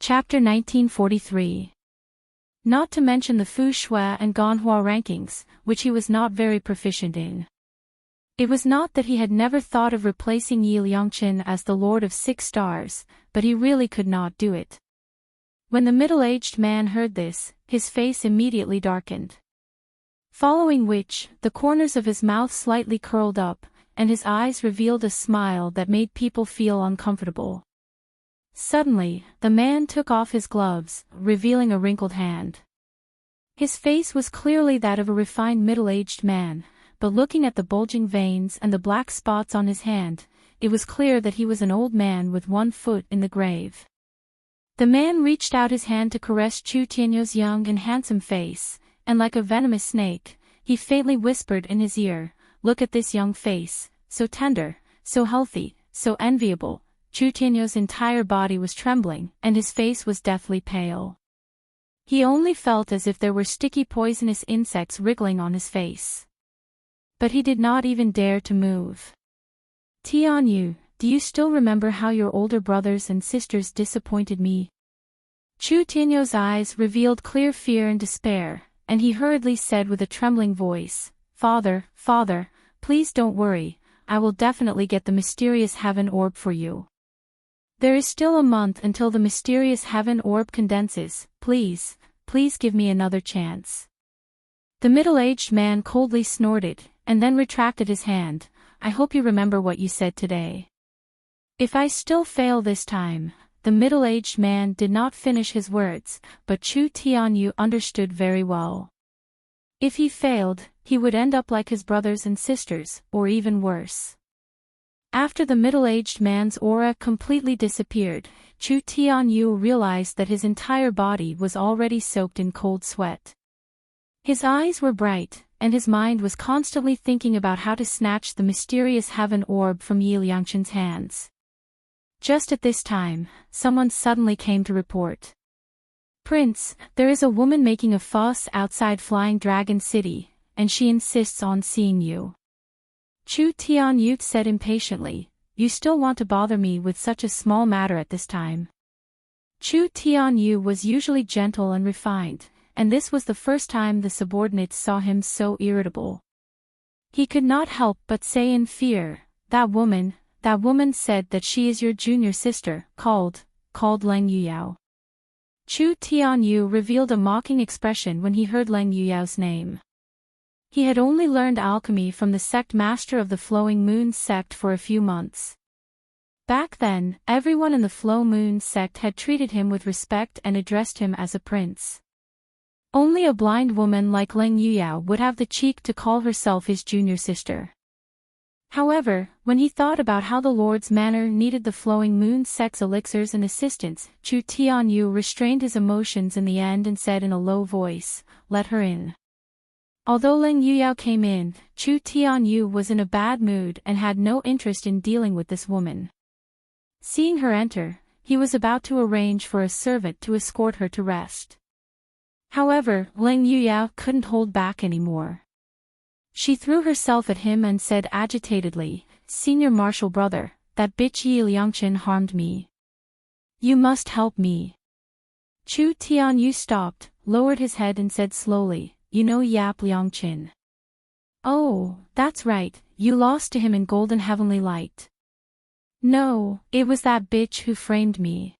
Chapter 1943. Not to mention the Fu Shui and Ganhua rankings, which he was not very proficient in. It was not that he had never thought of replacing Yi Liangqin as the Lord of 6 stars, but he really could not do it. When the middle-aged man heard this, his face immediately darkened. Following which, the corners of his mouth slightly curled up, and his eyes revealed a smile that made people feel uncomfortable. Suddenly, the man took off his gloves, revealing a wrinkled hand. His face was clearly that of a refined middle-aged man, but looking at the bulging veins and the black spots on his hand, it was clear that he was an old man with 1 foot in the grave. The man reached out his hand to caress Chu Tianyu's young and handsome face, and like a venomous snake, he faintly whispered in his ear, "Look at this young face, so tender, so healthy, so enviable." Chu Tianyu's entire body was trembling, and his face was deathly pale. He only felt as if there were sticky poisonous insects wriggling on his face. But he did not even dare to move. "Tianyu, do you still remember how your older brothers and sisters disappointed me?" Chu Tianyu's eyes revealed clear fear and despair, and he hurriedly said with a trembling voice, Father, please don't worry, I will definitely get the mysterious heaven orb for you. There is still a month until the mysterious heaven orb condenses, please give me another chance." The middle-aged man coldly snorted, and then retracted his hand. "I hope you remember what you said today." "If I still fail this time," the middle-aged man did not finish his words, but Chu Tianyu understood very well. If he failed, he would end up like his brothers and sisters, or even worse. After the middle-aged man's aura completely disappeared, Chu Tianyu realized that his entire body was already soaked in cold sweat. His eyes were bright, and his mind was constantly thinking about how to snatch the mysterious heaven orb from Yi Liangqin's hands. Just at this time, someone suddenly came to report. "Prince, there is a woman making a fuss outside Flying Dragon City, and she insists on seeing you." Chu Tianyu said impatiently, "You still want to bother me with such a small matter at this time?" Chu Tianyu was usually gentle and refined, and this was the first time the subordinates saw him so irritable. He could not help but say in fear, that woman said that she is your junior sister, called Leng Yuyao." Chu Tianyu revealed a mocking expression when he heard Leng Yuyao's name. He had only learned alchemy from the sect master of the Flowing Moon sect for a few months. Back then, everyone in the Flow Moon sect had treated him with respect and addressed him as a prince. Only a blind woman like Leng Yuyao would have the cheek to call herself his junior sister. However, when he thought about how the Lord's Manor needed the Flowing Moon sect's elixirs and assistance, Chu Tianyu restrained his emotions in the end and said in a low voice, "Let her in." Although Leng Yuyao came in, Chu Tianyu was in a bad mood and had no interest in dealing with this woman. Seeing her enter, he was about to arrange for a servant to escort her to rest. However, Leng Yuyao couldn't hold back anymore. She threw herself at him and said agitatedly, "Senior Marshal Brother, that bitch Yi Liangqin harmed me. You must help me." Chu Tianyu stopped, lowered his head and said slowly, "You know Yap Liangqin." "Oh, that's right, you lost to him in Golden Heavenly Light." "No, it was that bitch who framed me."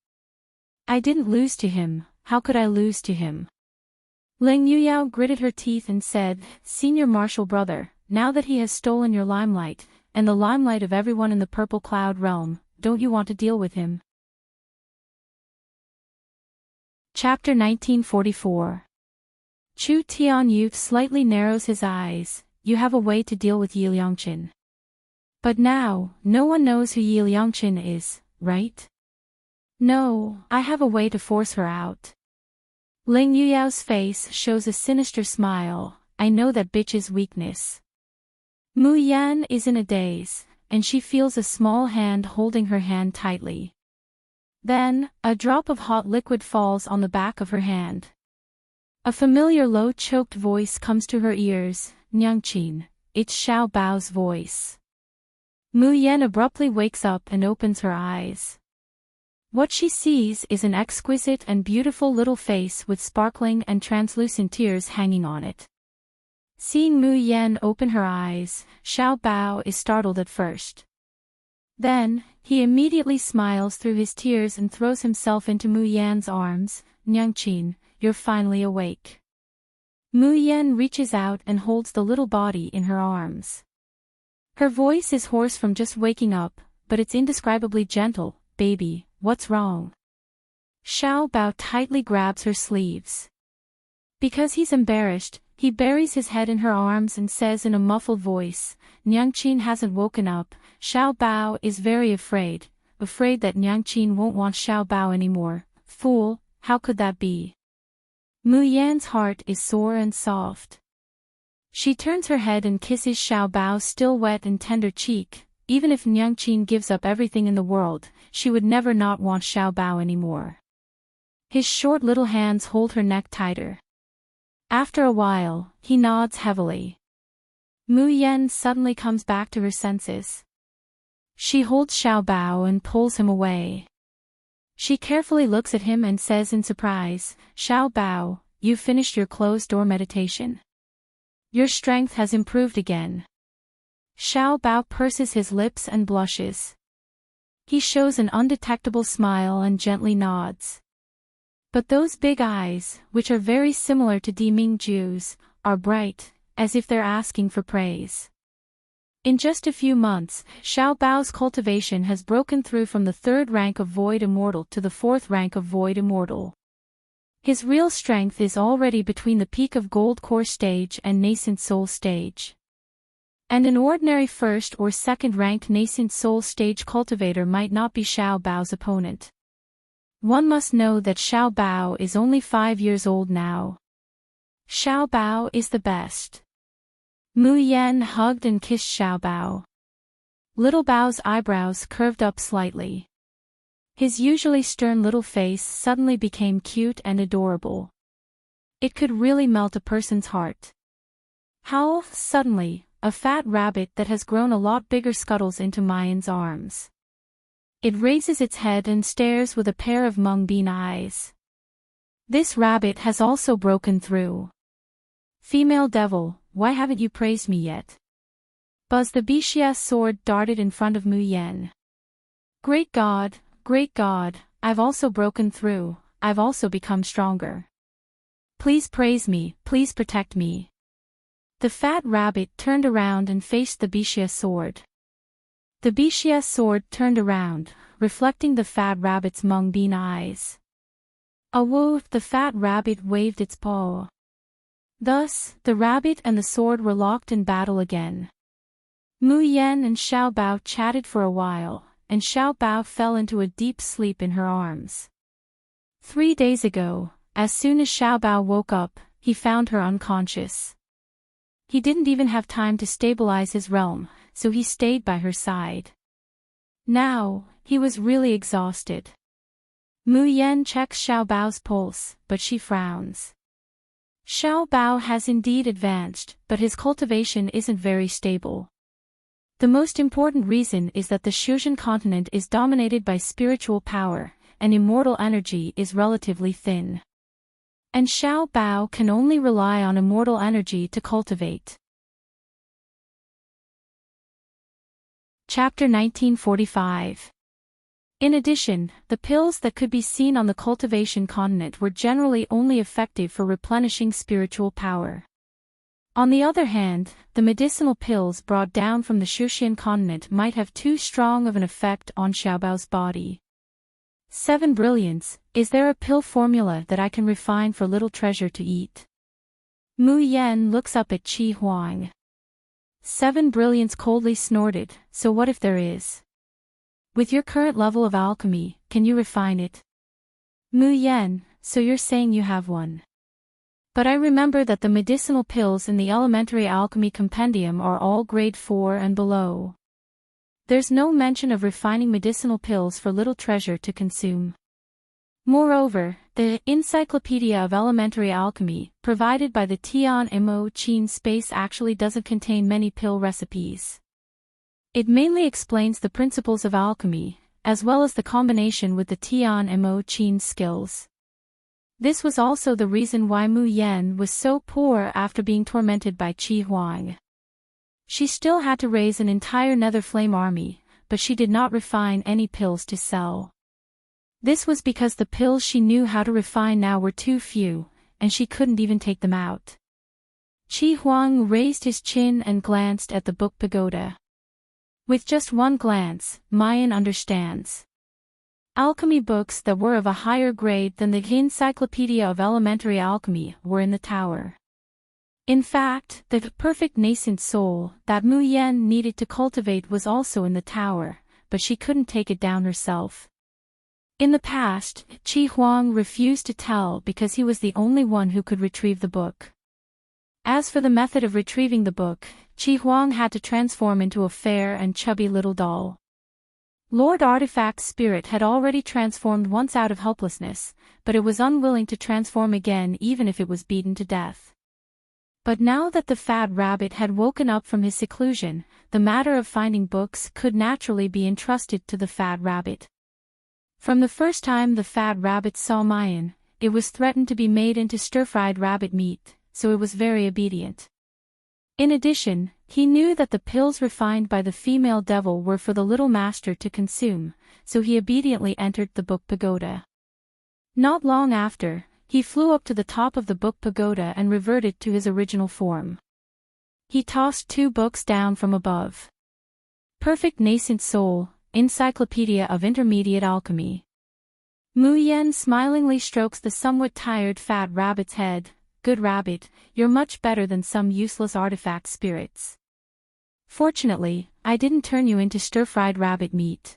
"I didn't lose to him, how could I lose to him?" Leng Yuyao gritted her teeth and said, "Senior Marshal Brother, now that he has stolen your limelight, and the limelight of everyone in the Purple Cloud realm, don't you want to deal with him?" Chapter 1944. Chu Tianyu slightly narrows his eyes. "You have a way to deal with Yi Liangqin. But now, no one knows who Yi Liangqin is, right?" "No, I have a way to force her out." Leng Yuyao's face shows a sinister smile. "I know that bitch's weakness." Mu Yan is in a daze, and she feels a small hand holding her hand tightly. Then, a drop of hot liquid falls on the back of her hand. A familiar low choked voice comes to her ears, "Nyangqin." It's Xiao Bao's voice. Mu Yan abruptly wakes up and opens her eyes. What she sees is an exquisite and beautiful little face with sparkling and translucent tears hanging on it. Seeing Mu Yan open her eyes, Xiao Bao is startled at first. Then, he immediately smiles through his tears and throws himself into Mu Yan's arms. "Nyangqin, you're finally awake." Mu Yan reaches out and holds the little body in her arms. Her voice is hoarse from just waking up, but it's indescribably gentle. "Baby, what's wrong?" Xiao Bao tightly grabs her sleeves. Because he's embarrassed, he buries his head in her arms and says in a muffled voice, "Nyangqin hasn't woken up." Xiao Bao is very afraid that Nyangqin won't want Xiao Bao anymore. Fool, how could that be? Mu Yan's heart is sore and soft. She turns her head and kisses Xiao Bao's still wet and tender cheek. Even if Nyangqin gives up everything in the world, she would never not want Xiao Bao anymore. His short little hands hold her neck tighter. After a while, he nods heavily. Mu Yan suddenly comes back to her senses. She holds Xiao Bao and pulls him away. She carefully looks at him and says in surprise, "Xiao Bao, you finished your closed-door meditation. Your strength has improved again." Xiao Bao purses his lips and blushes. He shows an undetectable smile and gently nods. But those big eyes, which are very similar to Di Mingju's, are bright, as if they're asking for praise. In just a few months, Xiao Bao's cultivation has broken through from the 3rd rank of Void Immortal to the 4th rank of Void Immortal. His real strength is already between the peak of Gold Core stage and Nascent Soul stage. And an ordinary 1st or 2nd ranked Nascent Soul stage cultivator might not be Xiao Bao's opponent. One must know that Xiao Bao is only 5 years old now. Xiao Bao is the best. Mu Yan hugged and kissed Xiao Bao. Little Bao's eyebrows curved up slightly. His usually stern little face suddenly became cute and adorable. It could really melt a person's heart. How, suddenly, a fat rabbit that has grown a lot bigger scuttles into Mayan's arms. It raises its head and stares with a pair of mung-bean eyes. This rabbit has also broken through. "Female devil, why haven't you praised me yet?" Buzz the Bishia's sword darted in front of Mu Yan. Great God, I've also broken through, I've also become stronger. Please praise me, please protect me." The fat rabbit turned around and faced the Bishia sword. The Bishia sword turned around, reflecting the fat rabbit's mung-bean eyes. Awoo! The fat rabbit waved its paw. Thus, the rabbit and the sword were locked in battle again. Mu Yan and Xiao Bao chatted for a while, and Xiao Bao fell into a deep sleep in her arms. 3 days ago, as soon as Xiao Bao woke up, he found her unconscious. He didn't even have time to stabilize his realm, so he stayed by her side. Now, he was really exhausted. Mu Yan checks Xiao Bao's pulse, but she frowns. Xiao Bao has indeed advanced, but his cultivation isn't very stable. The most important reason is that the Shuzhen continent is dominated by spiritual power, and immortal energy is relatively thin. And Xiao Bao can only rely on immortal energy to cultivate. Chapter 1945. In addition, the pills that could be seen on the cultivation continent were generally only effective for replenishing spiritual power. On the other hand, the medicinal pills brought down from the Shushan continent might have too strong of an effect on Xiaobao's body. 7 brilliance, is there a pill formula that I can refine for Little Treasure to eat? Mu Yan looks up at Qi Huang. 7 brilliance coldly snorted, so what if there is? With your current level of alchemy, can you refine it? Mu Yan, so you're saying you have one. But I remember that the medicinal pills in the Elementary Alchemy Compendium are all grade 4 and below. There's no mention of refining medicinal pills for Little Treasure to consume. Moreover, the Encyclopedia of Elementary Alchemy, provided by the Tian Mo Chin Space actually doesn't contain many pill recipes. It mainly explains the principles of alchemy, as well as the combination with the Tian Mo Chin skills. This was also the reason why Mu Yan was so poor after being tormented by Qi Huang. She still had to raise an entire Nether Flame army, but she did not refine any pills to sell. This was because the pills she knew how to refine now were too few, and she couldn't even take them out. Qi Huang raised his chin and glanced at the book pagoda. With just one glance, Mayan understands. Alchemy books that were of a higher grade than the Encyclopedia of Elementary Alchemy were in the tower. In fact, the perfect nascent soul that Mu Yan needed to cultivate was also in the tower, but she couldn't take it down herself. In the past, Qi Huang refused to tell because he was the only one who could retrieve the book. As for the method of retrieving the book, Qi Huang had to transform into a fair and chubby little doll. Lord Artifact's spirit had already transformed once out of helplessness, but it was unwilling to transform again even if it was beaten to death. But now that the fat rabbit had woken up from his seclusion, the matter of finding books could naturally be entrusted to the fat rabbit. From the first time the fat rabbit saw Mayan, it was threatened to be made into stir-fried rabbit meat, so it was very obedient. In addition, he knew that the pills refined by the female devil were for the little master to consume, so he obediently entered the book pagoda. Not long after, he flew up to the top of the book pagoda and reverted to his original form. He tossed 2 books down from above. Perfect Nascent Soul, Encyclopedia of Intermediate Alchemy. Mu Yan smilingly strokes the somewhat tired fat rabbit's head. Good rabbit, you're much better than some useless artifact spirits. Fortunately, I didn't turn you into stir-fried rabbit meat.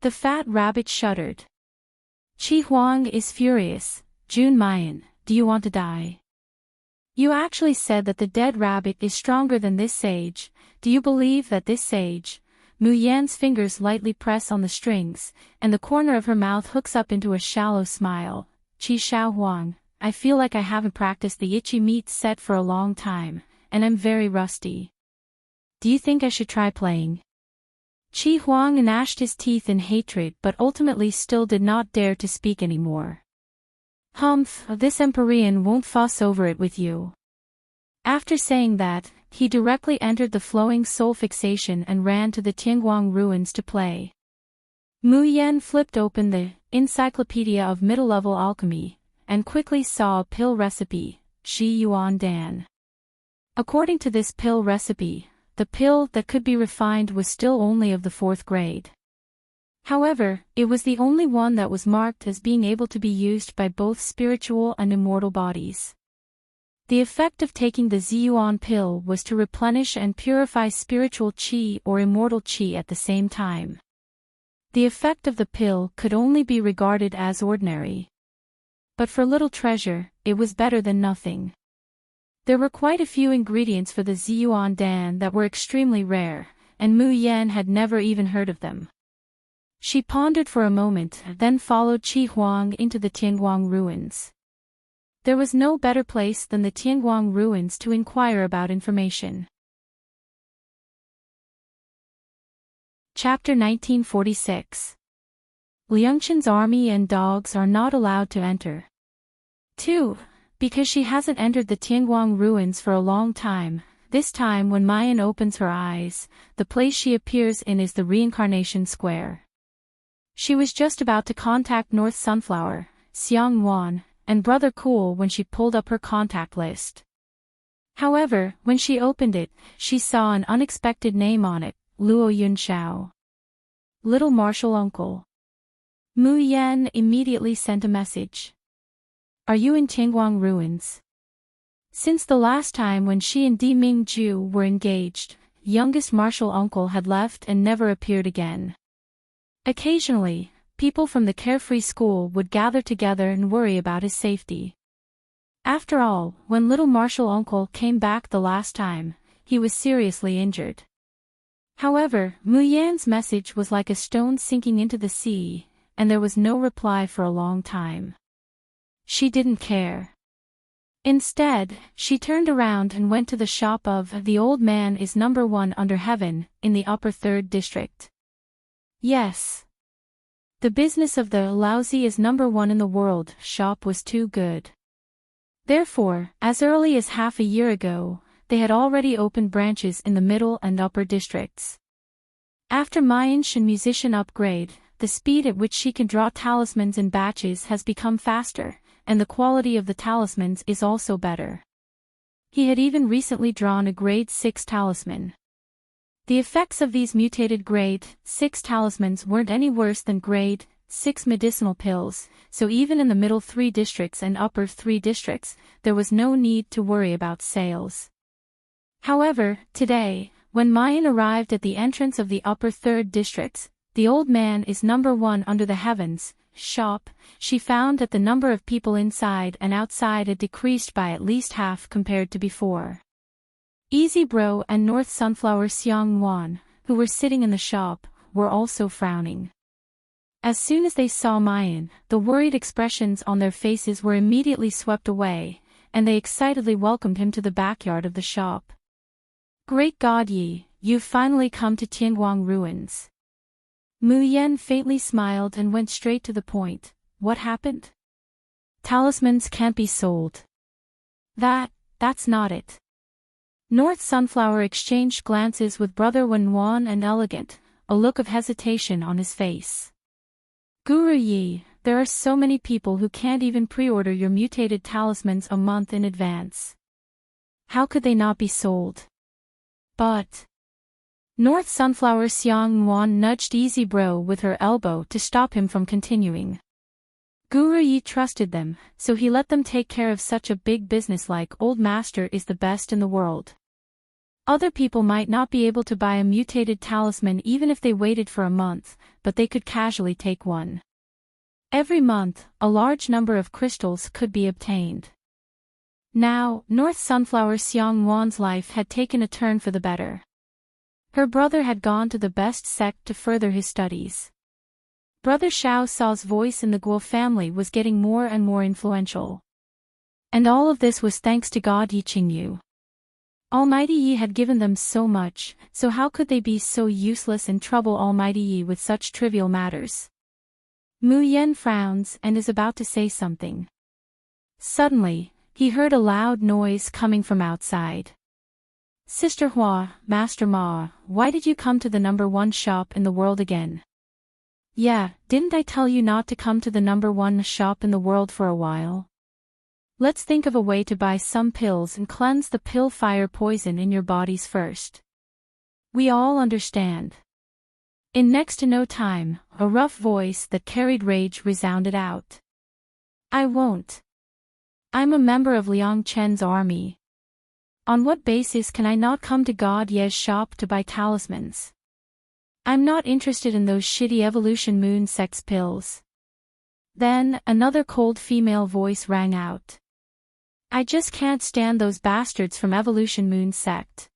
The fat rabbit shuddered. Qi Huang is furious. Jun Mayan, do you want to die? You actually said that the dead rabbit is stronger than this sage. Do you believe that this sage? Mu Yan's fingers lightly press on the strings, and the corner of her mouth hooks up into a shallow smile. Qi Xiao Huang, I feel like I haven't practiced the itchy meat set for a long time, and I'm very rusty. Do you think I should try playing? Qi Huang gnashed his teeth in hatred but ultimately still did not dare to speak anymore. Humph, this Empyrean won't fuss over it with you. After saying that, he directly entered the flowing soul fixation and ran to the Tianguang ruins to play. Mu Yan flipped open the Encyclopedia of Middle-Level Alchemy, and quickly saw a pill recipe, Shi Yuan Dan. According to this pill recipe, the pill that could be refined was still only of the 4th grade. However, it was the only one that was marked as being able to be used by both spiritual and immortal bodies. The effect of taking the Ziyuan pill was to replenish and purify spiritual qi or immortal qi at the same time. The effect of the pill could only be regarded as ordinary. But for Little Treasure, it was better than nothing. There were quite a few ingredients for the Ziyuan Dan that were extremely rare, and Mu Yan had never even heard of them. She pondered for a moment, then followed Qi Huang into the Tianguang ruins. There was no better place than the Tianguang ruins to inquire about information. Chapter 1946. Liangchen's army and dogs are not allowed to enter. 2. Because she hasn't entered the Tianguang ruins for a long time. This time when Mayan opens her eyes, the place she appears in is the Reincarnation Square. She was just about to contact North Sunflower, Xiang Wan, and Brother Cool when she pulled up her contact list. However, when she opened it, she saw an unexpected name on it, Luo Yunxiao. Little Martial Uncle. Mu Yan immediately sent a message. Are you in Tianguang ruins? Since the last time when she and Di Mingju were engaged, youngest martial uncle had left and never appeared again. Occasionally, people from the carefree school would gather together and worry about his safety. After all, when little martial uncle came back the last time, he was seriously injured. However, Mu Yan's message was like a stone sinking into the sea, and there was no reply for a long time. She didn't care. Instead, she turned around and went to the shop of The Old Man is Number 1 Under Heaven, in the Upper 3rd District. Yes. The business of the lousy is #1 in the world shop was too good. Therefore, as early as half a year ago, they had already opened branches in the middle and upper districts. After Mayan's musician upgrade, the speed at which she can draw talismans in batches has become faster, and the quality of the talismans is also better. He had even recently drawn a grade 6 talisman. The effects of these mutated grade 6 talismans weren't any worse than grade 6 medicinal pills, so even in the middle 3 districts and upper 3 districts, there was no need to worry about sales. However, today, when Mayan arrived at the entrance of the upper 3rd districts, the old man is #1 under the heavens shop, she found that the number of people inside and outside had decreased by at least half compared to before. Easy Bro and North Sunflower Xiangwan, who were sitting in the shop, were also frowning. As soon as they saw Mayan, the worried expressions on their faces were immediately swept away, and they excitedly welcomed him to the backyard of the shop. Great God Yi, you've finally come to Tianguang Ruins. Mu Yan faintly smiled and went straight to the point. What happened? Talismans can't be sold. That's not it. North Sunflower exchanged glances with Brother Wenwan and Elegant, a look of hesitation on his face. Guru Yi, there are so many people who can't even pre-order your mutated talismans a month in advance. How could they not be sold? But North Sunflower Xiangwan nudged Easy Bro with her elbow to stop him from continuing. Guru Yi trusted them, so he let them take care of such a big business like Old Master is the best in the world. Other people might not be able to buy a mutated talisman even if they waited for a month, but they could casually take one. Every month, a large number of crystals could be obtained. Now, North Sunflower Xiangwan's life had taken a turn for the better. Her brother had gone to the best sect to further his studies. Brother Xiao Sa's voice in the Guo family was getting more and more influential. And all of this was thanks to God Yi Qingyu. Almighty Yi had given them so much, so how could they be so useless and trouble Almighty Yi with such trivial matters? Mu Yan frowns and is about to say something. Suddenly, he heard a loud noise coming from outside. Sister Hua, Master Ma, why did you come to the #1 shop in the world again? Yeah, didn't I tell you not to come to the #1 shop in the world for a while? Let's think of a way to buy some pills and cleanse the pill fire poison in your bodies first. We all understand. In next to no time, a rough voice that carried rage resounded out. I won't. I'm a member of Liang Chen's army. On what basis can I not come to God Ye's shop to buy talismans? I'm not interested in those shitty evolution moon sect's pills. Then, another cold female voice rang out. I just can't stand those bastards from evolution moon sect.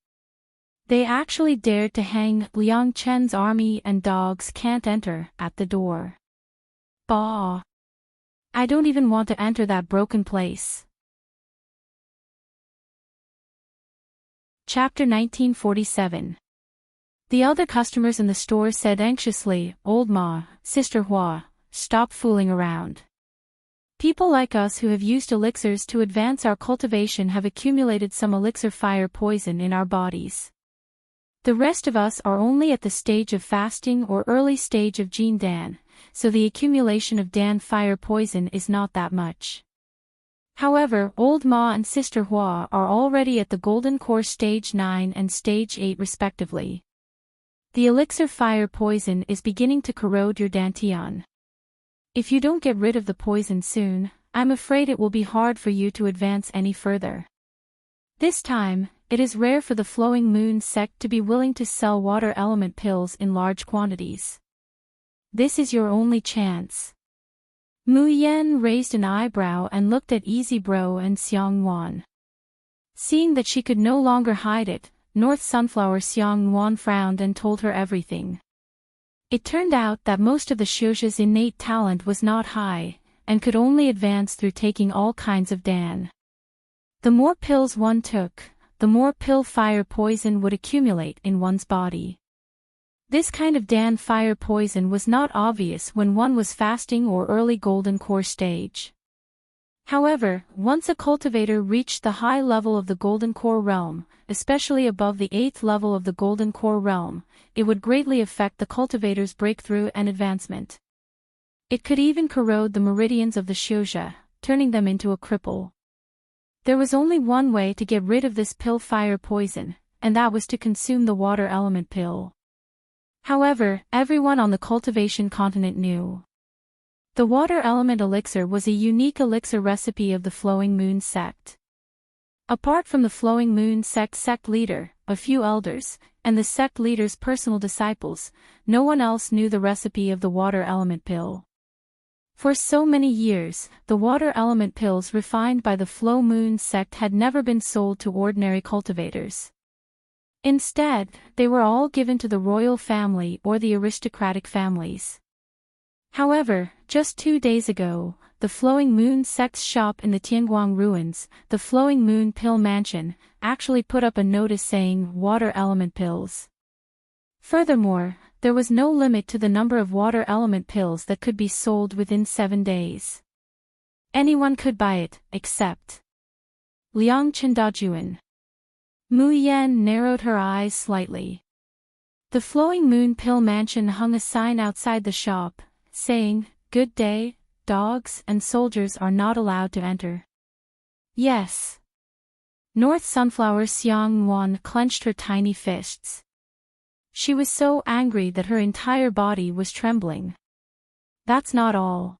They actually dared to hang Liang Chen's army and dogs can't enter at the door. Bah! I don't even want to enter that broken place. Chapter 1947. The other customers in the store said anxiously, Old Ma, Sister Hua, stop fooling around. People like us who have used elixirs to advance our cultivation have accumulated some elixir fire poison in our bodies. The rest of us are only at the stage of fasting or early stage of Jin Dan, so the accumulation of Dan fire poison is not that much. However, Old Ma and Sister Hua are already at the Golden Core Stage 9 and Stage 8 respectively. The elixir fire poison is beginning to corrode your dantian. If you don't get rid of the poison soon, I'm afraid it will be hard for you to advance any further. This time, it is rare for the Flowing Moon sect to be willing to sell water element pills in large quantities. This is your only chance. Mu Yan raised an eyebrow and looked at Easy Bro and Xiangwan. Seeing that she could no longer hide it, North Sunflower Xiangwan frowned and told her everything. It turned out that most of the Xiuxia's innate talent was not high, and could only advance through taking all kinds of Dan. The more pills one took, the more pill fire poison would accumulate in one's body. This kind of Dan fire poison was not obvious when one was fasting or early golden core stage. However, once a cultivator reached the high level of the golden core realm, especially above the 8th level of the golden core realm, it would greatly affect the cultivator's breakthrough and advancement. It could even corrode the meridians of the Shouja, turning them into a cripple. There was only one way to get rid of this pill fire poison, and that was to consume the water element pill. However, everyone on the cultivation continent knew. The water element elixir was a unique elixir recipe of the Flowing Moon sect. Apart from the Flowing Moon sect leader, a few elders, and the sect leader's personal disciples, no one else knew the recipe of the water element pill. For so many years, the water element pills refined by the Flow Moon sect had never been sold to ordinary cultivators. Instead, they were all given to the royal family or the aristocratic families. However, just 2 days ago, the Flowing Moon sect's shop in the Tianguang ruins, the Flowing Moon Pill Mansion, actually put up a notice saying water element pills. Furthermore, there was no limit to the number of water element pills that could be sold within 7 days. Anyone could buy it, except Liang Chendajuan. Mu Yan narrowed her eyes slightly. The Flowing Moon Pill Mansion hung a sign outside the shop, saying, "Good day, dogs and soldiers are not allowed to enter." Yes. North Sunflower Xiang Wan clenched her tiny fists. She was so angry that her entire body was trembling. That's not all.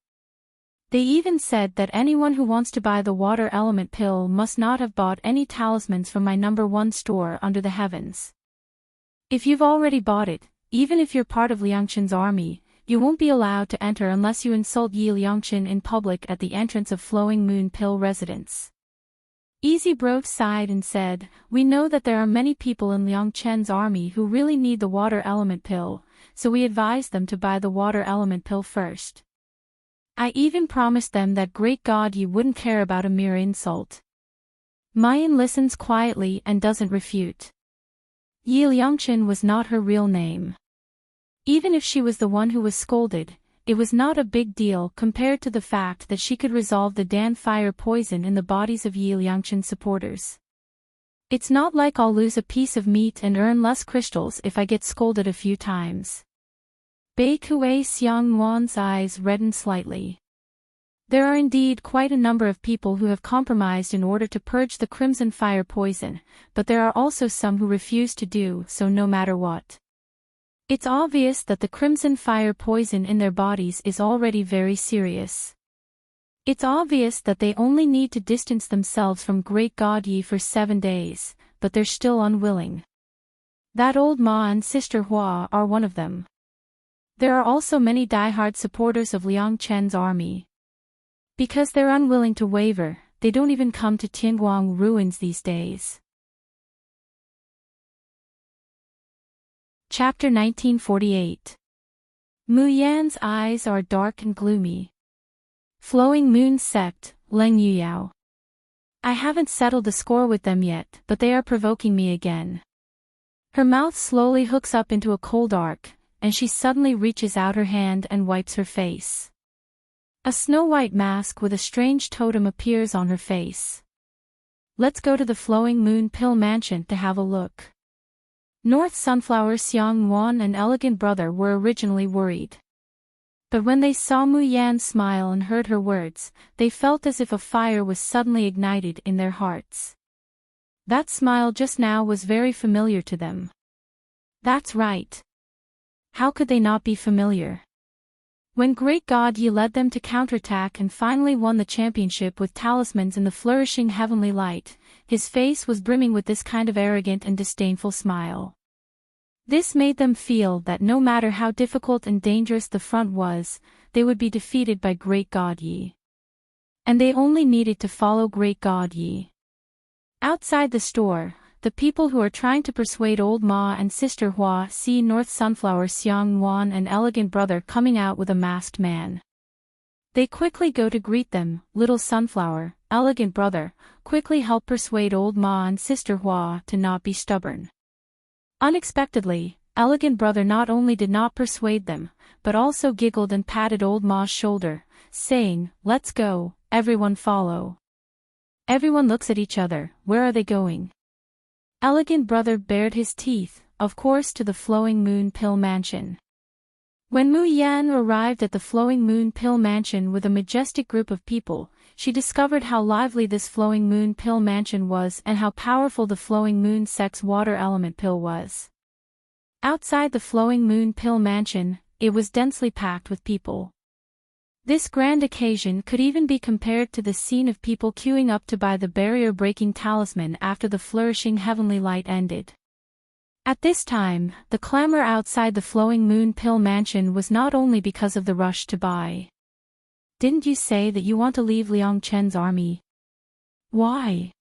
They even said that anyone who wants to buy the water element pill must not have bought any talismans from my #1 store under the heavens. If you've already bought it, even if you're part of Liangchen's army, you won't be allowed to enter unless you insult Yi Liangchen in public at the entrance of Flowing Moon Pill residence. Easy Bro sighed and said, "We know that there are many people in Liangchen's army who really need the water element pill, so we advise them to buy the water element pill first. I even promised them that great God Yi wouldn't care about a mere insult." Mayan listens quietly and doesn't refute. Yi Liangchen was not her real name. Even if she was the one who was scolded, it was not a big deal compared to the fact that she could resolve the Dan fire poison in the bodies of Yi Liangchen's supporters. It's not like I'll lose a piece of meat and earn less crystals if I get scolded a few times. Bei Kuei Xiang Wan's eyes reddened slightly. There are indeed quite a number of people who have compromised in order to purge the crimson fire poison, but there are also some who refuse to do so no matter what. It's obvious that the crimson fire poison in their bodies is already very serious. It's obvious that they only need to distance themselves from Great God Yi for 7 days, but they're still unwilling. That old Ma and Sister Hua are one of them. There are also many diehard supporters of Liang Chen's army. Because they're unwilling to waver, they don't even come to Tianguang ruins these days. Chapter 1948. Mu Yan's eyes are dark and gloomy. Flowing Moon Sect, Leng Yuyao. I haven't settled the score with them yet, but they are provoking me again. Her mouth slowly hooks up into a cold arc, and she suddenly reaches out her hand and wipes her face. A snow-white mask with a strange totem appears on her face. Let's go to the Flowing Moon Pill Mansion to have a look. North Sunflower Xiang Wan and Elegant Brother were originally worried. But when they saw Mu Yan smile and heard her words, they felt as if a fire was suddenly ignited in their hearts. That smile just now was very familiar to them. That's right. How could they not be familiar? When Great God Yi led them to counterattack and finally won the championship with talismans in the flourishing heavenly light, his face was brimming with this kind of arrogant and disdainful smile. This made them feel that no matter how difficult and dangerous the front was, they would be defeated by Great God Yi. And they only needed to follow Great God Yi. Outside the store, the people who are trying to persuade Old Ma and Sister Hua see North Sunflower Xiang Wan and Elegant Brother coming out with a masked man. They quickly go to greet them. Little Sunflower, Elegant Brother, quickly help persuade Old Ma and Sister Hua to not be stubborn. Unexpectedly, Elegant Brother not only did not persuade them, but also giggled and patted Old Ma's shoulder, saying, "Let's go, everyone follow." Everyone looks at each other, where are they going? Elegant Brother bared his teeth, of course to the Flowing Moon Pill Mansion. When Mu Yan arrived at the Flowing Moon Pill Mansion with a majestic group of people, she discovered how lively this Flowing Moon Pill Mansion was and how powerful the Flowing Moon Sex Water Element Pill was. Outside the Flowing Moon Pill Mansion, it was densely packed with people. This grand occasion could even be compared to the scene of people queuing up to buy the barrier-breaking talisman after the flourishing heavenly light ended. At this time, the clamor outside the Flowing Moon Pill Mansion was not only because of the rush to buy. "Didn't you say that you want to leave Liang Chen's army? Why?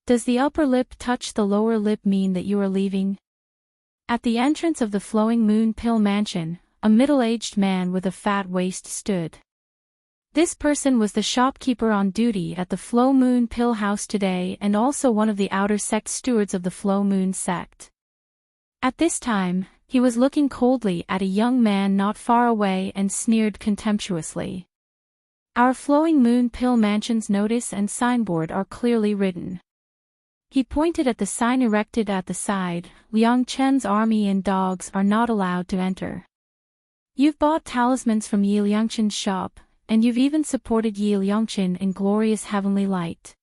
Does the upper lip touch the lower lip mean that you are leaving?" At the entrance of the Flowing Moon Pill Mansion, a middle-aged man with a fat waist stood. This person was the shopkeeper on duty at the Flow Moon Pill House today and also one of the outer sect stewards of the Flow Moon sect. At this time, he was looking coldly at a young man not far away and sneered contemptuously. "Our Flowing Moon Pill Mansion's notice and signboard are clearly written." He pointed at the sign erected at the side, "Liang Chen's army and dogs are not allowed to enter." You've bought talismans from Yi Liangchen's shop, and you've even supported Yi Liangchen in glorious heavenly light.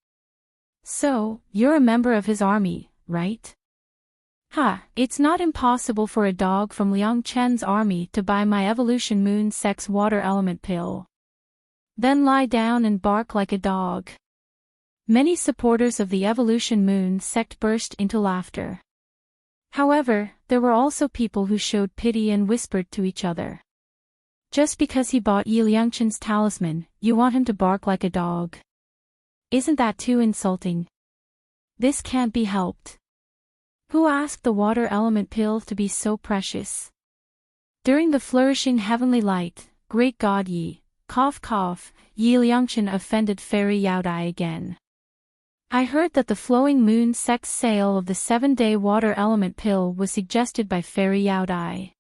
So, you're a member of his army, right? It's not impossible for a dog from Liang Chen's army to buy my Evolution Moon Sex Water Element Pill. Then lie down and bark like a dog. Many supporters of the Evolution Moon sect burst into laughter. However, there were also people who showed pity and whispered to each other. "Just because he bought Yi Liangchen's talisman, you want him to bark like a dog? Isn't that too insulting? This can't be helped. Who asked the water element pill to be so precious?" During the flourishing heavenly light, great god Yi, Yi Liangchen offended Fairy Yaodai again. "I heard that the Flowing Moon Sect's sale of the 7-day water element pill was suggested by Fairy Yaodai."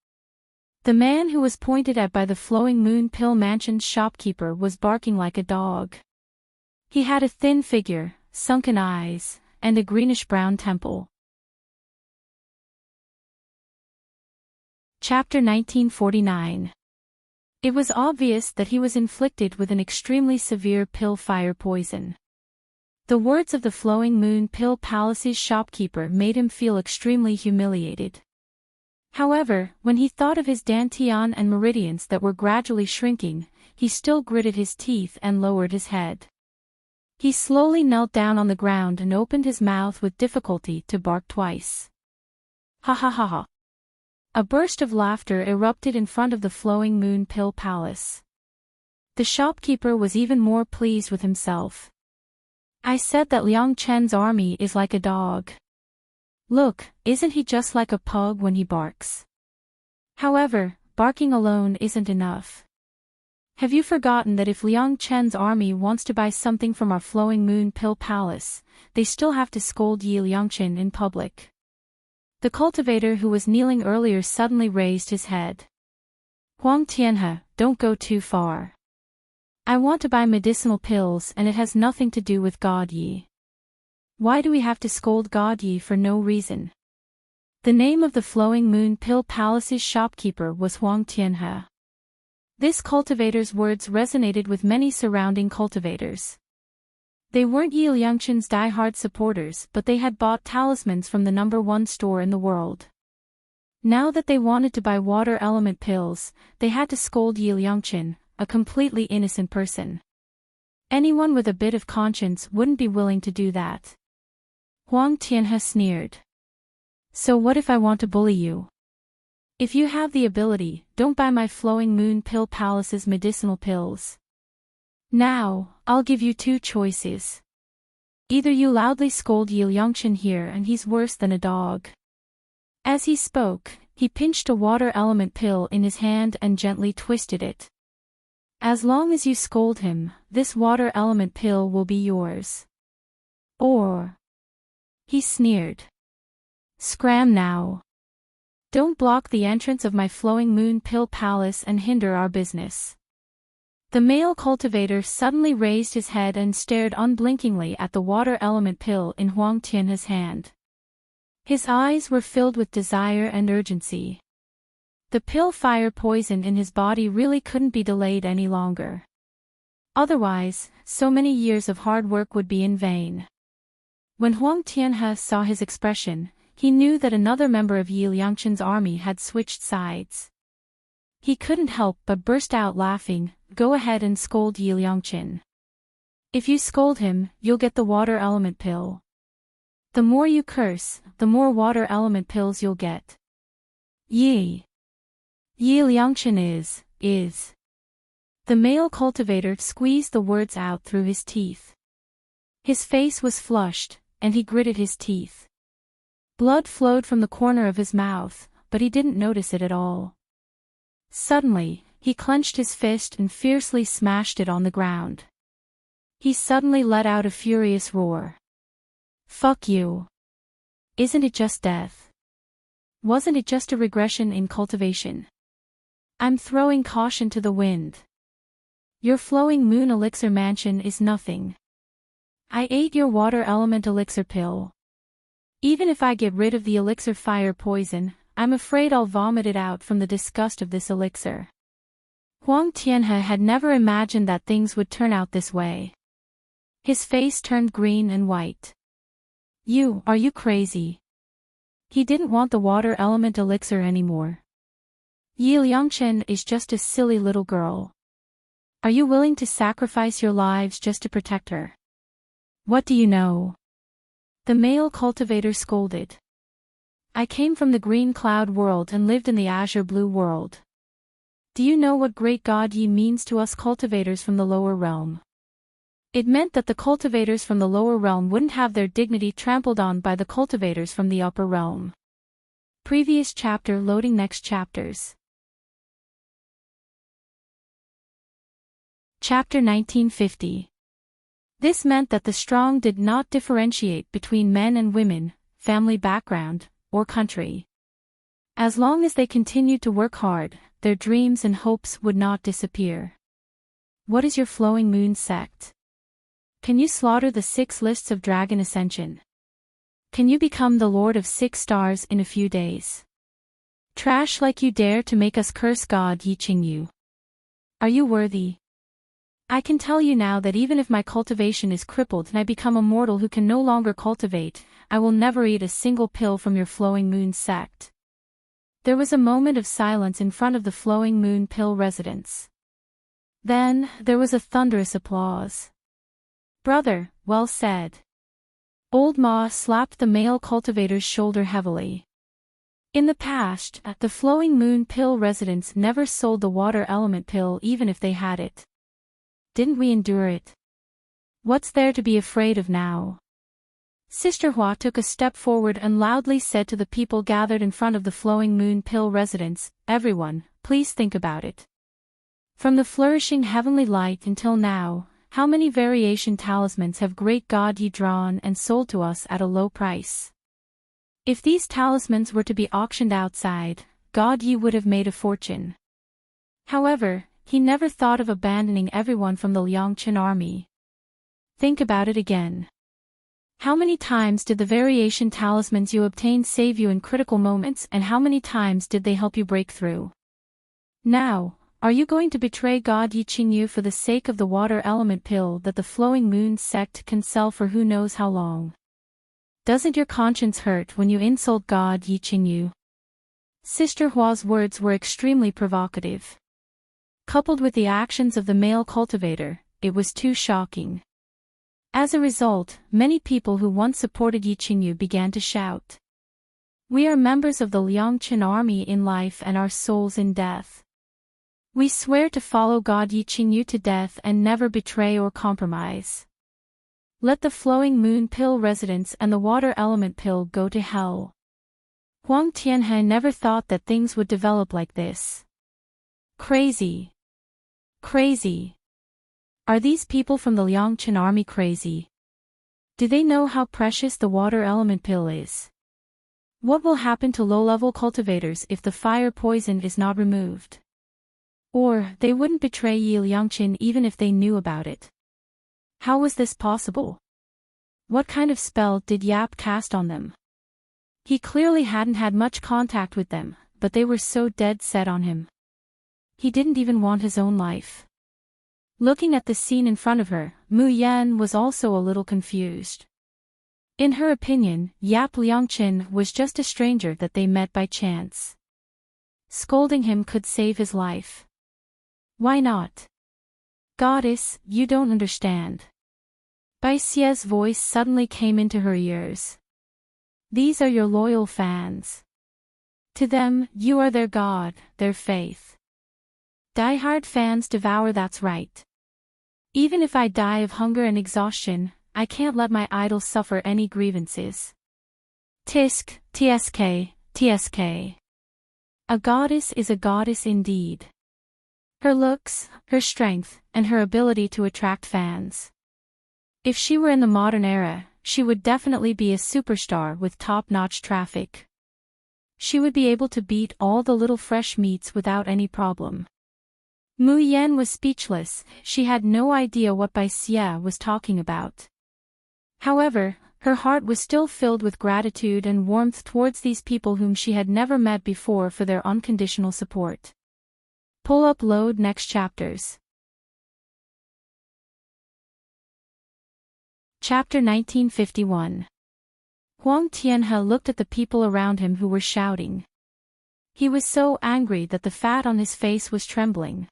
The man who was pointed at by the Flowing Moon Pill Mansion's shopkeeper was barking like a dog. He had a thin figure, sunken eyes, and a greenish-brown temple. Chapter 1949. It was obvious that he was inflicted with an extremely severe pill fire poison. The words of the Flowing Moon Pill Palace's shopkeeper made him feel extremely humiliated. However, when he thought of his dantian and meridians that were gradually shrinking, he still gritted his teeth and lowered his head. He slowly knelt down on the ground and opened his mouth with difficulty to bark twice. "Ha ha ha ha." A burst of laughter erupted in front of the Flowing Moon Pill Palace. The shopkeeper was even more pleased with himself. "I said that Liang Chen's army is like a dog. Look, isn't he just like a pug when he barks? However, barking alone isn't enough. Have you forgotten that if Liang Chen's army wants to buy something from our Flowing Moon Pill Palace, they still have to scold Yi Liangchen in public?" The cultivator who was kneeling earlier suddenly raised his head. "Huang Tianhe, don't go too far. I want to buy medicinal pills and it has nothing to do with God Yi. Why do we have to scold God Yi for no reason?" The name of the Flowing Moon Pill Palace's shopkeeper was Huang Tianhe. This cultivator's words resonated with many surrounding cultivators. They weren't Yi Liangchen's die-hard supporters, but they had bought talismans from the #1 store in the world. Now that they wanted to buy water element pills, they had to scold Yi Liangchen, a completely innocent person. Anyone with a bit of conscience wouldn't be willing to do that. Huang Tianhe sneered. "So what if I want to bully you? If you have the ability, don't buy my Flowing Moon Pill Palace's medicinal pills. Now, I'll give you two choices. Either you loudly scold Yi Liangchen here and he's worse than a dog." As he spoke, he pinched a water element pill in his hand and gently twisted it. "As long as you scold him, this water element pill will be yours. Or..." He sneered. "Scram now. Don't block the entrance of my flowing moon pill palace and hinder our business. The male cultivator suddenly raised his head and stared unblinkingly at the water element pill in Huang Tianhe's hand. His eyes were filled with desire and urgency. The pill fire poison in his body really couldn't be delayed any longer. Otherwise, so many years of hard work would be in vain. When Huang Tianhe saw his expression, he knew that another member of Yi Liangqin's army had switched sides. He couldn't help but burst out laughing. Go ahead and scold Yi Liangqin. If you scold him, you'll get the water element pill. The more you curse, the more water element pills you'll get. Yi Liangqin is. The male cultivator squeezed the words out through his teeth. His face was flushed, and he gritted his teeth. Blood flowed from the corner of his mouth, but he didn't notice it at all. Suddenly, he clenched his fist and fiercely smashed it on the ground. He suddenly let out a furious roar. Fuck you. Isn't it just death? Wasn't it just a regression in cultivation? I'm throwing caution to the wind. Your flowing moon elixir mansion is nothing. I ate your water element elixir pill. Even if I get rid of the elixir fire poison, I'm afraid I'll vomit it out from the disgust of this elixir. Huang Tianhe had never imagined that things would turn out this way. His face turned green and white. Are you crazy? He didn't want the water element elixir anymore. Yi Liangqin is just a silly little girl. Are you willing to sacrifice your lives just to protect her? What do you know? The male cultivator scolded. I came from the green cloud world and lived in the azure blue world. Do you know what great god Yi means to us cultivators from the lower realm? It meant that the cultivators from the lower realm wouldn't have their dignity trampled on by the cultivators from the upper realm. Previous chapter loading next chapters. Chapter 1950. This meant that the strong did not differentiate between men and women, family background, or country. As long as they continued to work hard, their dreams and hopes would not disappear. What is your flowing moon sect? Can you slaughter the 6 lists of dragon ascension? Can you become the lord of 6 stars in a few days? Trash like you dare to make us curse God Yi Qingyu. Are you worthy? I can tell you now that even if my cultivation is crippled and I become a mortal who can no longer cultivate, I will never eat a single pill from your flowing moon sect. There was a moment of silence in front of the flowing moon pill residence. Then, there was a thunderous applause. Brother, well said. Old Ma slapped the male cultivator's shoulder heavily. In the past, the flowing moon pill residents never sold the water element pill even if they had it. Didn't we endure it? What's there to be afraid of now? Sister Hua took a step forward and loudly said to the people gathered in front of the flowing moon pill residence, everyone, please think about it. From the flourishing heavenly light until now, how many variation talismans have great God Yi drawn and sold to us at a low price? If these talismans were to be auctioned outside, God Yi would have made a fortune. However, he never thought of abandoning everyone from the Liangqin army. Think about it again. How many times did the variation talismans you obtained save you in critical moments, and how many times did they help you break through? Now, are you going to betray God Yi Qingyu for the sake of the water element pill that the flowing moon sect can sell for who knows how long? Doesn't your conscience hurt when you insult God Yi Qingyu? Sister Hua's words were extremely provocative. Coupled with the actions of the male cultivator, it was too shocking. As a result, many people who once supported Yi Qingyu began to shout. We are members of the Liangqin army in life and our souls in death. We swear to follow God Yi Qingyu to death and never betray or compromise. Let the flowing moon pill residents and the water element pill go to hell. Huang Tianhe never thought that things would develop like this. Crazy. Crazy. Are these people from the Liangqin army crazy? Do they know how precious the water element pill is? What will happen to low-level cultivators if the fire poison is not removed? Or, they wouldn't betray Yi Liangqin even if they knew about it. How was this possible? What kind of spell did Yap cast on them? He clearly hadn't had much contact with them, but they were so dead set on him. He didn't even want his own life. Looking at the scene in front of her, Mu Yan was also a little confused. In her opinion, Yap Liangqin was just a stranger that they met by chance. Scolding him could save his life. Why not? Goddess, you don't understand. Bai Xie's voice suddenly came into her ears. These are your loyal fans. To them, you are their god, their faith. Die-hard fans devour, that's right. Even if I die of hunger and exhaustion, I can't let my idol suffer any grievances. Tisk, tsk, tsk. A goddess is a goddess indeed. Her looks, her strength, and her ability to attract fans. If she were in the modern era, she would definitely be a superstar with top-notch traffic. She would be able to beat all the little fresh meats without any problem. Mu Yan was speechless, she had no idea what Bai Xie was talking about. However, her heart was still filled with gratitude and warmth towards these people whom she had never met before for their unconditional support. Pull up load next chapters. Chapter 1951. Huang Tianhe looked at the people around him who were shouting. He was so angry that the fat on his face was trembling.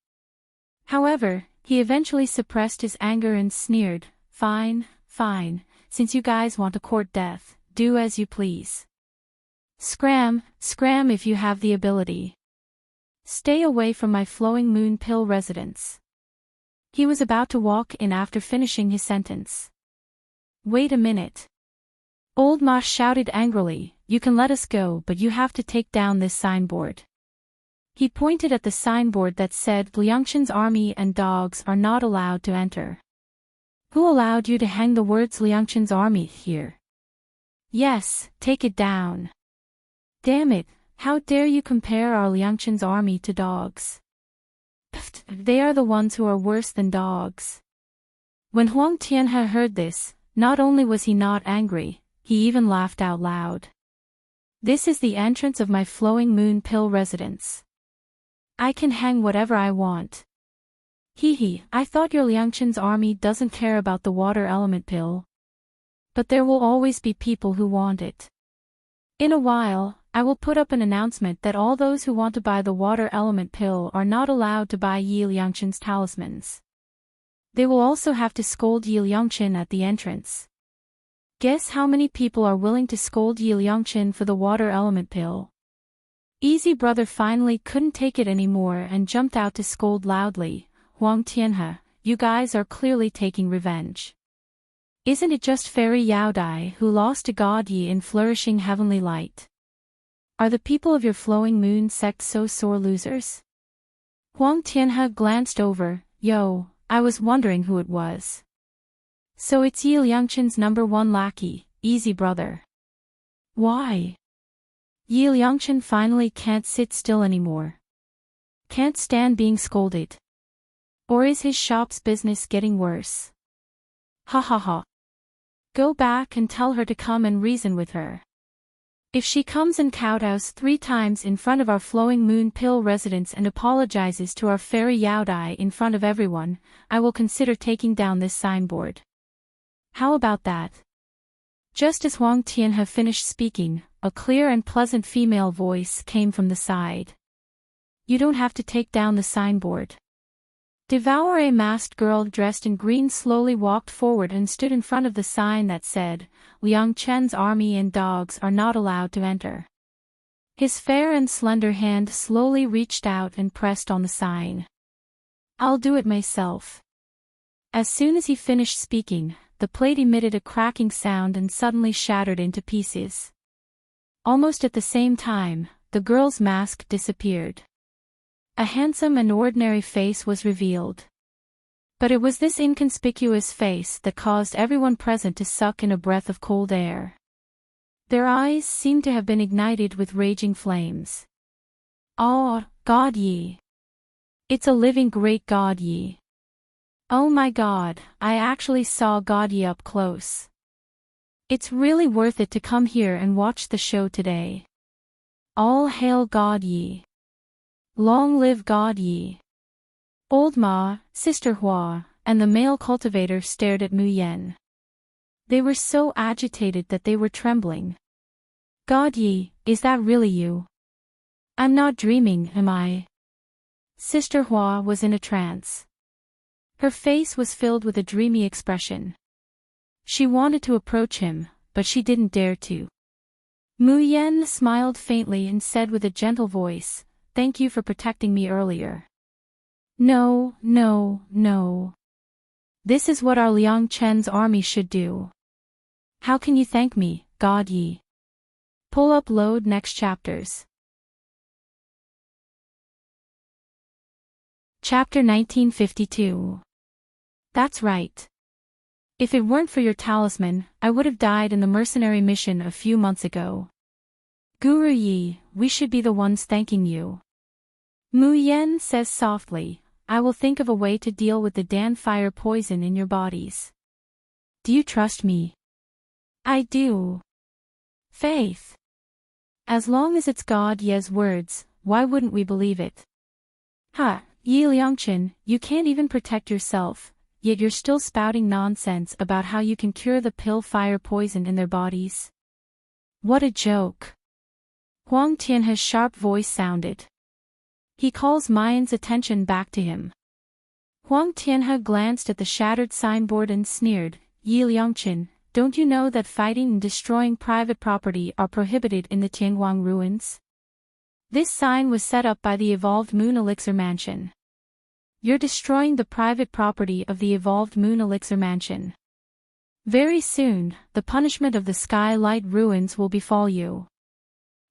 However, he eventually suppressed his anger and sneered, "Fine, fine, since you guys want to court death, do as you please. Scram if you have the ability. Stay away from my Flowing Moon Pill residence." He was about to walk in after finishing his sentence. Wait a minute. Old Ma shouted angrily, "You can let us go, but you have to take down this signboard." He pointed at the signboard that said Liangqin's army and dogs are not allowed to enter. Who allowed you to hang the words Liangqin's army here? Yes, take it down. Damn it, how dare you compare our Liangqin's army to dogs? Pfft, they are the ones who are worse than dogs. When Huang Tianhe heard this, not only was he not angry, he even laughed out loud. This is the entrance of my Flowing Moon Pill residence. I can hang whatever I want. Hee, I thought your Liangqin's army doesn't care about the water element pill. But there will always be people who want it. In a while, I will put up an announcement that all those who want to buy the water element pill are not allowed to buy Yi Liangqin's talismans. They will also have to scold Yi Liangqin at the entrance. Guess how many people are willing to scold Yi Liangqin for the water element pill? Easy Brother finally couldn't take it anymore and jumped out to scold loudly, "Huang Tianhe, you guys are clearly taking revenge. Isn't it just Fairy Yaodai who lost to God Yi in flourishing heavenly light? Are the people of your Flowing Moon sect so sore losers?" Huang Tianhe glanced over, "Yo, I was wondering who it was. So it's Yi Liangqin's #1 lackey, Easy Brother. Why? Yi Liangqin finally can't sit still anymore. Can't stand being scolded. Or is his shop's business getting worse? Ha ha ha. Go back and tell her to come and reason with her. If she comes and kowtows 3 times in front of our Flowing Moon Pill residence and apologizes to our Fairy Yaodai in front of everyone, I will consider taking down this signboard. How about that?" Just as Huang Tianhe finished speaking, a clear and pleasant female voice came from the side. "You don't have to take down the signboard." Devour, a masked girl dressed in green, slowly walked forward and stood in front of the sign that said, "Liang Chen's army and dogs are not allowed to enter." His fair and slender hand slowly reached out and pressed on the sign. "I'll do it myself." As soon as he finished speaking, the plate emitted a cracking sound and suddenly shattered into pieces. Almost at the same time, the girl's mask disappeared. A handsome and ordinary face was revealed. But it was this inconspicuous face that caused everyone present to suck in a breath of cold air. Their eyes seemed to have been ignited with raging flames. "Oh, God Yi! It's a living great God Yi! Oh my God, I actually saw God Yi up close. It's really worth it to come here and watch the show today. All hail God Yi! Long live God Yi!" Old Ma, Sister Hua, and the male cultivator stared at Mu Yen. They were so agitated that they were trembling. "God Yi, is that really you? I'm not dreaming, am I?" Sister Hua was in a trance. Her face was filled with a dreamy expression. She wanted to approach him, but she didn't dare to. Mu Yen smiled faintly and said with a gentle voice, "Thank you for protecting me earlier." "No, no, no. This is what our Liang Chen's army should do. How can you thank me, God Yi?" Pull up load next chapters. Chapter 1952. That's right. If it weren't for your talisman, I would have died in the mercenary mission a few months ago. Guru Yi, we should be the ones thanking you. Mu Yen says softly, "I will think of a way to deal with the Dan fire poison in your bodies. Do you trust me?" "I do. Faith. As long as it's God Ye's words, why wouldn't we believe it?" "Ha, Yi Liangchen, you can't even protect yourself, yet you're still spouting nonsense about how you can cure the pill fire poison in their bodies. What a joke." Huang Tianhe's sharp voice sounded. He calls Mayan's attention back to him. Huang Tianhe glanced at the shattered signboard and sneered, "Yi Liangchen, don't you know that fighting and destroying private property are prohibited in the Tianguang ruins? This sign was set up by the Evolved Moon Elixir Mansion. You're destroying the private property of the Evolved Moon Elixir Mansion. Very soon, the punishment of the Skylight Ruins will befall you."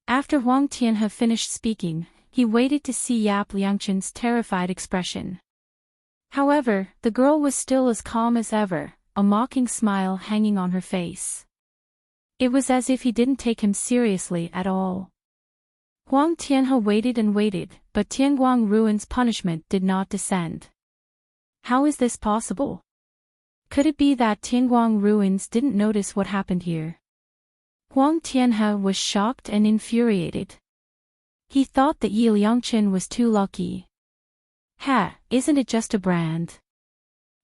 After Huang Tianhe finished speaking, he waited to see Yap Liangchen's terrified expression. However, the girl was still as calm as ever, a mocking smile hanging on her face. It was as if he didn't take him seriously at all. Huang Tianhe waited and waited, but Tianguang Ruins' punishment did not descend. How is this possible? Could it be that Tianguang Ruins didn't notice what happened here? Huang Tianhe was shocked and infuriated. He thought that Yi Liangchen was too lucky. Ha, isn't it just a brand?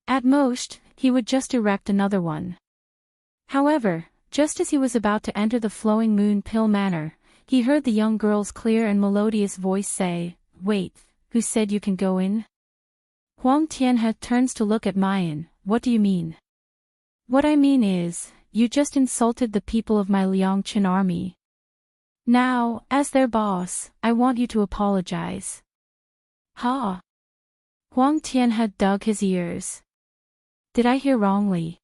At most, he would just erect another one. However, just as he was about to enter the Flowing Moon Pill Manor, he heard the young girl's clear and melodious voice say, "Wait, who said you can go in?" Huang Tianhe turns to look at Mayan. "What do you mean?" "What I mean is, you just insulted the people of my Liangchen army. Now, as their boss, I want you to apologize." "Ha!" Huang Tianhe dug his ears. "Did I hear wrongly?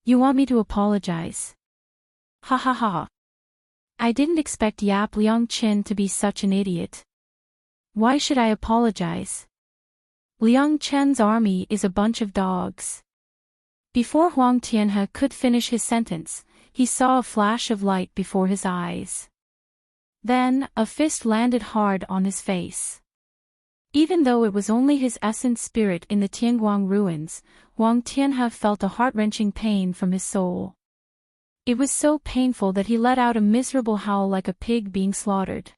You want me to apologize? Ha ha ha. I didn't expect Yap Liangchen to be such an idiot. Why should I apologize? Liangchen's army is a bunch of dogs." Before Huang Tianhe could finish his sentence, he saw a flash of light before his eyes. Then, a fist landed hard on his face. Even though it was only his essence spirit in the Tianguang ruins, Huang Tianhe felt a heart-wrenching pain from his soul. It was so painful that he let out a miserable howl like a pig being slaughtered.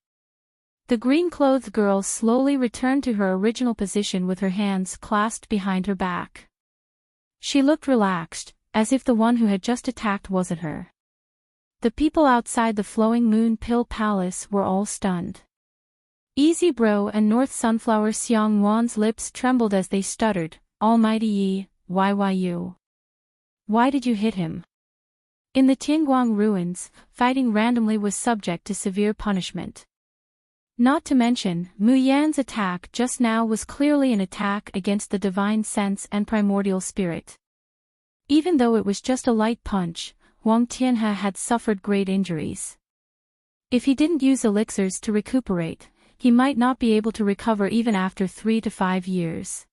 The green-clothed girl slowly returned to her original position with her hands clasped behind her back. She looked relaxed, as if the one who had just attacked wasn't her. The people outside the Flowing Moon Pill Palace were all stunned. Easy Bro and North Sunflower Xiang Wan's lips trembled as they stuttered, "Almighty Yi, why you? Why did you hit him?" In the Tianguang ruins, fighting randomly was subject to severe punishment. Not to mention, Mu Yan's attack just now was clearly an attack against the divine sense and primordial spirit. Even though it was just a light punch, Huang Tianhe had suffered great injuries. If he didn't use elixirs to recuperate, he might not be able to recover even after 3 to 5 years.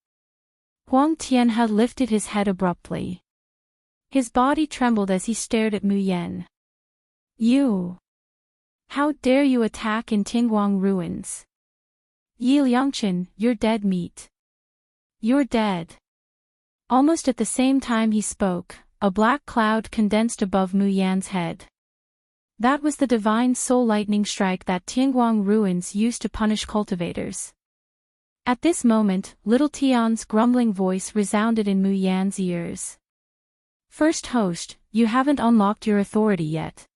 Huang Tianhe lifted his head abruptly. His body trembled as he stared at Mu Yan. You! How dare you attack in Tingguang ruins? Yi Liangchen, you're dead meat. You're dead. Almost at the same time he spoke, a black cloud condensed above Mu Yan's head. That was the divine soul lightning strike that Tingguang ruins used to punish cultivators. At this moment, little Tian's grumbling voice resounded in Mu Yan's ears. First host, you haven't unlocked your authority yet.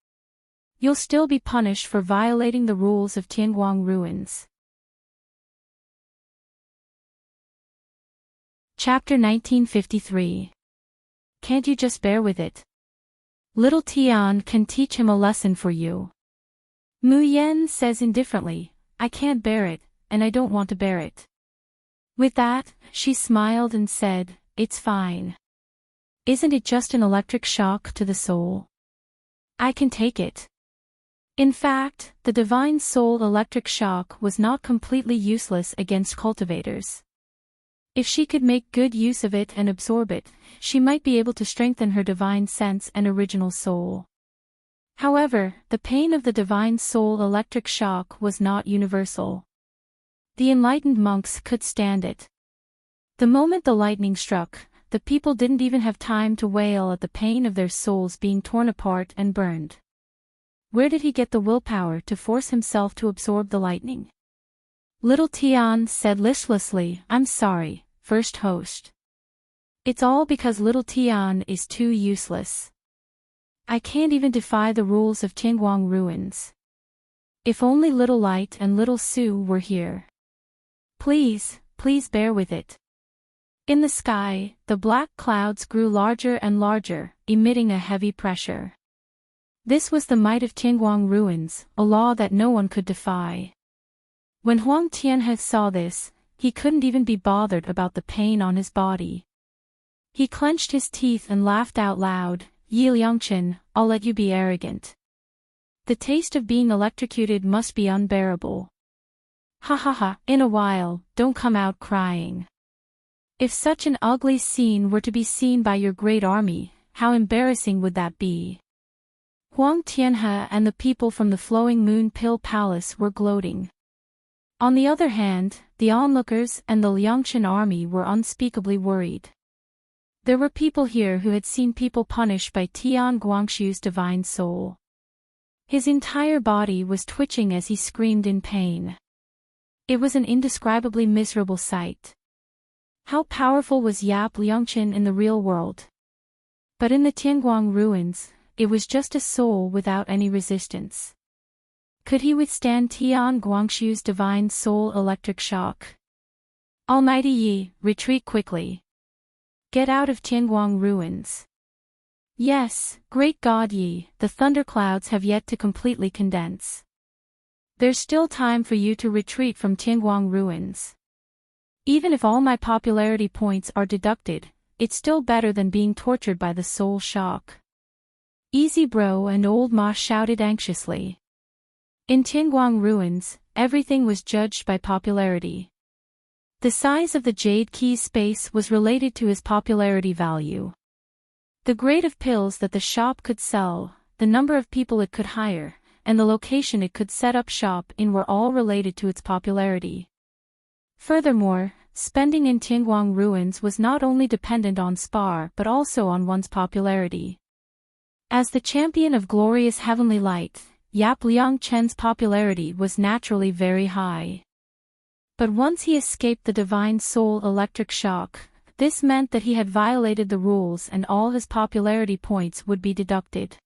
You'll still be punished for violating the rules of Tingguang ruins. Chapter 1953. Can't you just bear with it? Little Tian can teach him a lesson for you. Mu Yan says indifferently, I can't bear it, and I don't want to bear it. With that, she smiled and said, it's fine. Isn't it just an electric shock to the soul? I can take it. In fact, the divine soul electric shock was not completely useless against cultivators. If she could make good use of it and absorb it, she might be able to strengthen her divine sense and original soul. However, the pain of the divine soul electric shock was not universal. The enlightened monks could stand it. The moment the lightning struck, the people didn't even have time to wail at the pain of their souls being torn apart and burned. Where did he get the willpower to force himself to absorb the lightning? Little Tian said listlessly, I'm sorry, first host. It's all because little Tian is too useless. I can't even defy the rules of Tingguang ruins. If only little Light and little Su were here. Please, please bear with it. In the sky, the black clouds grew larger and larger, emitting a heavy pressure. This was the might of Tingguang ruins, a law that no one could defy. When Huang Tianhe saw this, he couldn't even be bothered about the pain on his body. He clenched his teeth and laughed out loud, Yi Liangchen, I'll let you be arrogant. The taste of being electrocuted must be unbearable. Ha ha ha, in a while, don't come out crying. If such an ugly scene were to be seen by your great army, how embarrassing would that be? Huang Tianhe and the people from the Flowing Moon Pill Palace were gloating. On the other hand, the onlookers and the Liangchen army were unspeakably worried. There were people here who had seen people punished by Tian Guangshu's divine soul. His entire body was twitching as he screamed in pain. It was an indescribably miserable sight. How powerful was Yap Liangchen in the real world? But in the Tingguang ruins, it was just a soul without any resistance. Could he withstand Tian Guangshu's divine soul electric shock? Almighty Yi, retreat quickly. Get out of Tingguang ruins. Yes, great God Yi, the thunderclouds have yet to completely condense. There's still time for you to retreat from Tingguang ruins. Even if all my popularity points are deducted, it's still better than being tortured by the soul shock. Easy bro, and old Ma shouted anxiously. In Tingguang ruins, everything was judged by popularity. The size of the Jade Key's space was related to his popularity value. The grade of pills that the shop could sell, the number of people it could hire, and the location it could set up shop in were all related to its popularity. Furthermore, spending in Tingguang ruins was not only dependent on spar but also on one's popularity. As the champion of glorious heavenly light, Yap Liangchen's popularity was naturally very high. But once he escaped the divine soul electric shock, this meant that he had violated the rules and all his popularity points would be deducted.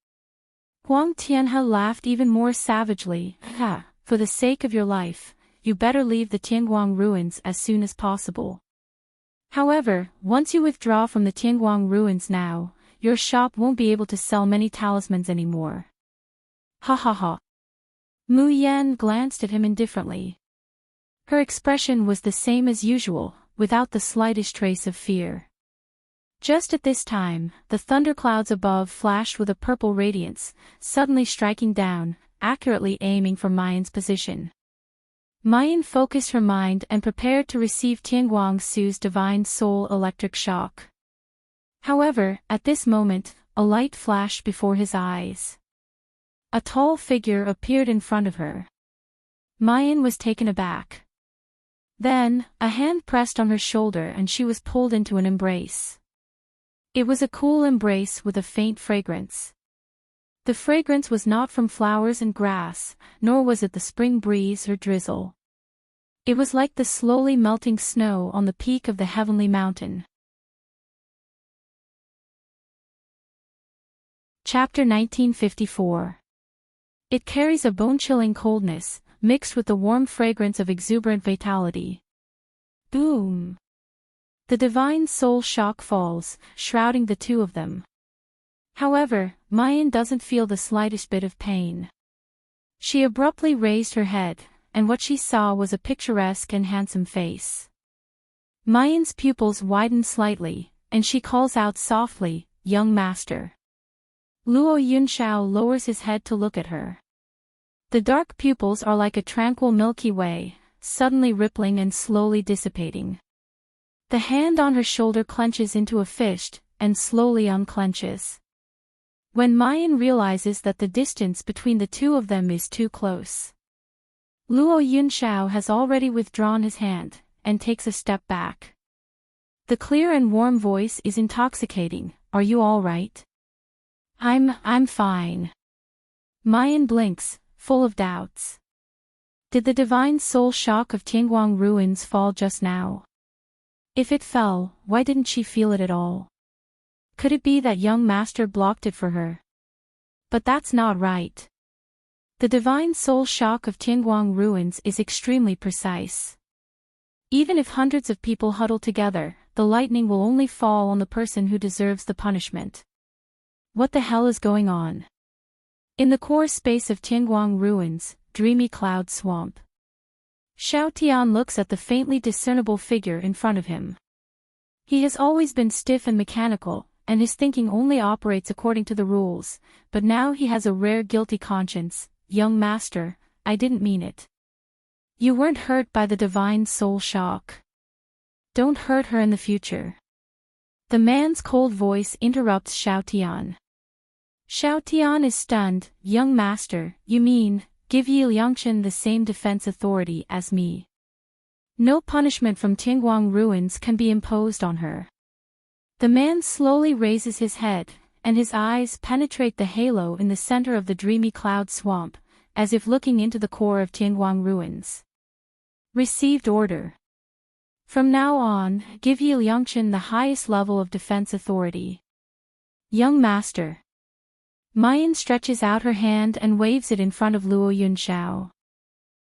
Huang Tianhe laughed even more savagely. Ha, for the sake of your life, you better leave the Tingguang ruins as soon as possible. However, once you withdraw from the Tingguang ruins now, your shop won't be able to sell many talismans anymore. Ha ha ha. Mu Yan glanced at him indifferently. Her expression was the same as usual, without the slightest trace of fear. Just at this time, the thunderclouds above flashed with a purple radiance, suddenly striking down, accurately aiming for Mayan's position. Mayan focused her mind and prepared to receive Tingguang Su's divine soul electric shock. However, at this moment, a light flashed before his eyes. A tall figure appeared in front of her. Mayan was taken aback. Then, a hand pressed on her shoulder and she was pulled into an embrace. It was a cool embrace with a faint fragrance. The fragrance was not from flowers and grass, nor was it the spring breeze or drizzle. It was like the slowly melting snow on the peak of the heavenly mountain. Chapter 1954. It carries a bone-chilling coldness, mixed with the warm fragrance of exuberant vitality. Boom! The divine soul shock falls, shrouding the two of them. However, Mayan doesn't feel the slightest bit of pain. She abruptly raised her head, and what she saw was a picturesque and handsome face. Mayan's pupils widened slightly, and she calls out softly, "Young master." Luo Yunxiao lowers his head to look at her. The dark pupils are like a tranquil Milky Way, suddenly rippling and slowly dissipating. The hand on her shoulder clenches into a fist, and slowly unclenches. When Mayan realizes that the distance between the two of them is too close, Luo Yunxiao has already withdrawn his hand, and takes a step back. The clear and warm voice is intoxicating. "Are you all right?" I'm fine." Mayan blinks, full of doubts. Did the divine soul shock of Tianguang ruins fall just now? If it fell, why didn't she feel it at all? Could it be that young master blocked it for her? But that's not right. The divine soul shock of Tianguang ruins is extremely precise. Even if hundreds of people huddle together, the lightning will only fall on the person who deserves the punishment. What the hell is going on? In the core space of Tianguang ruins, Dreamy Cloud Swamp. Xiao Tian looks at the faintly discernible figure in front of him. He has always been stiff and mechanical, and his thinking only operates according to the rules, but now he has a rare guilty conscience. "Young master, I didn't mean it. You weren't hurt by the divine soul shock. Don't hurt her in the future." The man's cold voice interrupts Xiao Tian. Xiao Tian is stunned. "Young master, you mean, give Yi Liangchen the same defense authority as me? No punishment from Tianguang ruins can be imposed on her." The man slowly raises his head, and his eyes penetrate the halo in the center of the Dreamy Cloud Swamp, as if looking into the core of Tianguang ruins. Received order. From now on, give Yi Liangchen the highest level of defense authority. Young master. Mayan stretches out her hand and waves it in front of Luo Yunxiao.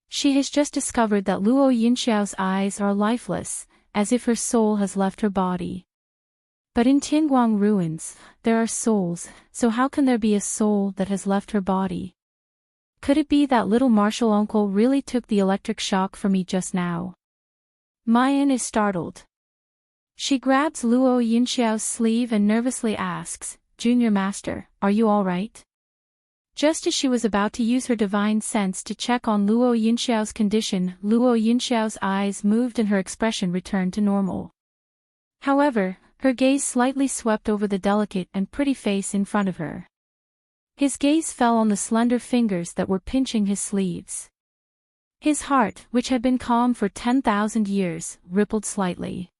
She has just discovered that Luo Yunxiao's eyes are lifeless, as if her soul has left her body. But in Tianguang ruins, there are souls, so how can there be a soul that has left her body? Could it be that little martial uncle really took the electric shock for me just now? Mayan is startled. She grabs Luo Yunxiao's sleeve and nervously asks, "Junior Master, are you all right?" Just as she was about to use her divine sense to check on Luo Yunxiao's condition, Luo Yunxiao's eyes moved and her expression returned to normal. However, her gaze slightly swept over the delicate and pretty face in front of her. His gaze fell on the slender fingers that were pinching his sleeves. His heart, which had been calm for 10,000 years, rippled slightly.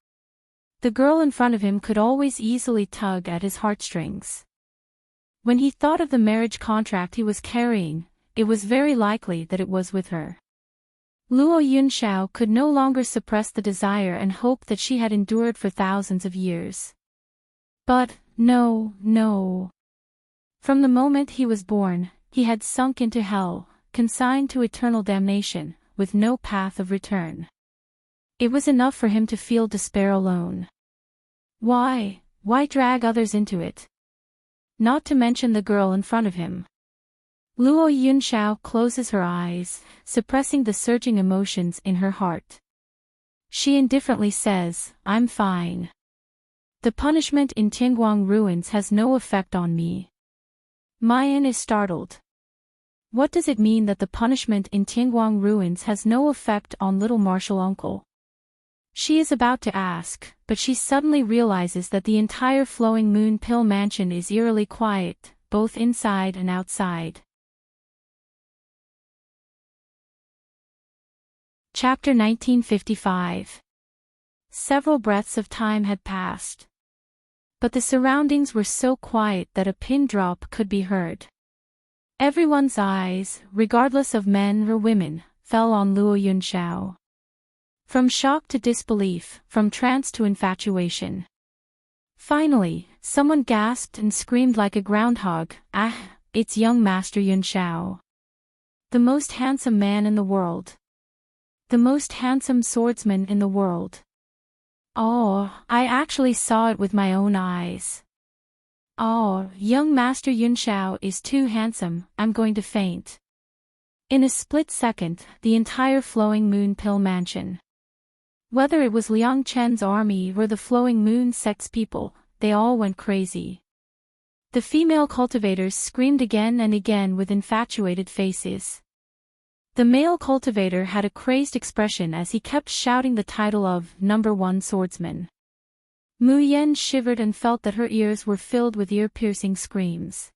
The girl in front of him could always easily tug at his heartstrings. When he thought of the marriage contract he was carrying, it was very likely that it was with her. Luo Yunxiao could no longer suppress the desire and hope that she had endured for thousands of years. But, no. From the moment he was born, he had sunk into hell, consigned to eternal damnation, with no path of return. It was enough for him to feel despair alone. Why drag others into it? Not to mention the girl in front of him. Luo Yunxiao closes her eyes, suppressing the surging emotions in her heart. She indifferently says, "I'm fine. The punishment in Tianguang ruins has no effect on me." Mayan is startled. What does it mean that the punishment in Tianguang ruins has no effect on little martial uncle? She is about to ask, but she suddenly realizes that the entire Flowing Moon Pill mansion is eerily quiet, both inside and outside. Chapter 1955. Several breaths of time had passed. But the surroundings were so quiet that a pin drop could be heard. Everyone's eyes, regardless of men or women, fell on Luo Yunxiao. From shock to disbelief, from trance to infatuation. Finally, someone gasped and screamed like a groundhog, "Ah, it's young Master Yunxiao. The most handsome man in the world. The most handsome swordsman in the world. Oh, I actually saw it with my own eyes. Oh, young Master Yunxiao is too handsome, I'm going to faint." In a split second, the entire Flowing Moon Pill Mansion. Whether it was Liang Chen's army or the Flowing Moon sect's people, they all went crazy. The female cultivators screamed again and again with infatuated faces. The male cultivator had a crazed expression as he kept shouting the title of #1 swordsman. Mu Yen shivered and felt that her ears were filled with ear-piercing screams.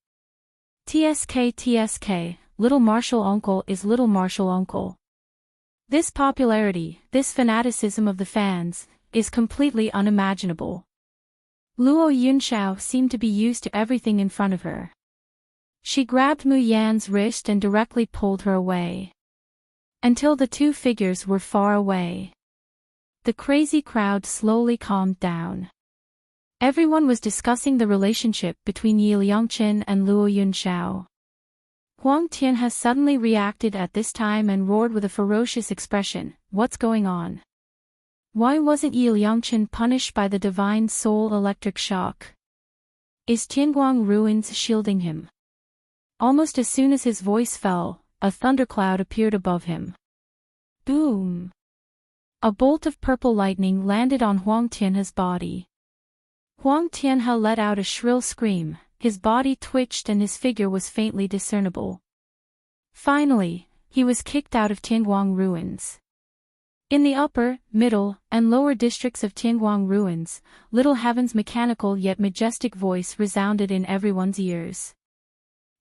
"TSK, TSK, little martial uncle is little martial uncle." This popularity, this fanaticism of the fans, is completely unimaginable. Luo Yunxiao seemed to be used to everything in front of her. She grabbed Mu Yan's wrist and directly pulled her away. Until the two figures were far away. The crazy crowd slowly calmed down. Everyone was discussing the relationship between Yi Liangqin and Luo Yunxiao. Huang Tian has suddenly reacted at this time and roared with a ferocious expression, "What's going on? Why wasn't Yi Liangqin punished by the divine soul electric shock? Is Tianguang ruins shielding him?" Almost as soon as his voice fell, a thundercloud appeared above him. Boom! A bolt of purple lightning landed on Huang Tianhe's body. Huang Tianhe let out a shrill scream. His body twitched and his figure was faintly discernible. Finally, he was kicked out of Tianguang ruins. In the upper, middle, and lower districts of Tianguang ruins, Little Heaven's mechanical yet majestic voice resounded in everyone's ears.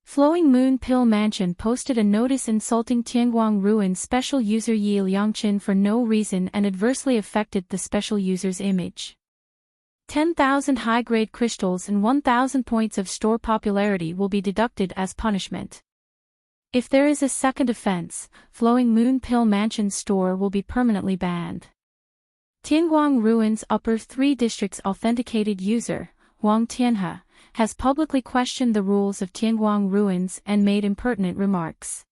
Flowing Moon Pill Mansion posted a notice insulting Tianguang ruins special user Yi Liangqin for no reason and adversely affected the special user's image. 10,000 high-grade crystals and 1,000 points of store popularity will be deducted as punishment. If there is a second offense, Flowing Moon Pill Mansion store will be permanently banned. Tianguang Ruins Upper 3 District's authenticated user, Huang Tianhe, has publicly questioned the rules of Tianguang Ruins and made impertinent remarks.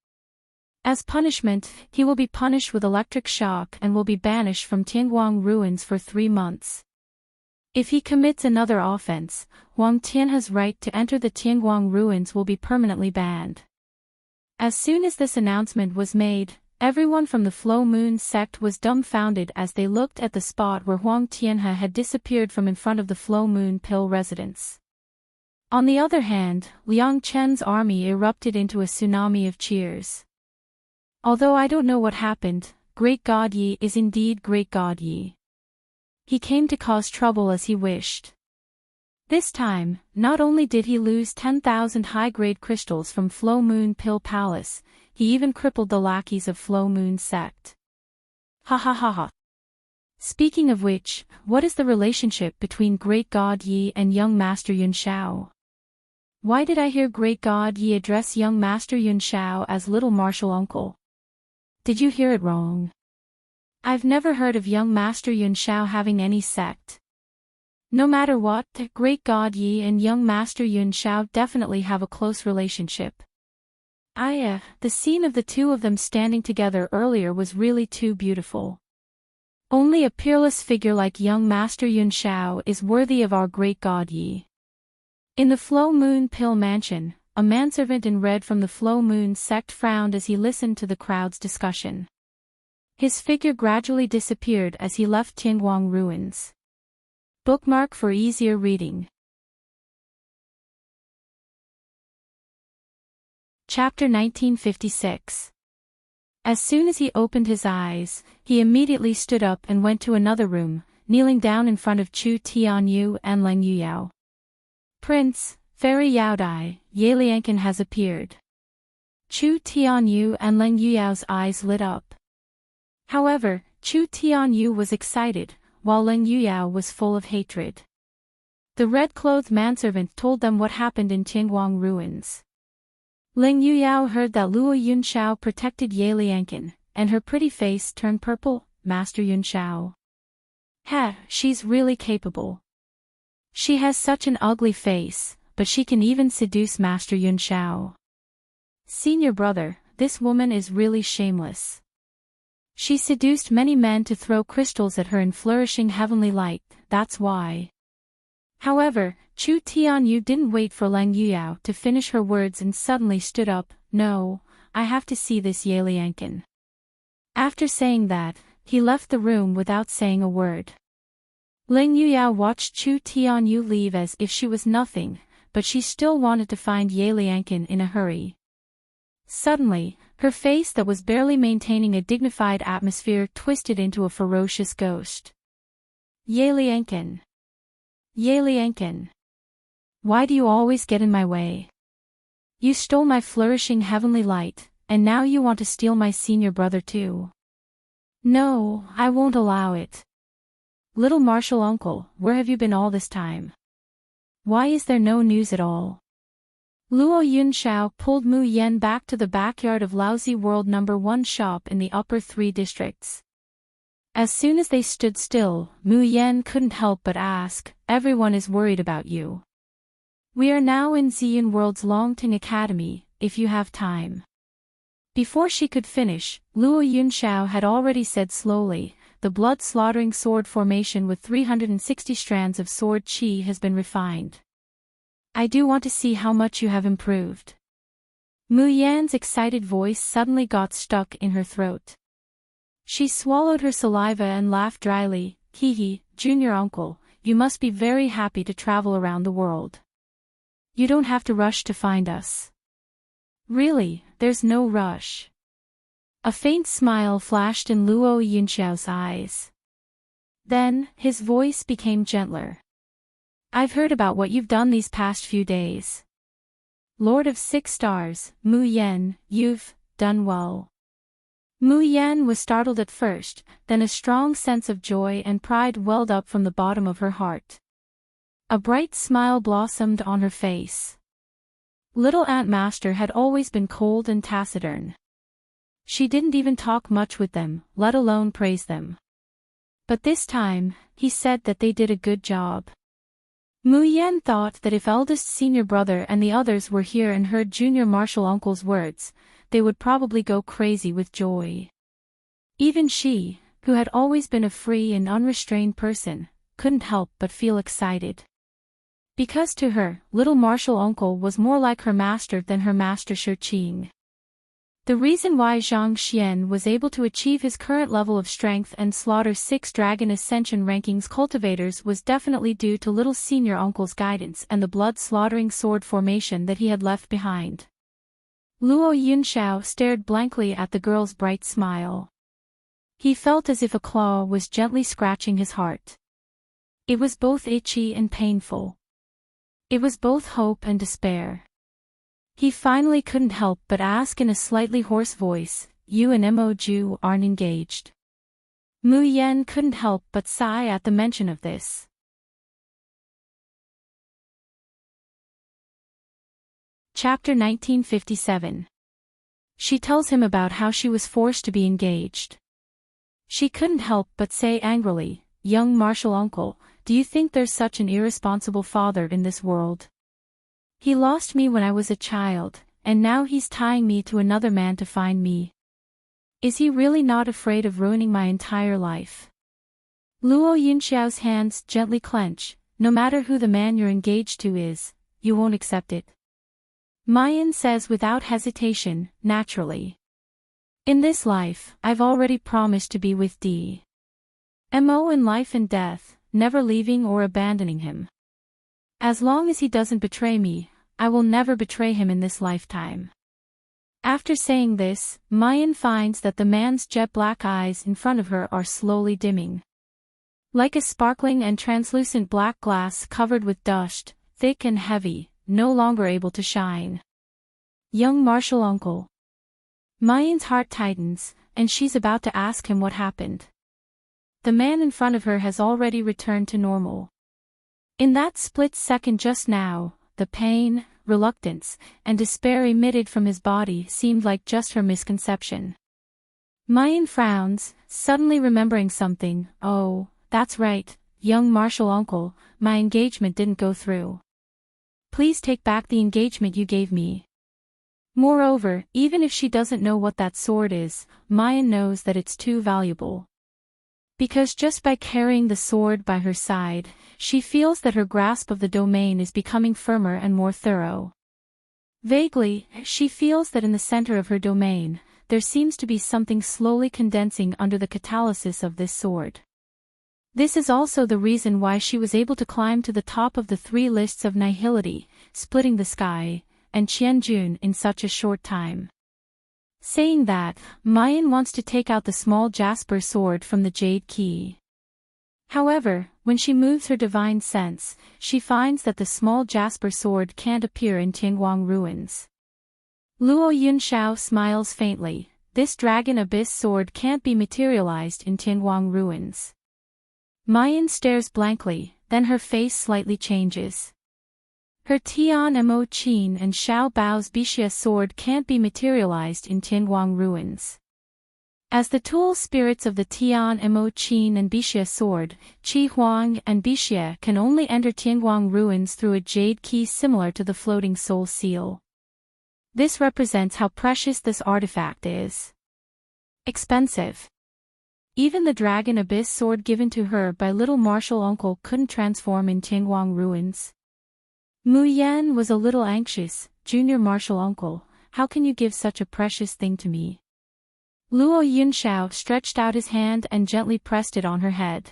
As punishment, he will be punished with electric shock and will be banished from Tianguang Ruins for 3 months. If he commits another offense, Huang Tianhe's right to enter the Tianguang ruins will be permanently banned. As soon as this announcement was made, everyone from the Flow Moon sect was dumbfounded as they looked at the spot where Huang Tianhe had disappeared from in front of the Flow Moon Pill residence. On the other hand, Liang Chen's army erupted into a tsunami of cheers. Although I don't know what happened, Great God Yi is indeed Great God Yi. He came to cause trouble as he wished. This time, not only did he lose 10,000 high-grade crystals from Flow Moon Pill Palace, he even crippled the lackeys of Flow Moon sect. Ha ha ha ha. Speaking of which, what is the relationship between Great God Yi and young Master Yunxiao? Why did I hear Great God Yi address young Master Yunxiao as little martial uncle? Did you hear it wrong? I've never heard of young Master Yunxiao having any sect. No matter what, Great God Yi and young Master Yunxiao definitely have a close relationship. The scene of the two of them standing together earlier was really too beautiful. Only a peerless figure like young Master Yunxiao is worthy of our Great God Yi. In the Flow Moon Pill Mansion, a manservant in red from the Flow Moon sect frowned as he listened to the crowd's discussion. His figure gradually disappeared as he left Tianguang ruins. Bookmark for easier reading. Chapter 1956. As soon as he opened his eyes, he immediately stood up and went to another room, kneeling down in front of Chu Tianyu and Leng Yuyao. "Prince, Fairy Yaodai, Ye Liangqin has appeared." Chu Tianyu and Leng Yuyao's eyes lit up. However, Chu Tianyu was excited, while Ling Yuyao was full of hatred. The red-clothed manservant told them what happened in Tianguang ruins. Ling Yuyao heard that Luo Yunxiao protected Ye Lianqin, and her pretty face turned purple. Master Yunxiao. Heh, she's really capable. She has such an ugly face, but she can even seduce Master Yunxiao. Senior brother, this woman is really shameless. She seduced many men to throw crystals at her in flourishing heavenly light, that's why. However, Chu Tianyu didn't wait for Lang Yuyao to finish her words and suddenly stood up. No, I have to see this Ye Lianqin. After saying that, he left the room without saying a word. Ling Yuyao watched Chu Tianyu leave as if she was nothing, but she still wanted to find Ye Lianqin in a hurry. Suddenly, her face that was barely maintaining a dignified atmosphere twisted into a ferocious ghost. Ye Lianqin. Ye Lianqin. Why do you always get in my way? You stole my flourishing heavenly light, and now you want to steal my senior brother too. No, I won't allow it. Little martial uncle, where have you been all this time? Why is there no news at all? Luo Yunxiao pulled Mu Yan back to the backyard of Lousy World No. 1 shop in the upper 3 districts. As soon as they stood still, Mu Yan couldn't help but ask, everyone is worried about you. We are now in Ziyun World's Longting Academy, if you have time. Before she could finish, Luo Yunxiao had already said slowly, the blood-slaughtering sword formation with 360 strands of sword qi has been refined. I do want to see how much you have improved. Mu Yan's excited voice suddenly got stuck in her throat. She swallowed her saliva and laughed dryly. Hee, junior uncle, you must be very happy to travel around the world. You don't have to rush to find us. Really, there's no rush. A faint smile flashed in Luo Yunxiao's eyes. Then, his voice became gentler. I've heard about what you've done these past few days. Lord of 6 Stars, Mu Yan, you've done well. Mu Yan was startled at first, then a strong sense of joy and pride welled up from the bottom of her heart. A bright smile blossomed on her face. Little Aunt Master had always been cold and taciturn. She didn't even talk much with them, let alone praise them. But this time, he said that they did a good job. Mu Yan thought that if eldest senior brother and the others were here and heard junior martial uncle's words, they would probably go crazy with joy. Even she, who had always been a free and unrestrained person, couldn't help but feel excited. Because to her, little martial uncle was more like her master than her master Shi Qing. The reason why Zhang Xian was able to achieve his current level of strength and slaughter 6 Dragon Ascension rankings cultivators was definitely due to little senior uncle's guidance and the blood-slaughtering sword formation that he had left behind. Luo Yunxiao stared blankly at the girl's bright smile. He felt as if a claw was gently scratching his heart. It was both itchy and painful. It was both hope and despair. He finally couldn't help but ask in a slightly hoarse voice, you and Mo Ju aren't engaged. Mu Yan couldn't help but sigh at the mention of this. Chapter 1957. She tells him about how she was forced to be engaged. She couldn't help but say angrily, young martial uncle, do you think there's such an irresponsible father in this world? He lost me when I was a child, and now he's tying me to another man to find me. Is he really not afraid of ruining my entire life? Luo Yunxiao's hands gently clench. No matter who the man you're engaged to is, you won't accept it. Mayan says without hesitation, naturally. In this life, I've already promised to be with Mo in life and death, never leaving or abandoning him. As long as he doesn't betray me, I will never betray him in this lifetime. After saying this, Mayan finds that the man's jet-black eyes in front of her are slowly dimming. Like a sparkling and translucent black glass covered with dust, thick and heavy, no longer able to shine. Young martial uncle. Mayan's heart tightens, and she's about to ask him what happened. The man in front of her has already returned to normal. In that split second just now, the pain, reluctance, and despair emitted from his body seemed like just her misconception. Mayan frowns, suddenly remembering something. Oh, that's right, young martial uncle, my engagement didn't go through. Please take back the engagement you gave me. Moreover, even if she doesn't know what that sword is, Mayan knows that it's too valuable. Because just by carrying the sword by her side, she feels that her grasp of the domain is becoming firmer and more thorough. Vaguely, she feels that in the center of her domain, there seems to be something slowly condensing under the catalysis of this sword. This is also the reason why she was able to climb to the top of the 3 lists of nihility, splitting the sky, and Qianjun in such a short time. Saying that, Mayan wants to take out the small jasper sword from the jade key. However, when she moves her divine sense, she finds that the small jasper sword can't appear in Tianguang ruins. Luo Yunshao smiles faintly. This dragon abyss sword can't be materialized in Tianguang ruins. Mayan stares blankly, then her face slightly changes. Her Tian Mo Qin and Xiao Bao's Bixia sword can't be materialized in Tianguang ruins. As the tool spirits of the Tian Mo Qin and Bixia sword, Qi Huang and Bixia can only enter Tianguang ruins through a jade key similar to the floating soul seal. This represents how precious this artifact is. Expensive. Even the dragon abyss sword given to her by little martial uncle couldn't transform in Tianguang ruins. Mu Yan was a little anxious. Junior martial uncle, how can you give such a precious thing to me? Luo Yunshao stretched out his hand and gently pressed it on her head.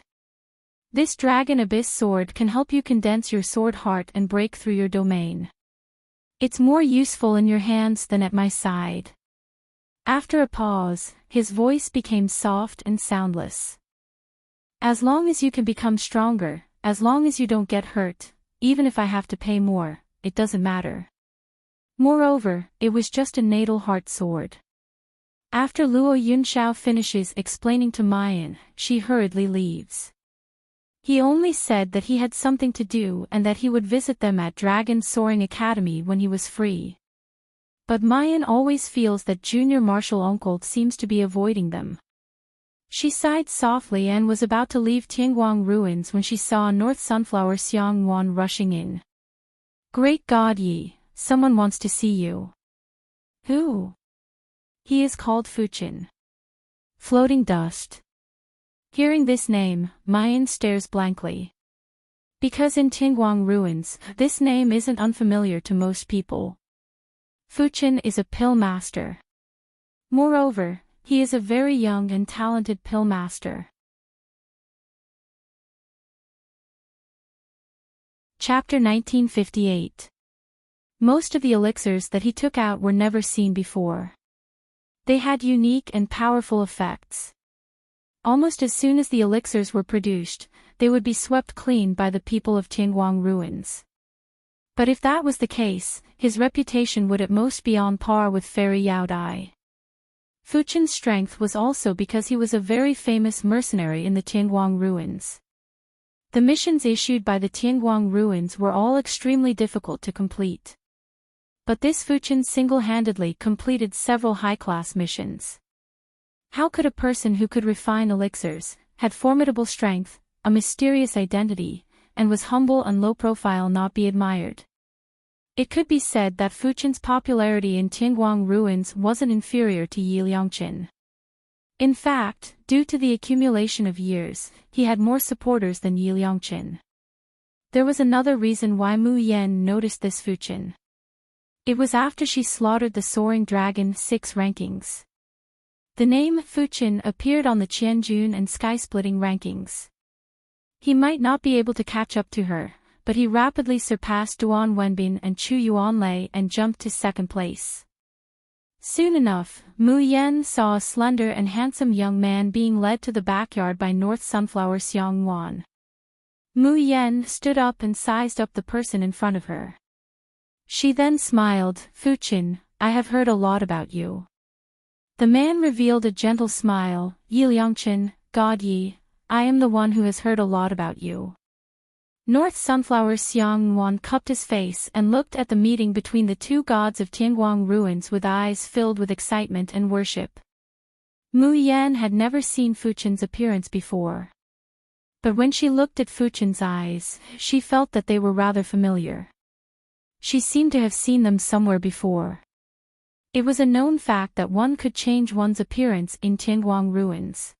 This dragon abyss sword can help you condense your sword heart and break through your domain. It's more useful in your hands than at my side. After a pause, his voice became soft and soundless. As long as you can become stronger, as long as you don't get hurt, even if I have to pay more, it doesn't matter. Moreover, it was just a natal heart sword. After Luo Yunshao finishes explaining to Mayan, she hurriedly leaves. He only said that he had something to do and that he would visit them at Dragon Soaring Academy when he was free. But Mayan always feels that junior martial uncle seems to be avoiding them. She sighed softly and was about to leave Tianguang ruins when she saw North Sunflower Xiang Wan rushing in. Great God Yi, someone wants to see you. Who? He is called Fuqin. Floating dust. Hearing this name, Mayan stares blankly. Because in Tianguang ruins, this name isn't unfamiliar to most people. Fuqin is a pill master. Moreover, he is a very young and talented pill master. Chapter 1958. Most of the elixirs that he took out were never seen before. They had unique and powerful effects. Almost as soon as the elixirs were produced, they would be swept clean by the people of Tianguang ruins. But if that was the case, his reputation would at most be on par with Fairy Yao Dai. Fuqin's strength was also because he was a very famous mercenary in the Tianguang ruins. The missions issued by the Tianguang ruins were all extremely difficult to complete. But this Fuqin single-handedly completed several high-class missions. How could a person who could refine elixirs, had formidable strength, a mysterious identity, and was humble and low-profile not be admired? It could be said that Fuqin's popularity in Tianguang ruins wasn't inferior to Yi Liangqin. In fact, due to the accumulation of years, he had more supporters than Yi Liangqin. There was another reason why Mu Yan noticed this Fuqin. It was after she slaughtered the Soaring Dragon 6 rankings. The name Fuqin appeared on the Qianjun and Sky-Splitting rankings. He might not be able to catch up to her, but he rapidly surpassed Duan Wenbin and Chu Yuanlei and jumped to second place. Soon enough, Mu Yan saw a slender and handsome young man being led to the backyard by North Sunflower Xiang Wan. Mu Yan stood up and sized up the person in front of her. She then smiled. Fuqin, I have heard a lot about you. The man revealed a gentle smile. Yi Liangchen, God Yi, I am the one who has heard a lot about you. North Sunflower Xiang Wan cupped his face and looked at the meeting between the two gods of Tianguang ruins with eyes filled with excitement and worship. Mu Yan had never seen Fuchen's appearance before. But when she looked at Fuchen's eyes, she felt that they were rather familiar. She seemed to have seen them somewhere before. It was a known fact that one could change one's appearance in Tianguang ruins.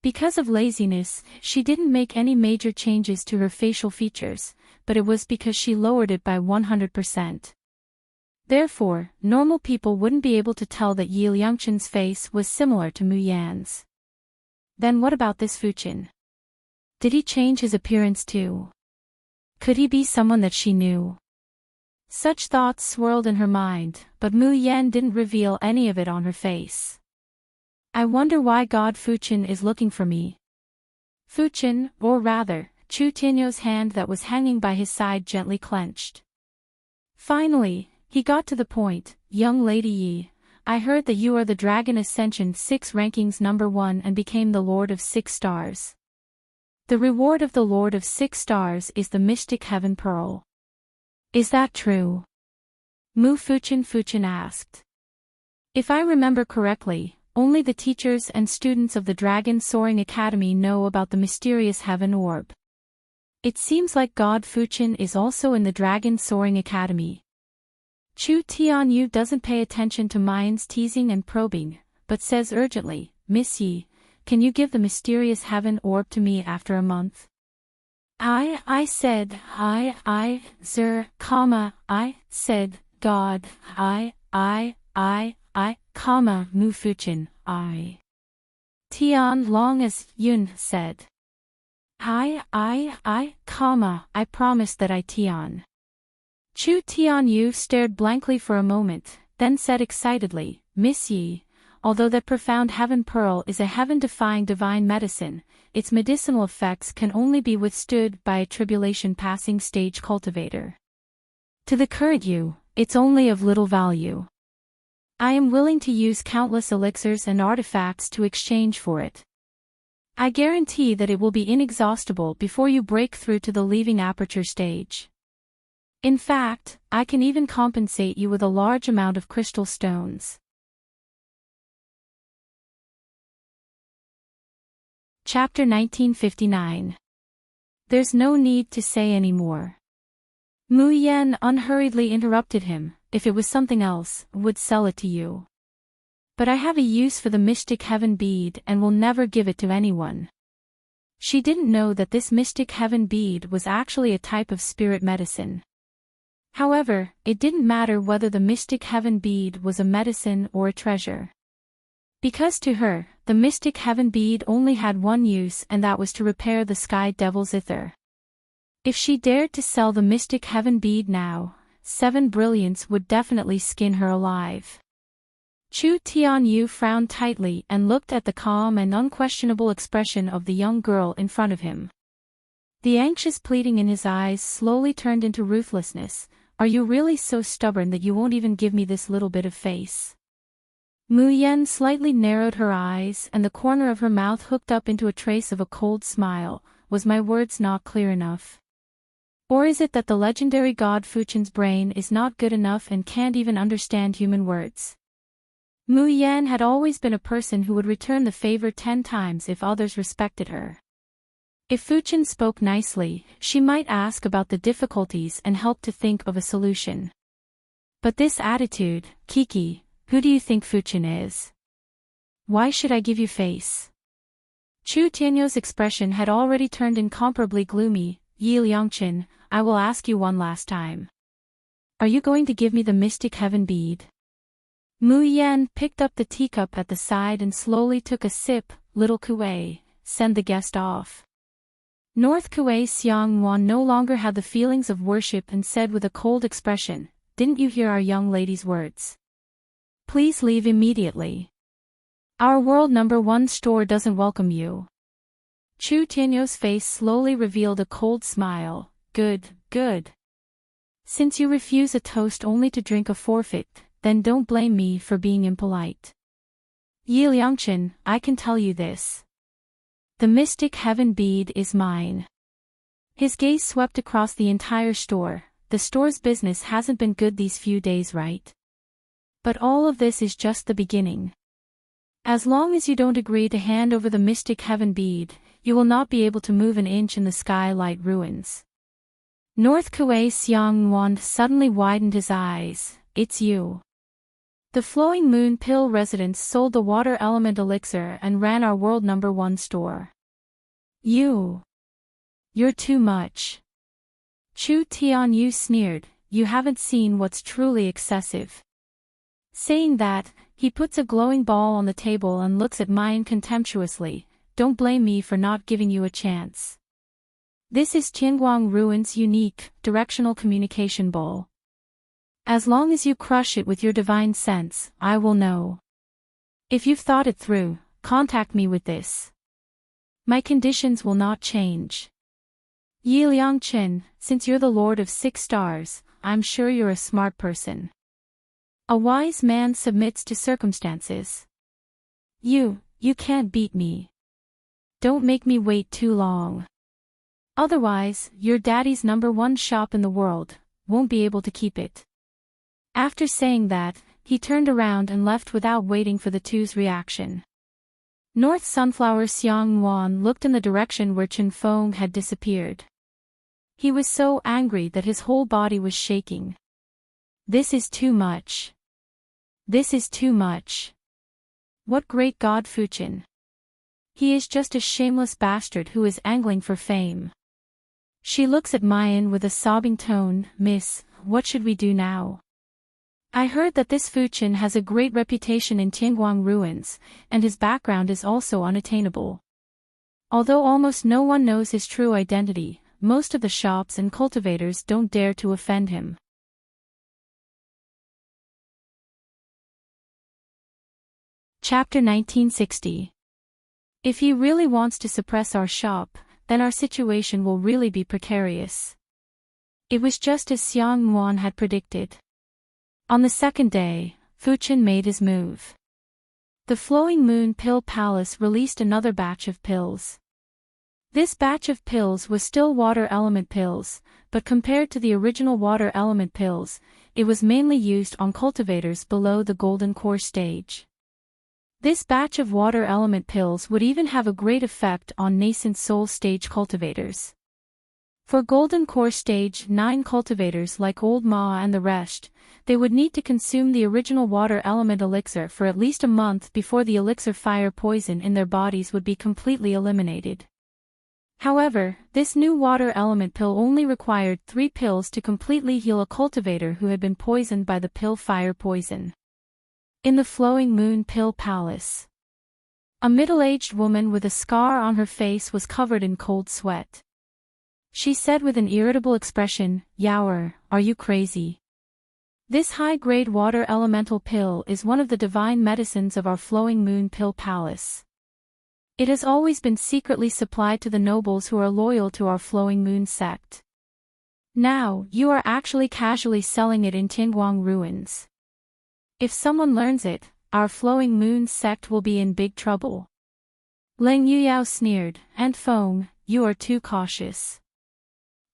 Because of laziness, she didn't make any major changes to her facial features, but it was because she lowered it by 100%. Therefore, normal people wouldn't be able to tell that Yi Liangchen's face was similar to Mu Yan's. Then what about this Fuchen? Did he change his appearance too? Could he be someone that she knew? Such thoughts swirled in her mind, but Mu Yan didn't reveal any of it on her face. I wonder why God Fuchen is looking for me. Fuchen, or rather, Chu Tianyo's hand that was hanging by his side gently clenched. Finally, he got to the point. Young Lady Yi, I heard that you are the Dragon Ascension 6 rankings #1 and became the Lord of 6 Stars. The reward of the Lord of 6 Stars is the Mystic Heaven Pearl. Is that true? Mu Fuchen asked. If I remember correctly, only the teachers and students of the Dragon Soaring Academy know about the mysterious Heaven Orb. It seems like God Fuchen is also in the Dragon Soaring Academy. Chu Tianyu doesn't pay attention to Mine's teasing and probing, but says urgently, Miss Yi, can you give the mysterious Heaven Orb to me after a month? I said, I said, God, Mu Fuchen, I. Tian long as Yun said. I promised that I Tian. Chu Tianyu stared blankly for a moment, then said excitedly, Miss Yi, although that profound Heaven Pearl is a heaven-defying divine medicine, its medicinal effects can only be withstood by a tribulation-passing stage cultivator. To the current you, it's only of little value. I am willing to use countless elixirs and artifacts to exchange for it. I guarantee that it will be inexhaustible before you break through to the leaving aperture stage. In fact, I can even compensate you with a large amount of crystal stones. Chapter 1959. There's no need to say any more. Mu Yan unhurriedly interrupted him. If it was something else, would sell it to you. But I have a use for the Mystic Heaven Bead and will never give it to anyone. She didn't know that this Mystic Heaven Bead was actually a type of spirit medicine. However, it didn't matter whether the Mystic Heaven Bead was a medicine or a treasure. Because to her, the Mystic Heaven Bead only had one use, and that was to repair the Sky Devil's Ether. If she dared to sell the Mystic Heaven Bead now, 7 brilliants would definitely skin her alive. Chu Tianyu frowned tightly and looked at the calm and unquestionable expression of the young girl in front of him. The anxious pleading in his eyes slowly turned into ruthlessness. Are you really so stubborn that you won't even give me this little bit of face? Mu Yan slightly narrowed her eyes and the corner of her mouth hooked up into a trace of a cold smile. Was my words not clear enough? Or is it that the legendary god Fuchen's brain is not good enough and can't even understand human words? Mu Yan had always been a person who would return the favor 10 times if others respected her. If Fuchen spoke nicely, she might ask about the difficulties and help to think of a solution. But this attitude, Kiki, who do you think Fuchen is? Why should I give you face? Chu Tianyo's expression had already turned incomparably gloomy. Yi Liangchen, I will ask you one last time. Are you going to give me the Mystic Heaven Bead? Mu Yan picked up the teacup at the side and slowly took a sip. Little Kuei, send the guest off. North Kuei Xiang Wan no longer had the feelings of worship and said with a cold expression, didn't you hear our young lady's words? Please leave immediately. Our world #1 store doesn't welcome you. Chu Tianyo's face slowly revealed a cold smile. Good, good. Since you refuse a toast only to drink a forfeit, then don't blame me for being impolite. Yi Liangchen, I can tell you this. The mystic heaven bead is mine. His gaze swept across the entire store. The store's business hasn't been good these few days, right? But all of this is just the beginning. As long as you don't agree to hand over the mystic heaven bead, you will not be able to move an inch in the skylight ruins. North Kuei Xiangwan suddenly widened his eyes. It's you. The Flowing Moon Pill residents sold the water element elixir and ran our world #1 store. You're too much. Chu Tianyu sneered, you haven't seen what's truly excessive. Saying that, he puts a glowing ball on the table and looks at mine contemptuously. Don't blame me for not giving you a chance. This is Tianguang Ruin's unique, directional communication bowl. As long as you crush it with your divine sense, I will know. If you've thought it through, contact me with this. My conditions will not change. Yi Liangchen, since you're the Lord of 6 stars, I'm sure you're a smart person. A wise man submits to circumstances. You can't beat me. Don't make me wait too long. Otherwise, your daddy's #1 shop in the world won't be able to keep it. After saying that, he turned around and left without waiting for the two's reaction. North Sunflower Xiangwan looked in the direction where Chen Feng had disappeared. He was so angry that his whole body was shaking. This is too much. This is too much. What great god Fuchin. He is just a shameless bastard who is angling for fame. She looks at Mayan with a sobbing tone, Miss, what should we do now? I heard that this Fuchin has a great reputation in Tianguang ruins, and his background is also unattainable. Although almost no one knows his true identity, most of the shops and cultivators don't dare to offend him. Chapter 1960. If he really wants to suppress our shop, then our situation will really be precarious. It was just as Xiang Yuan had predicted. On the second day, Fuchin made his move. The Flowing Moon Pill Palace released another batch of pills. This batch of pills was still water element pills, but compared to the original water element pills, it was mainly used on cultivators below the golden core stage. This batch of water element pills would even have a great effect on nascent soul stage cultivators. For golden core stage 9 cultivators like Old Ma and the rest, they would need to consume the original water element elixir for at least a month before the elixir fire poison in their bodies would be completely eliminated. However, this new water element pill only required 3 pills to completely heal a cultivator who had been poisoned by the pill fire poison. In the Flowing Moon Pill Palace, a middle-aged woman with a scar on her face was covered in cold sweat. She said with an irritable expression, Yaoer, are you crazy? This high-grade water elemental pill is one of the divine medicines of our Flowing Moon Pill Palace. It has always been secretly supplied to the nobles who are loyal to our Flowing Moon sect. Now, you are actually casually selling it in Tianguang ruins. If someone learns it, our Flowing Moon sect will be in big trouble. Leng Yuyao sneered, and Feng, you are too cautious.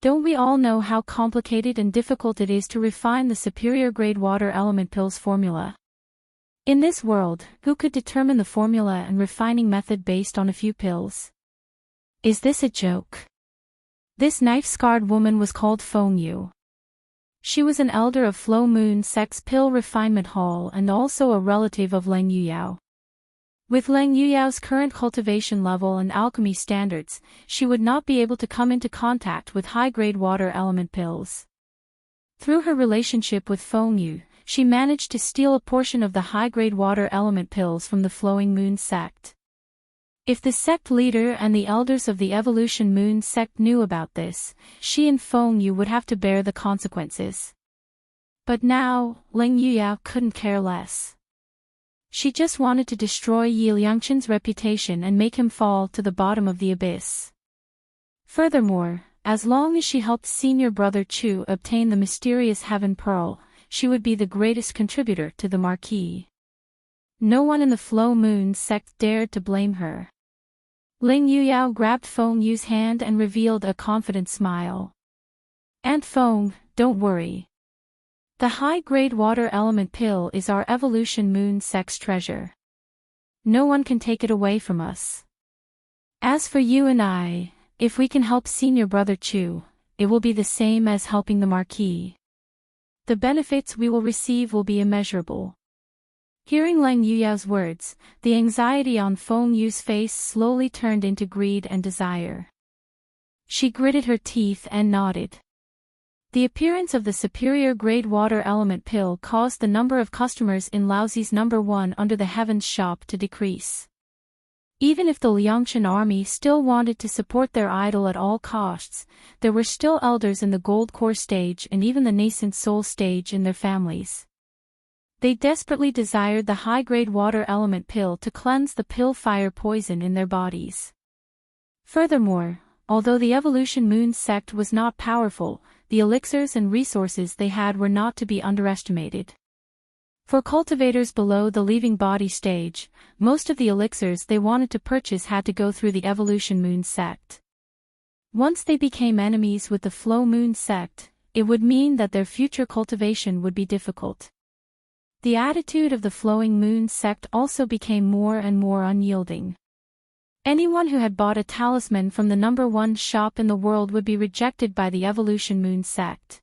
Don't we all know how complicated and difficult it is to refine the superior grade water element pills formula? In this world, who could determine the formula and refining method based on a few pills? Is this a joke? This knife-scarred woman was called Feng Yu. She was an elder of Flow Moon Sect's Pill Refinement Hall and also a relative of Leng Yuyao. With Leng Yuyao's current cultivation level and alchemy standards, she would not be able to come into contact with high-grade water element pills. Through her relationship with Feng Yu, she managed to steal a portion of the high-grade water element pills from the Flowing Moon sect. If the sect leader and the elders of the Evolution Moon sect knew about this, she and Feng Yu would have to bear the consequences. But now, Leng Yuyao couldn't care less. She just wanted to destroy Yi Liangchen's reputation and make him fall to the bottom of the abyss. Furthermore, as long as she helped senior brother Chu obtain the mysterious Heaven Pearl, she would be the greatest contributor to the Marquis. No one in the Flow Moon sect dared to blame her. Ling Yuyao grabbed Feng Yu's hand and revealed a confident smile. Aunt Feng, don't worry. The high-grade water element pill is our Evolution Moon sect's treasure. No one can take it away from us. As for you and I, if we can help senior brother Chu, it will be the same as helping the Marquis. The benefits we will receive will be immeasurable. Hearing Ling Yuyao's words, the anxiety on Feng Yu's face slowly turned into greed and desire. She gritted her teeth and nodded. The appearance of the superior grade water element pill caused the number of customers in Laozi's number 1 under the heavens shop to decrease. Even if the Liangshan army still wanted to support their idol at all costs, there were still elders in the gold core stage and even the nascent soul stage in their families. They desperately desired the high-grade water element pill to cleanse the pill fire poison in their bodies. Furthermore, although the Evolution Moon sect was not powerful, the elixirs and resources they had were not to be underestimated. For cultivators below the leaving body stage, most of the elixirs they wanted to purchase had to go through the Evolution Moon sect. Once they became enemies with the Flow Moon sect, it would mean that their future cultivation would be difficult. The attitude of the Flowing Moon sect also became more and more unyielding. Anyone who had bought a talisman from the number 1 shop in the world would be rejected by the Evolution Moon sect.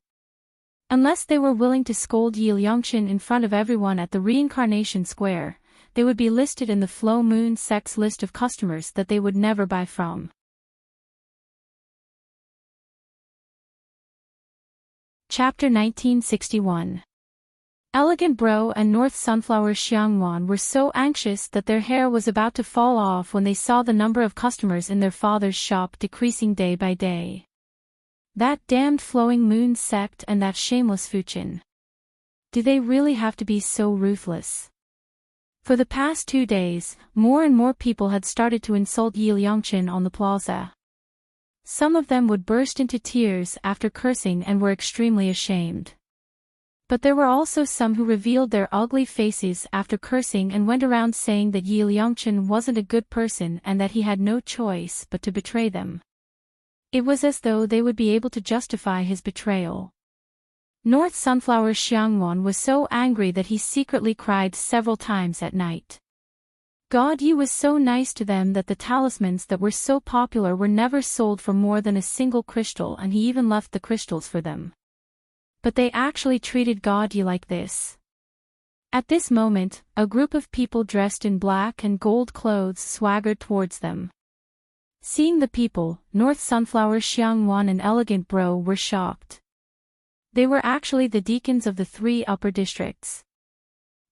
Unless they were willing to scold Yi Liangshan in front of everyone at the Reincarnation Square, they would be listed in the Flow Moon sect's list of customers that they would never buy from. Chapter 1961. Elegant Bro and North Sunflower Xiangwan were so anxious that their hair was about to fall off when they saw the number of customers in their father's shop decreasing day by day. That damned Flowing Moon sect and that shameless Fuchin. Do they really have to be so ruthless? For the past 2 days, more and more people had started to insult Yi Liangshan on the plaza. Some of them would burst into tears after cursing and were extremely ashamed. But there were also some who revealed their ugly faces after cursing and went around saying that Yi Liangshan wasn't a good person and that he had no choice but to betray them. It was as though they would be able to justify his betrayal. North Sunflower Xiangwan was so angry that he secretly cried several times at night. God Yi was so nice to them that the talismans that were so popular were never sold for more than a single crystal, and he even left the crystals for them. But they actually treated God Yi like this. At this moment, a group of people dressed in black and gold clothes swaggered towards them. Seeing the people, North Sunflower Xiangwan and Elegant Bro were shocked. They were actually the deacons of the 3 upper districts.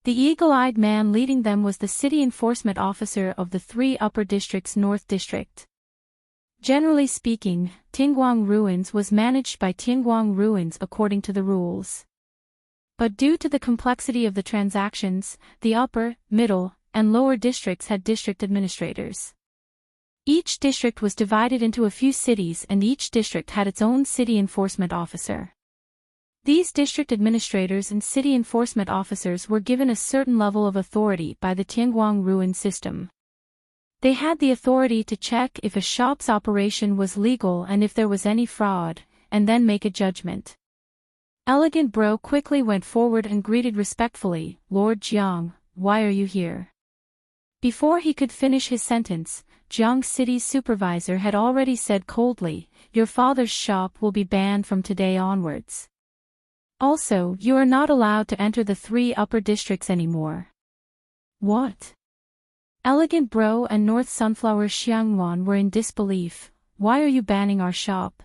The eagle-eyed man leading them was the city enforcement officer of the 3 upper districts' North District. Generally speaking, Tingguang Ruins was managed by Tingguang Ruins according to the rules. But due to the complexity of the transactions, the upper, middle, and lower districts had district administrators. Each district was divided into a few cities and each district had its own city enforcement officer. These district administrators and city enforcement officers were given a certain level of authority by the Tingguang Ruin system. They had the authority to check if a shop's operation was legal and if there was any fraud, and then make a judgment. Elegant Bro quickly went forward and greeted respectfully, "Lord Jiang, why are you here?" Before he could finish his sentence, Jiang City's supervisor had already said coldly, "Your father's shop will be banned from today onwards. Also, you are not allowed to enter the 3 upper districts anymore." What? Elegant Bro and North Sunflower Xiangwan were in disbelief. "Why are you banning our shop?"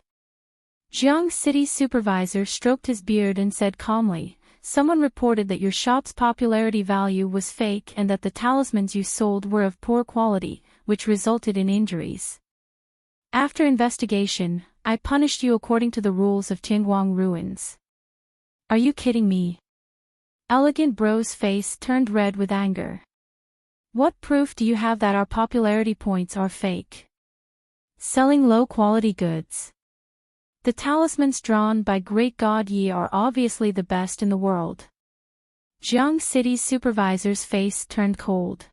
Jiang City's supervisor stroked his beard and said calmly, "Someone reported that your shop's popularity value was fake and that the talismans you sold were of poor quality, which resulted in injuries. After investigation, I punished you according to the rules of Tingguang Ruins." Are you kidding me? Elegant Bro's face turned red with anger. What proof do you have that our popularity points are fake? Selling low-quality goods. The talismans drawn by Great God Yi are obviously the best in the world. Jiang City's supervisor's face turned cold.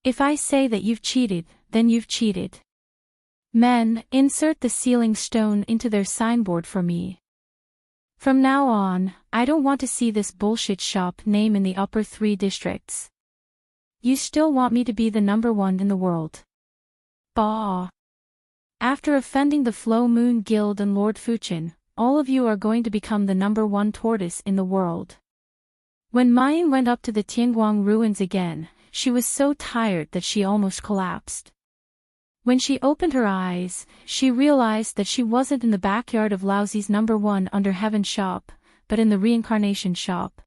If I say that you've cheated, then you've cheated. Men, insert the sealing stone into their signboard for me. From now on, I don't want to see this bullshit shop name in the upper 3 districts. You still want me to be the number 1 in the world. Bah. After offending the Flow Moon Guild and Lord Fuchin, all of you are going to become the number 1 tortoise in the world. When Mayan went up to the Tianguang ruins again, she was so tired that she almost collapsed. When she opened her eyes, she realized that she wasn't in the backyard of Laozi's number 1 under heaven shop, but in the reincarnation shop.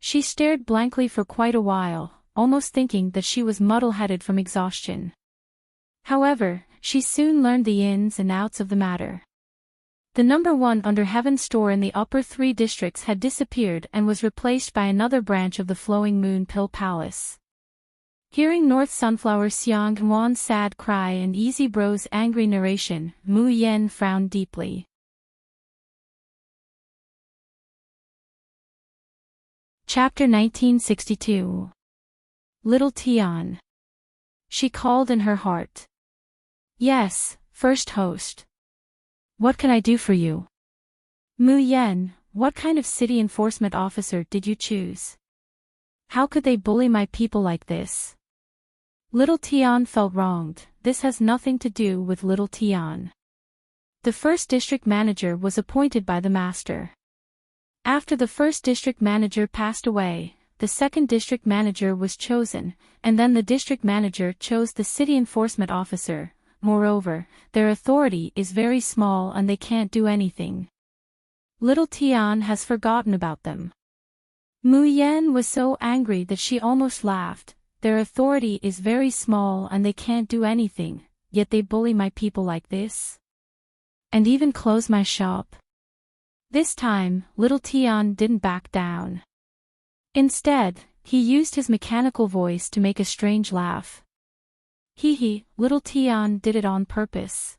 She stared blankly for quite a while, almost thinking that she was muddle-headed from exhaustion. However, she soon learned the ins and outs of the matter. The number 1 under heaven store in the upper 3 districts had disappeared and was replaced by another branch of the Flowing Moon Pill Palace. Hearing North Sunflower Xiang Huan's sad cry and Easy Bro's angry narration, Mu Yen frowned deeply. Chapter 1962. Little Tian. She called in her heart. Yes, first host. What can I do for you? Mu Yen, what kind of city enforcement officer did you choose? How could they bully my people like this? Little Tian felt wronged. This has nothing to do with Little Tian. The first district manager was appointed by the master. After the first district manager passed away, the second district manager was chosen, and then the district manager chose the city enforcement officer. Moreover, their authority is very small and they can't do anything. Little Tian has forgotten about them. Mu Yen was so angry that she almost laughed. Their authority is very small and they can't do anything, yet they bully my people like this? And even close my shop? This time, Little Tian didn't back down. Instead, he used his mechanical voice to make a strange laugh. Hee, Little Tian did it on purpose.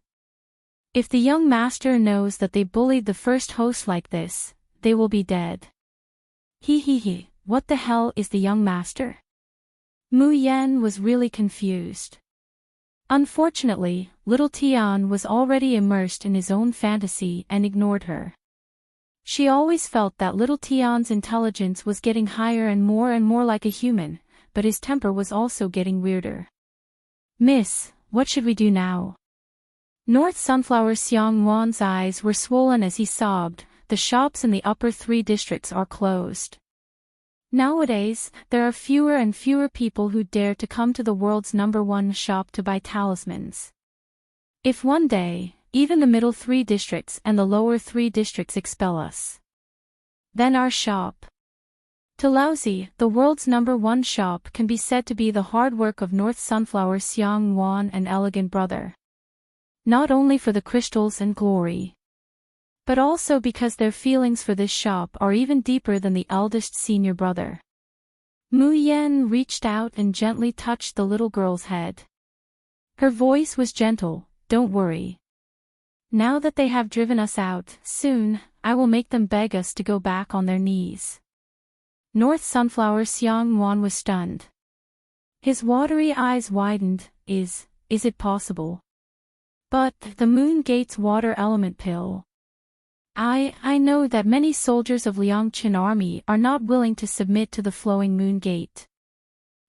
If the young master knows that they bullied the first host like this, they will be dead. Hee, what the hell is the young master? Mu Yen was really confused. Unfortunately, Little Tian was already immersed in his own fantasy and ignored her. She always felt that Little Tian's intelligence was getting higher and more like a human, but his temper was also getting weirder. Miss, what should we do now? North Sunflower Xiang Wan's eyes were swollen as he sobbed. The shops in the upper 3 districts are closed. Nowadays, there are fewer and fewer people who dare to come to the world's number 1 shop to buy talismans. If one day, even the middle 3 districts and the lower 3 districts expel us, then our shop. To Laozi, the world's number 1 shop can be said to be the hard work of North Sunflower Xiang Wan and Elegant Brother. Not only for the crystals and glory, but also because their feelings for this shop are even deeper than the eldest senior brother. Mu Yen reached out and gently touched the little girl's head. Her voice was gentle, "Don't worry. Now that they have driven us out, soon, I will make them beg us to go back on their knees." North Sunflower Xiang Wan was stunned. His watery eyes widened. Is it possible? But, the Moon Gate's water element pill. I know that many soldiers of Liangqin army are not willing to submit to the Flowing Moon Gate.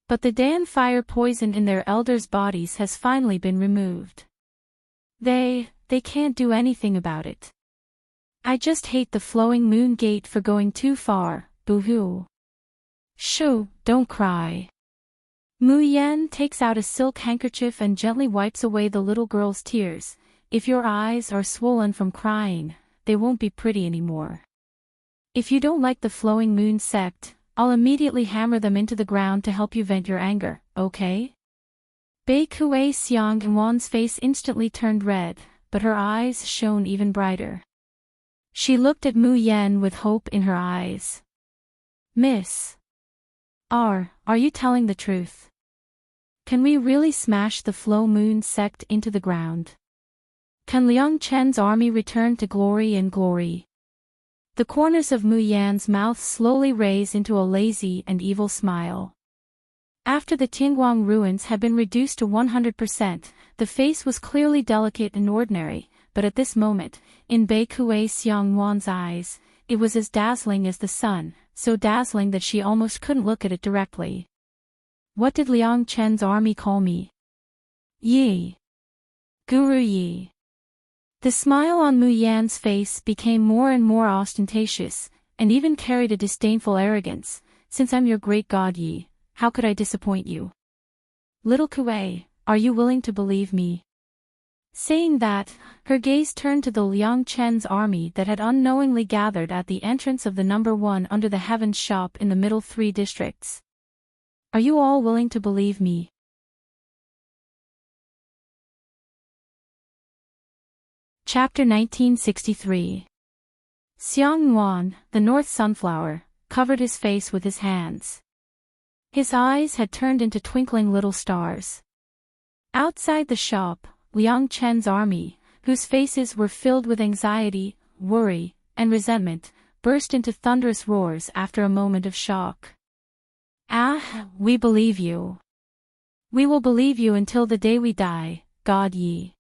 But the Dan fire poison in their elders' bodies has finally been removed. They can't do anything about it. I just hate the Flowing Moon Gate for going too far, boo-hoo. Shoo, don't cry. Mu Yen takes out a silk handkerchief and gently wipes away the little girl's tears. If your eyes are swollen from crying, they won't be pretty anymore. If you don't like the Flowing Moon sect, I'll immediately hammer them into the ground to help you vent your anger, okay? Bei Kuei Xiang Wan's face instantly turned red, but her eyes shone even brighter. She looked at Mu Yen with hope in her eyes. Miss. Are you telling the truth? Can we really smash the Flow Moon sect into the ground? Can Liang Chen's army return to glory and glory? The corners of Mu Yan's mouth slowly raised into a lazy and evil smile. After the Tianguang ruins had been reduced to 100%, the face was clearly delicate and ordinary, but at this moment, in Bei Kuei Xiangwan's eyes, it was as dazzling as the sun, so dazzling that she almost couldn't look at it directly. What did Liang Chen's army call me? Yi. Guru Yi. The smile on Mu Yan's face became more and more ostentatious, and even carried a disdainful arrogance. Since I'm your great god Yi, how could I disappoint you? Little Kuei, are you willing to believe me? Saying that, her gaze turned to the Liang Chen's army that had unknowingly gathered at the entrance of the number 1 under the heavens shop in the middle 3 districts. Are you all willing to believe me? Chapter 1963. Xiang Yuan, the North Sunflower, covered his face with his hands. His eyes had turned into twinkling little stars. Outside the shop, Liang Chen's army, whose faces were filled with anxiety, worry, and resentment, burst into thunderous roars after a moment of shock. Ah, we believe you. We will believe you until the day we die, God Yi.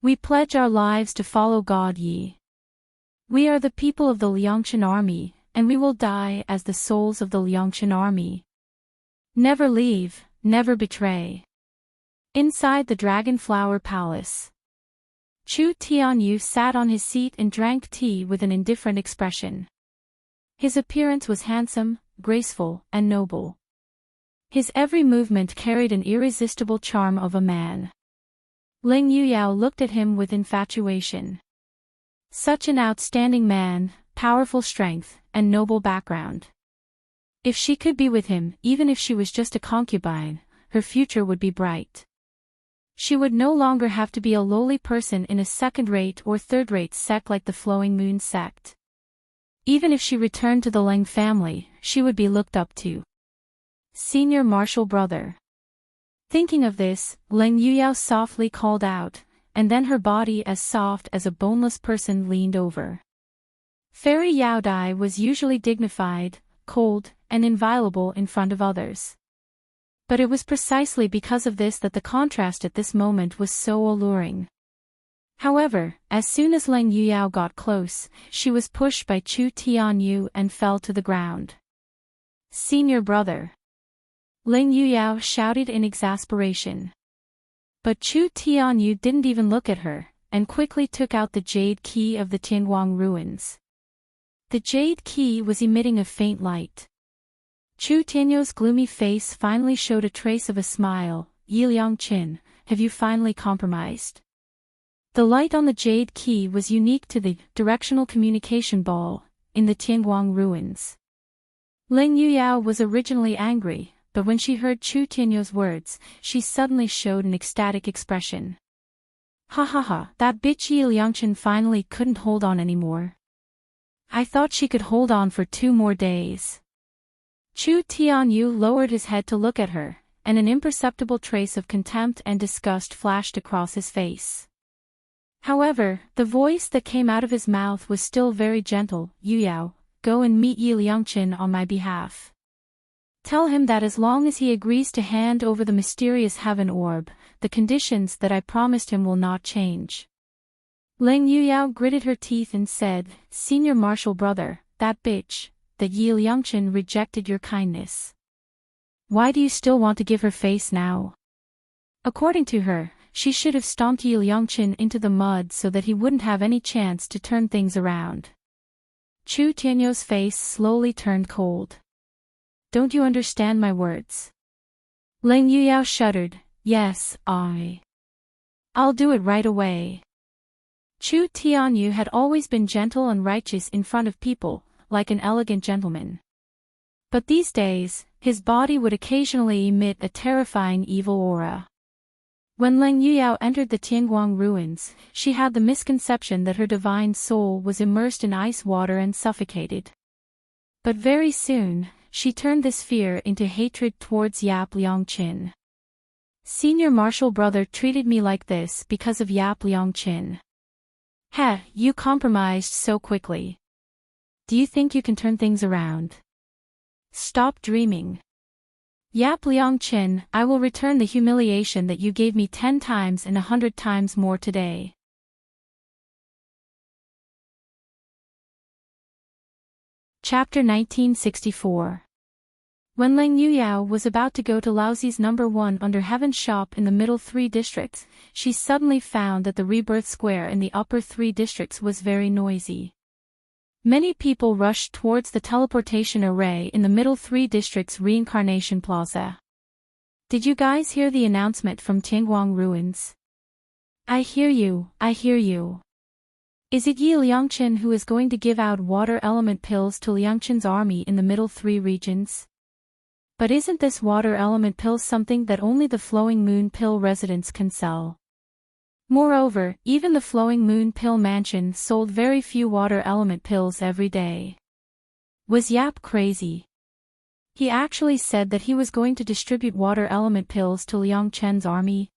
We pledge our lives to follow God Yi. We are the people of the Liangshan army, and we will die as the souls of the Liangshan army. Never leave, never betray. Inside the Dragon Flower Palace, Chu Tianyu sat on his seat and drank tea with an indifferent expression. His appearance was handsome, graceful, and noble. His every movement carried an irresistible charm of a man. Ling Yuyao looked at him with infatuation. Such an outstanding man, powerful strength, and noble background. If she could be with him, even if she was just a concubine, her future would be bright. She would no longer have to be a lowly person in a second-rate or third-rate sect like the Flowing Moon sect. Even if she returned to the Leng family, she would be looked up to. Senior martial brother. Thinking of this, Ling Yuyao softly called out, and then her body as soft as a boneless person leaned over. Fairy Yao Dai was usually dignified, cold, and inviolable in front of others. But it was precisely because of this that the contrast at this moment was so alluring. However, as soon as Ling Yuyao got close, she was pushed by Chu Tianyu and fell to the ground. Senior brother. Ling Yuyao shouted in exasperation. But Chu Tianyu didn't even look at her, and quickly took out the jade key of the Tianguang ruins. The jade key was emitting a faint light. Chu Tianyu's gloomy face finally showed a trace of a smile. Yi Liangqin, have you finally compromised? The light on the jade key was unique to the directional communication ball in the Tianguang ruins. Ling Yuyao was originally angry, but when she heard Chu Tianyu's words, she suddenly showed an ecstatic expression. Ha ha ha, that bitch Yi Liangqin finally couldn't hold on anymore. I thought she could hold on for 2 more days. Chu Tianyu lowered his head to look at her, and an imperceptible trace of contempt and disgust flashed across his face. However, the voice that came out of his mouth was still very gentle. Yuyao, go and meet Yi Liangqin on my behalf. Tell him that as long as he agrees to hand over the mysterious heaven orb, the conditions that I promised him will not change. Ling Yuyao gritted her teeth and said, Senior martial brother, that bitch, that Yi Liangqin rejected your kindness. Why do you still want to give her face now? According to her, she should have stomped Yi Liangqin into the mud so that he wouldn't have any chance to turn things around. Chu Tianyu's face slowly turned cold. Don't you understand my words? Ling Yuyao shuddered. Yes, I'll do it right away. Chu Tianyu had always been gentle and righteous in front of people, like an elegant gentleman. But these days, his body would occasionally emit a terrifying evil aura. When Ling Yuyao entered the Tianguang ruins, she had the misconception that her divine soul was immersed in ice water and suffocated. But very soon, she turned this fear into hatred towards Yap Liangqin. Senior martial brother treated me like this because of Yap Liangqin. Heh, you compromised so quickly. Do you think you can turn things around? Stop dreaming. Yap Liangqin, I will return the humiliation that you gave me 10 times and 100 times more today. Chapter 1964. When Leng Yuyao was about to go to Laozi's number 1 under heaven shop in the middle 3 districts, she suddenly found that the rebirth square in the upper 3 districts was very noisy. Many people rushed towards the teleportation array in the middle 3 districts' reincarnation plaza. Did you guys hear the announcement from Tianguang ruins? I hear you, I hear you. Is it Yi Liangqin who is going to give out water element pills to Liangqin's army in the middle 3 regions? But isn't this water element pill something that only the Flowing Moon Pill residents can sell? Moreover, even the Flowing Moon Pill mansion sold very few water element pills every day. Was Yap crazy? He actually said that he was going to distribute water element pills to Liang Chen's army.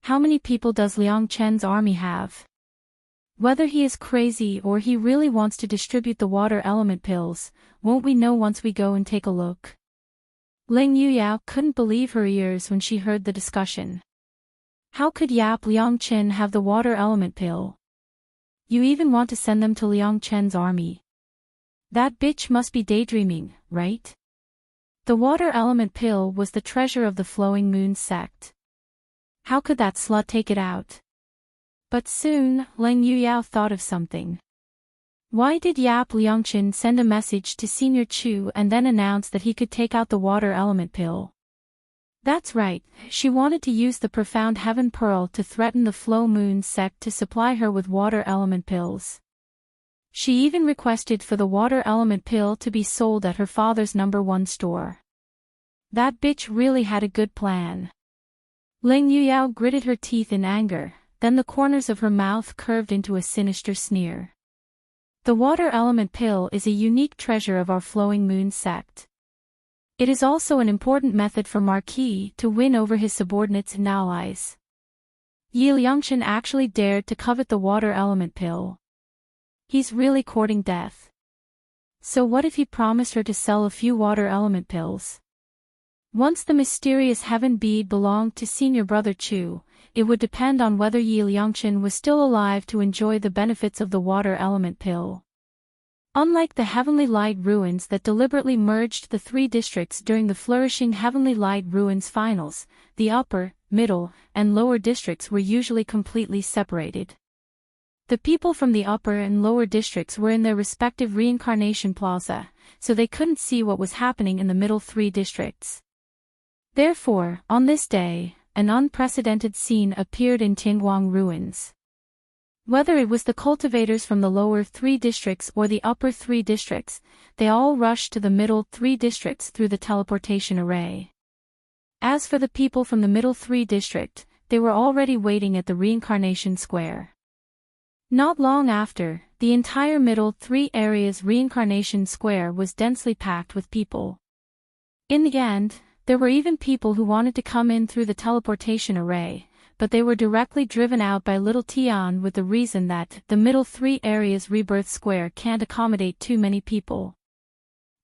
How many people does Liang Chen's army have? Whether he is crazy or he really wants to distribute the water element pills, won't we know once we go and take a look? Leng Yuyao couldn't believe her ears when she heard the discussion. How could Yap Liangqin have the water element pill? You even want to send them to Liang Chen's army? That bitch must be daydreaming, right? The water element pill was the treasure of the Flowing Moon sect. How could that slut take it out? But soon, Leng Yuyao thought of something. Why did Yap Liangqin send a message to Senior Chu and then announce that he could take out the water element pill? That's right, she wanted to use the Profound Heaven Pearl to threaten the Flow Moon sect to supply her with water element pills. She even requested for the water element pill to be sold at her father's number 1 store. That bitch really had a good plan. Leng Yuyao gritted her teeth in anger, then the corners of her mouth curved into a sinister sneer. The water element pill is a unique treasure of our Flowing Moon sect. It is also an important method for Marquis to win over his subordinates and allies. Yi Liangqin actually dared to covet the water element pill. He's really courting death. So what if he promised her to sell a few water element pills? Once the mysterious heaven bead belonged to senior brother Chu, it would depend on whether Yi Liangqin was still alive to enjoy the benefits of the water element pill. Unlike the Heavenly Light ruins that deliberately merged the 3 districts during the flourishing Heavenly Light ruins finals, the upper, middle, and lower districts were usually completely separated. The people from the upper and lower districts were in their respective reincarnation plaza, so they couldn't see what was happening in the middle 3 districts. Therefore, on this day, an unprecedented scene appeared in Tianguang ruins. Whether it was the cultivators from the lower 3 districts or the upper 3 districts, they all rushed to the middle 3 districts through the teleportation array. As for the people from the middle 3 district, they were already waiting at the reincarnation square. Not long after, the entire middle 3 area's reincarnation square was densely packed with people. In the end, there were even people who wanted to come in through the teleportation array, but they were directly driven out by Little Tian with the reason that the middle 3 area's rebirth square can't accommodate too many people.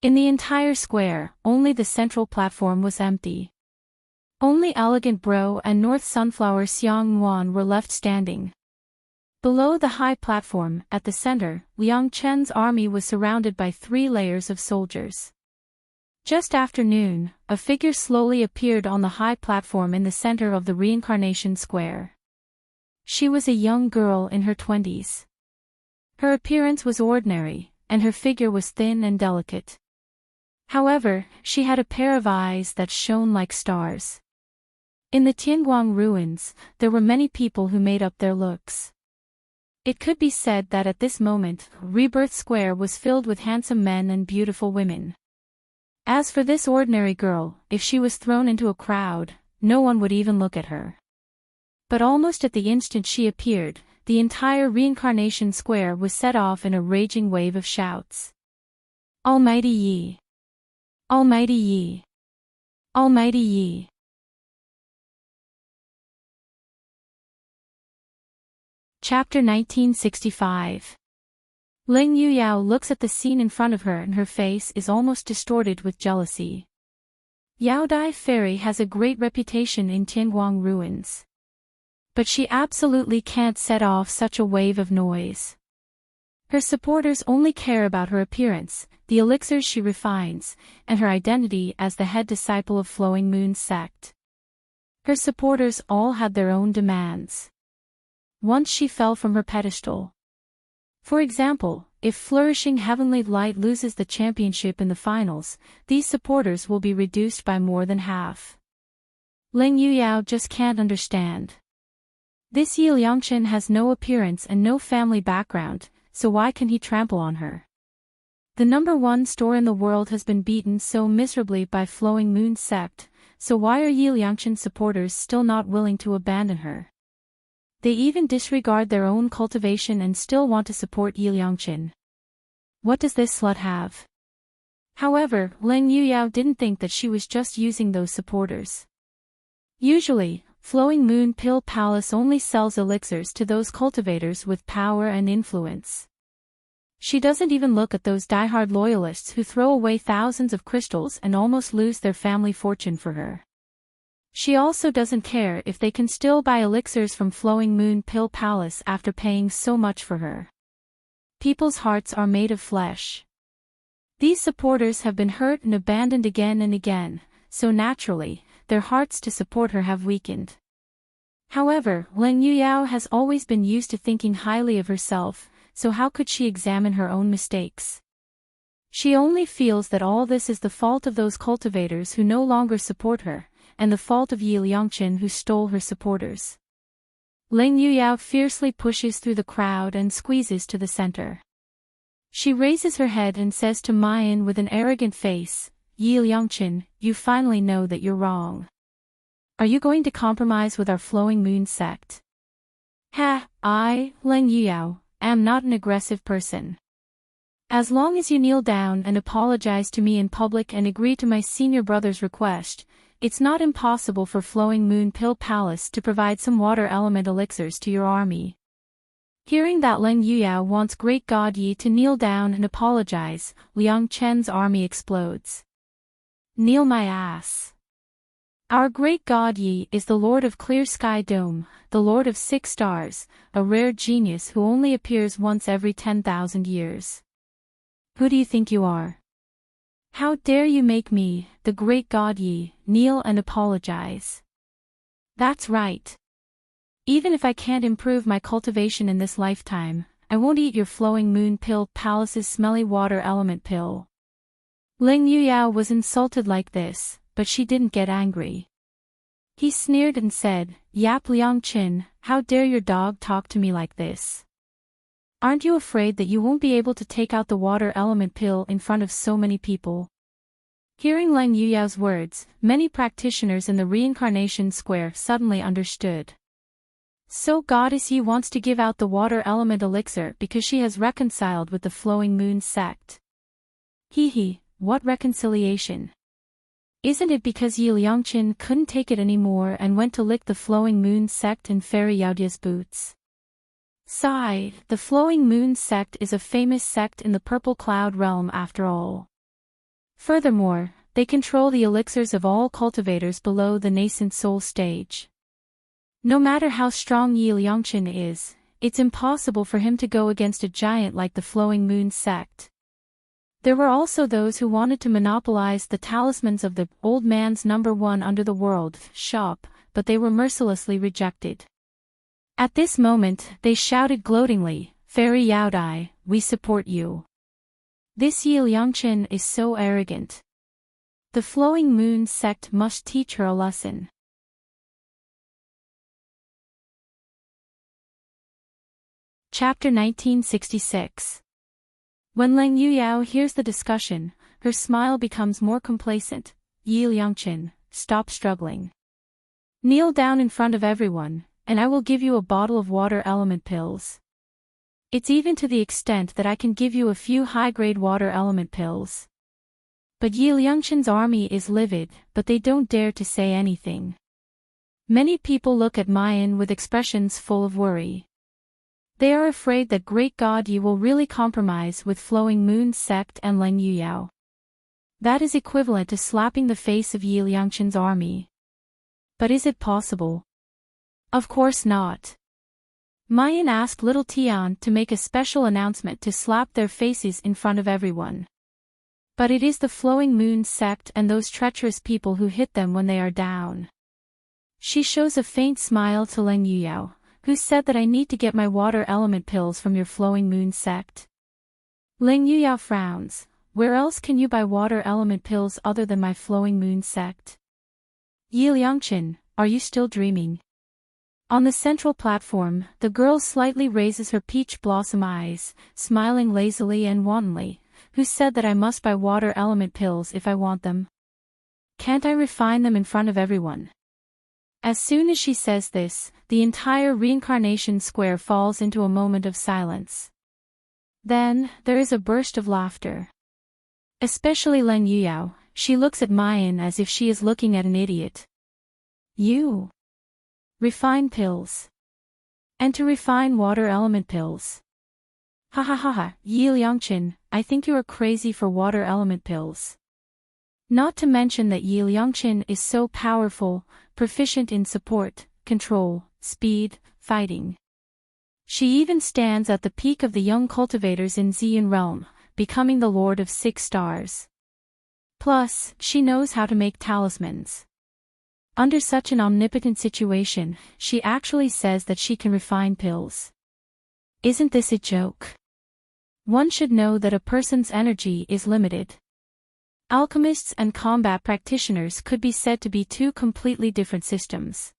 In the entire square, only the central platform was empty. Only Elegant Bro and North Sunflower Xiang Yuan were left standing. Below the high platform, at the center, Liang Chen's army was surrounded by 3 layers of soldiers. Just after noon, a figure slowly appeared on the high platform in the center of the reincarnation square. She was a young girl in her 20s. Her appearance was ordinary, and her figure was thin and delicate. However, she had a pair of eyes that shone like stars. In the Tianguang ruins, there were many people who made up their looks. It could be said that at this moment, Rebirth Square was filled with handsome men and beautiful women. As for this ordinary girl, if she was thrown into a crowd, no one would even look at her. But almost at the instant she appeared, the entire reincarnation square was set off in a raging wave of shouts. Almighty Yi! Almighty Yi! Almighty Yi! Chapter 1965. Ling Yuyao looks at the scene in front of her and her face is almost distorted with jealousy. Yaodai Fairy has a great reputation in Tianguang ruins. But she absolutely can't set off such a wave of noise. Her supporters only care about her appearance, the elixirs she refines, and her identity as the head disciple of Flowing Moon's sect. Her supporters all had their own demands. Once she fell from her pedestal. For example, if Flourishing Heavenly Light loses the championship in the finals, these supporters will be reduced by more than half. Ling Yuyao just can't understand. This Yi Liangchen has no appearance and no family background, so why can he trample on her? The #1 store in the world has been beaten so miserably by Flowing Moon's sect, so why are Yi Liangchen's supporters still not willing to abandon her? They even disregard their own cultivation and still want to support Yi Liangchen. What does this slut have? However, Ling Yuyao didn't think that she was just using those supporters. Usually, Flowing Moon Pill Palace only sells elixirs to those cultivators with power and influence. She doesn't even look at those diehard loyalists who throw away thousands of crystals and almost lose their family fortune for her. She also doesn't care if they can still buy elixirs from Flowing Moon Pill Palace after paying so much for her. People's hearts are made of flesh. These supporters have been hurt and abandoned again and again, so naturally, their hearts to support her have weakened. However, Ling Yuyao has always been used to thinking highly of herself, so how could she examine her own mistakes? She only feels that all this is the fault of those cultivators who no longer support her, and the fault of Yi Liangchen who stole her supporters. Ling Yuyao fiercely pushes through the crowd and squeezes to the center. She raises her head and says to Mayan with an arrogant face, "Yi Liangchen, you finally know that you're wrong. Are you going to compromise with our Flowing Moon sect?" "Ha, I, Ling Yuyao, am not an aggressive person. As long as you kneel down and apologize to me in public and agree to my senior brother's request, it's not impossible for Flowing Moon Pill Palace to provide some water element elixirs to your army." Hearing that Ling Yuyao wants Great God Yi to kneel down and apologize, Liang Chen's army explodes. "Kneel my ass. Our Great God Yi is the Lord of Clear Sky Dome, the Lord of 6 Stars, a rare genius who only appears once every 10,000 years. Who do you think you are? How dare you make me, the Great God Yi, kneel and apologize? That's right. Even if I can't improve my cultivation in this lifetime, I won't eat your Flowing Moon Pill Palace's smelly water element pill." Ling Yuyao was insulted like this, but she didn't get angry. He sneered and said, "Yap Liangchen, how dare your dog talk to me like this? Aren't you afraid that you won't be able to take out the water element pill in front of so many people?" Hearing Ling Yuyao's words, many practitioners in the reincarnation square suddenly understood. So Goddess Yi wants to give out the water element elixir because she has reconciled with the Flowing Moon sect. Hee, what reconciliation? Isn't it because Yi Liangchen couldn't take it anymore and went to lick the Flowing Moon sect in Fairy Yaodia's boots? Sigh, the Flowing Moon sect is a famous sect in the Purple Cloud realm after all. Furthermore, they control the elixirs of all cultivators below the nascent soul stage. No matter how strong Yi Liangchen is, it's impossible for him to go against a giant like the Flowing Moon sect. There were also those who wanted to monopolize the talismans of the old man's #1 under the world shop, but they were mercilessly rejected. At this moment, they shouted gloatingly, "Fairy Yaodai, we support you. This Yi Liangchen is so arrogant. The Flowing Moon sect must teach her a lesson." Chapter 1966. When Ling Yuyao hears the discussion, her smile becomes more complacent. "Yi Liangchen, stop struggling. Kneel down in front of everyone, and I will give you a bottle of water element pills. It's even to the extent that I can give you a few high-grade water element pills." But Yi Liangchen's army is livid, but they don't dare to say anything. Many people look at Mayan with expressions full of worry. They are afraid that great god Yi will really compromise with Flowing Moon's sect and Leng Yuyao. That is equivalent to slapping the face of Yi Liangqin's army. But is it possible? Of course not. Mayan asked little Tian to make a special announcement to slap their faces in front of everyone. But it is the Flowing Moon sect and those treacherous people who hit them when they are down. She shows a faint smile to Leng Yuyao, who said that I need to get my water element pills from your Flowing Moon sect. Leng Yuyao frowns. Where else can you buy water element pills other than my Flowing Moon sect? Yi Liangqin, are you still dreaming? On the central platform, the girl slightly raises her peach blossom eyes, smiling lazily and wantonly. Who said that I must buy water element pills if I want them? Can't I refine them in front of everyone? As soon as she says this, the entire reincarnation square falls into a moment of silence. Then, there is a burst of laughter. Especially Leng Yuyao, she looks at Mayan as if she is looking at an idiot. You refine pills. And to refine water element pills. Ha ha ha ha, Yi Liangqin, I think you are crazy for water element pills. Not to mention that Yi Liangqin is so powerful, proficient in support, control, speed, fighting. She even stands at the peak of the young cultivators in Ziyun realm, becoming the Lord of 6 stars. Plus, she knows how to make talismans. Under such an omnipotent situation, she actually says that she can refine pills. Isn't this a joke? One should know that a person's energy is limited. Alchemists and combat practitioners could be said to be two completely different systems.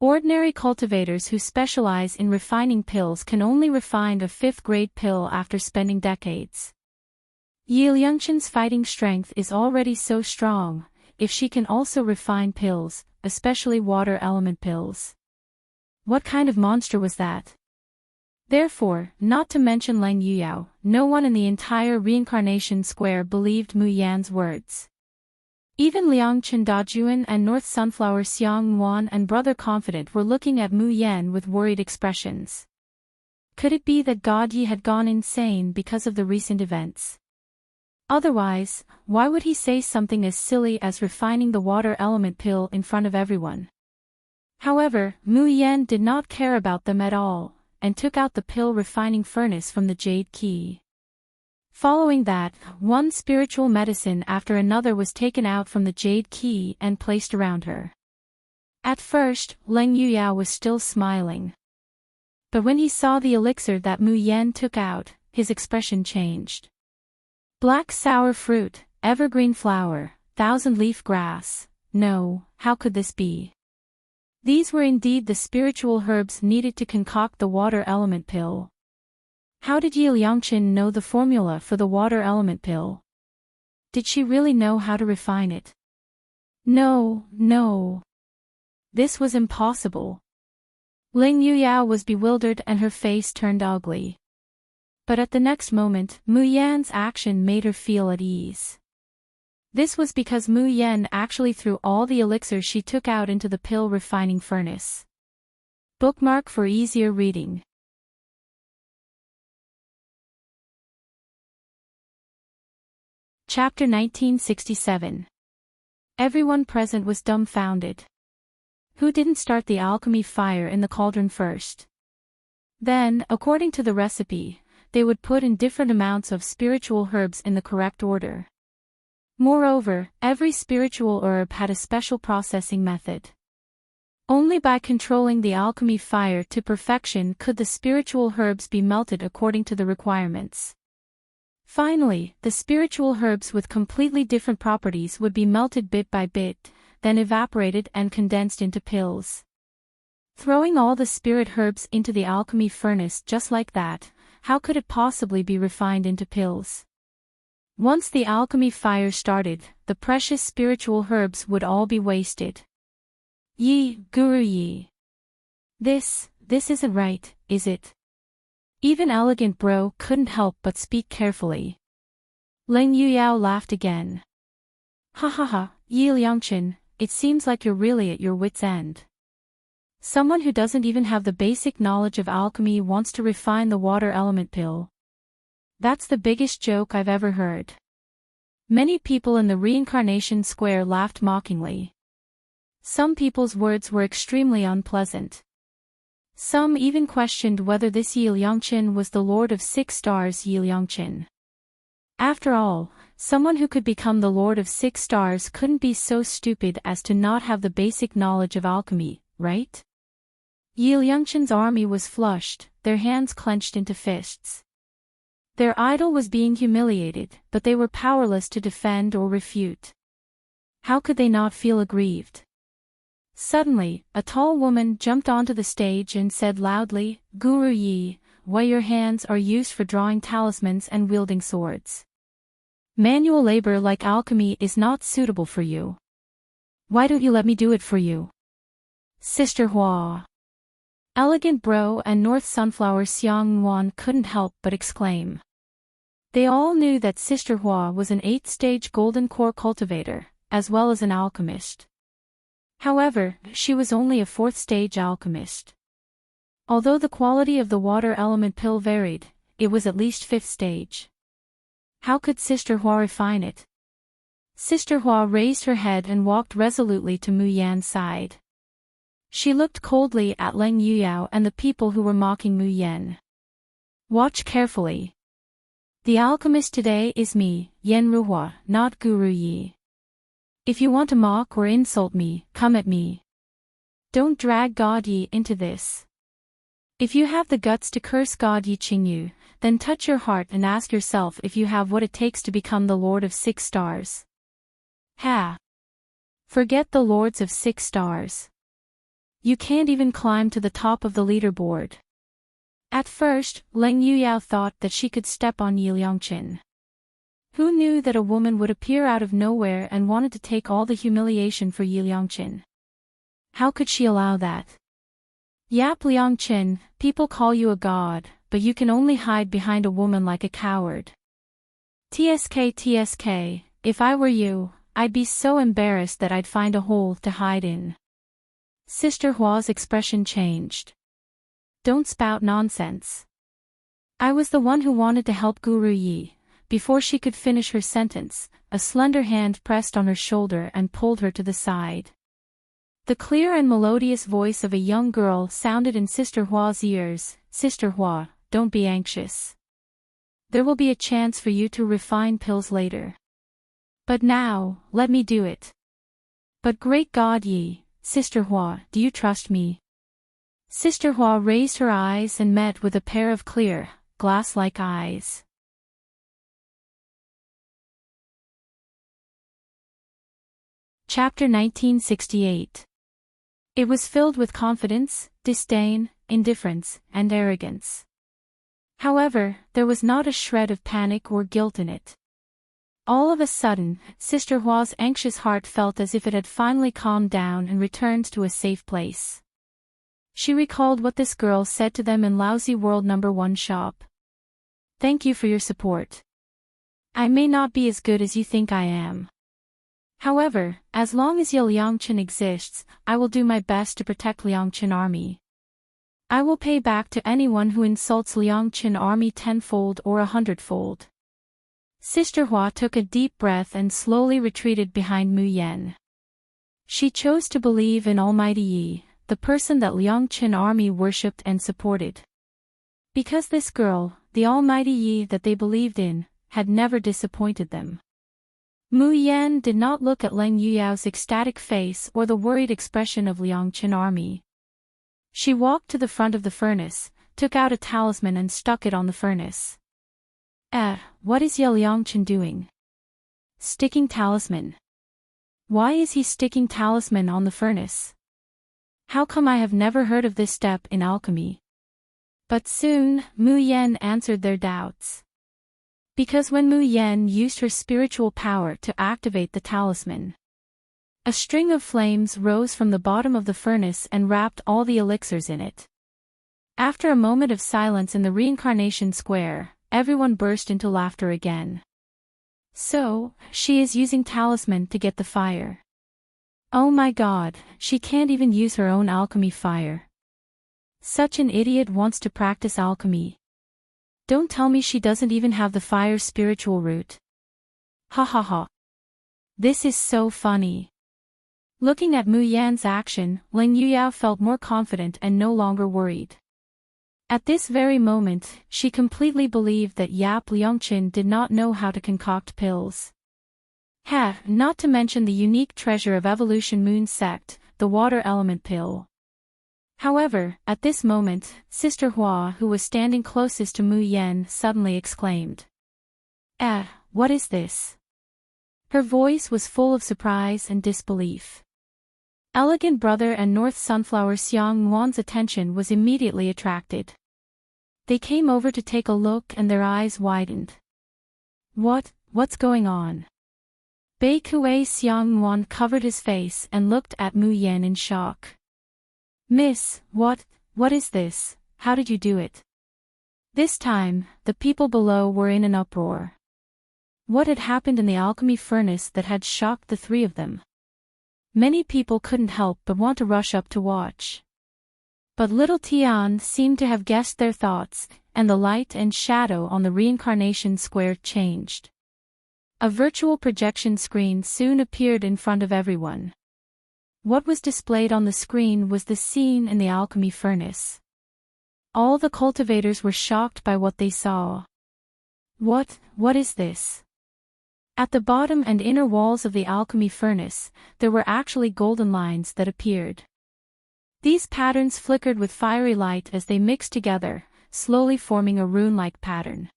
Ordinary cultivators who specialize in refining pills can only refine a 5th-grade pill after spending decades. Yi Liangqin's fighting strength is already so strong, if she can also refine pills, especially water element pills. What kind of monster was that? Therefore, not to mention Leng Yuyao, no one in the entire reincarnation square believed Mu Yan's words. Even Liang Chen Dajuan and North Sunflower Xiang Wan and Brother Confident were looking at Mu Yan with worried expressions. Could it be that God Yi had gone insane because of the recent events? Otherwise, why would he say something as silly as refining the water element pill in front of everyone? However, Mu Yan did not care about them at all, and took out the pill refining furnace from the jade key. Following that, one spiritual medicine after another was taken out from the jade key and placed around her. At first, Leng Yuyao was still smiling. But when he saw the elixir that Mu Yan took out, his expression changed. Black sour fruit, evergreen flower, 1,000-leaf grass. No, how could this be? These were indeed the spiritual herbs needed to concoct the water element pill. How did Yi Liangqin know the formula for the water element pill? Did she really know how to refine it? No. This was impossible. Leng Yuyao was bewildered and her face turned ugly. But at the next moment, Mu Yan's action made her feel at ease. This was because Mu Yan actually threw all the elixir she took out into the pill refining furnace. Bookmark for easier reading. Chapter 1967. Everyone present was dumbfounded. Who didn't start the alchemy fire in the cauldron first? Then, according to the recipe, they would put in different amounts of spiritual herbs in the correct order. Moreover, every spiritual herb had a special processing method. Only by controlling the alchemy fire to perfection could the spiritual herbs be melted according to the requirements. Finally, the spiritual herbs with completely different properties would be melted bit by bit, then evaporated and condensed into pills. Throwing all the spirit herbs into the alchemy furnace just like that, how could it possibly be refined into pills? Once the alchemy fire started, the precious spiritual herbs would all be wasted. Guru Yi. This isn't right, is it? Even Elegant Bro couldn't help but speak carefully. Leng Yuyao laughed again. Ha ha ha, Yi Liangqin, it seems like you're really at your wit's end. Someone who doesn't even have the basic knowledge of alchemy wants to refine the water element pill. That's the biggest joke I've ever heard. Many people in the reincarnation square laughed mockingly. Some people's words were extremely unpleasant. Some even questioned whether this Yi Liangqin was the Lord of 6 Stars Yi Liangqin. After all, someone who could become the Lord of 6 Stars couldn't be so stupid as to not have the basic knowledge of alchemy, right? Yi Liangqin's army was flushed, their hands clenched into fists. Their idol was being humiliated, but they were powerless to defend or refute. How could they not feel aggrieved? Suddenly, a tall woman jumped onto the stage and said loudly, "Guru Yi, why your hands are used for drawing talismans and wielding swords. Manual labor like alchemy is not suitable for you. Why don't you let me do it for you?" Sister Hua. Elegant Bro and North Sunflower Xiang Yuan couldn't help but exclaim. They all knew that Sister Hua was an 8th-stage golden core cultivator, as well as an alchemist. However, she was only a 4th-stage alchemist. Although the quality of the water element pill varied, it was at least 5th stage. How could Sister Hua refine it? Sister Hua raised her head and walked resolutely to Mu Yan's side. She looked coldly at Leng Yuyao and the people who were mocking Mu Yan. "Watch carefully. The alchemist today is me, Yan Ruhua, not Guru Yi. If you want to mock or insult me, come at me. Don't drag God Yi into this. If you have the guts to curse God Yi Qingyu, then touch your heart and ask yourself if you have what it takes to become the Lord of 6 Stars. Ha! Forget the Lords of 6 Stars. You can't even climb to the top of the leaderboard." At first, Leng Yuyao thought that she could step on Yi Liangqin. Who knew that a woman would appear out of nowhere and wanted to take all the humiliation for Yi Liangqin? How could she allow that? "Yap Liangqin, people call you a god, but you can only hide behind a woman like a coward. TSK, if I were you, I'd be so embarrassed that I'd find a hole to hide in." Sister Hua's expression changed. "Don't spout nonsense. I was the one who wanted to help Guru Yi." Before she could finish her sentence, a slender hand pressed on her shoulder and pulled her to the side. The clear and melodious voice of a young girl sounded in Sister Hua's ears. "Sister Hua, don't be anxious. There will be a chance for you to refine pills later. But now, let me do it." "But great God Yi, Sister Hua, do you trust me?" Sister Hua raised her eyes and met with a pair of clear, glass-like eyes. Chapter 1968. It was filled with confidence, disdain, indifference, and arrogance. However, there was not a shred of panic or guilt in it. All of a sudden, Sister Hua's anxious heart felt as if it had finally calmed down and returned to a safe place. She recalled what this girl said to them in Lousy World No. 1 shop. "Thank you for your support. I may not be as good as you think I am. However, as long as Yi Liangqin exists, I will do my best to protect Liangqin army. I will pay back to anyone who insults Liangqin army 10-fold or 100-fold." Sister Hua took a deep breath and slowly retreated behind Mu Yan. She chose to believe in Almighty Yi, the person that Liangqin army worshipped and supported. Because this girl, the Almighty Yi that they believed in, had never disappointed them. Mu Yan did not look at Leng Yuyao's ecstatic face or the worried expression of Liangqin army. She walked to the front of the furnace, took out a talisman and stuck it on the furnace. What is Yi Liangqin doing? Sticking talisman. Why is he sticking talisman on the furnace? How come I have never heard of this step in alchemy? But soon, Mu Yan answered their doubts. Because when Mu Yan used her spiritual power to activate the talisman, a string of flames rose from the bottom of the furnace and wrapped all the elixirs in it. After a moment of silence in the reincarnation square, everyone burst into laughter again. "So, she is using talisman to get the fire. Oh my god, she can't even use her own alchemy fire. Such an idiot wants to practice alchemy. Don't tell me she doesn't even have the fire spiritual root. Ha ha ha. This is so funny. Looking at Mu Yan's action, Ling Yuyao felt more confident and no longer worried. At this very moment, she completely believed that Yap Liangqin did not know how to concoct pills. Not to mention the unique treasure of Evolution Moon Sect, the water element pill. However, at this moment, Sister Hua, who was standing closest to Mu Yan, suddenly exclaimed. What is this? Her voice was full of surprise and disbelief. Elegant Brother and North Sunflower Xiang Wan's attention was immediately attracted. They came over to take a look and their eyes widened. What's going on? Bei Kuei Xiang Wan covered his face and looked at Mu Yan in shock. Miss, what is this? How did you do it? This time, the people below were in an uproar. What had happened in the alchemy furnace that had shocked the three of them? Many people couldn't help but want to rush up to watch. But little Tian seemed to have guessed their thoughts, and the light and shadow on the reincarnation square changed. A virtual projection screen soon appeared in front of everyone. What was displayed on the screen was the scene in the alchemy furnace. All the cultivators were shocked by what they saw. What is this? At the bottom and inner walls of the alchemy furnace, there were actually golden lines that appeared. These patterns flickered with fiery light as they mixed together, slowly forming a rune-like pattern.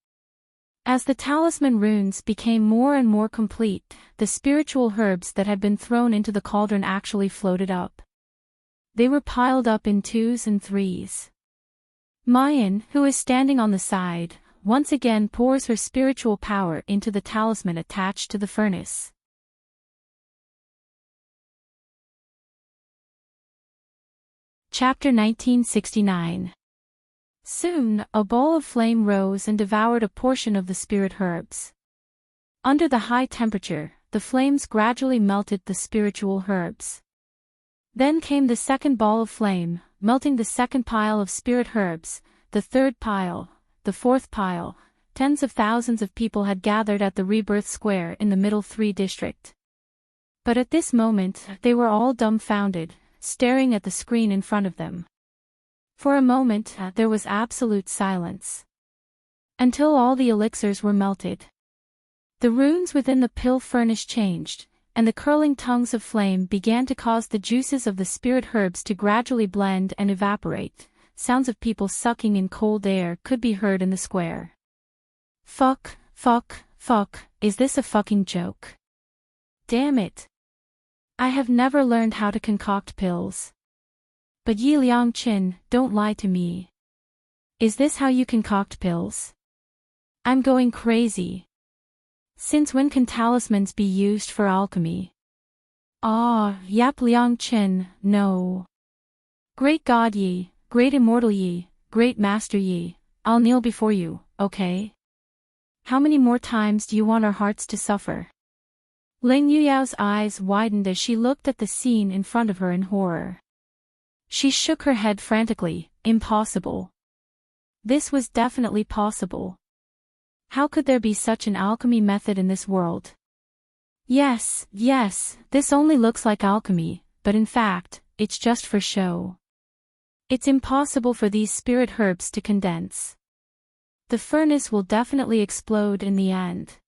As the talisman runes became more and more complete, the spiritual herbs that had been thrown into the cauldron actually floated up. They were piled up in 2s and 3s. Mayan, who is standing on the side, once again pours her spiritual power into the talisman attached to the furnace. Chapter 1969. Soon, a ball of flame rose and devoured a portion of the spirit herbs. Under the high temperature, the flames gradually melted the spiritual herbs. Then came the second ball of flame, melting the second pile of spirit herbs, the third pile, the fourth pile. Tens of thousands of people had gathered at the Rebirth Square in the Middle 3 district. But at this moment, they were all dumbfounded, staring at the screen in front of them. For a moment, there was absolute silence. Until all the elixirs were melted. The runes within the pill furnace changed, and the curling tongues of flame began to cause the juices of the spirit herbs to gradually blend and evaporate. Sounds of people sucking in cold air could be heard in the square. Fuck, is this a fucking joke? Damn it. I have never learned how to concoct pills. But Yi Liangqin, don't lie to me. Is this how you concoct pills? I'm going crazy. Since when can talismans be used for alchemy? Yap Liangqin, no. Great God Yi, great immortal Yi, great master Yi, I'll kneel before you, okay? How many more times do you want our hearts to suffer? Ling Yuyao's eyes widened as she looked at the scene in front of her in horror. She shook her head frantically. Impossible. This was definitely possible. How could there be such an alchemy method in this world? Yes, this only looks like alchemy, but in fact, it's just for show. It's impossible for these spirit herbs to condense. The furnace will definitely explode in the end.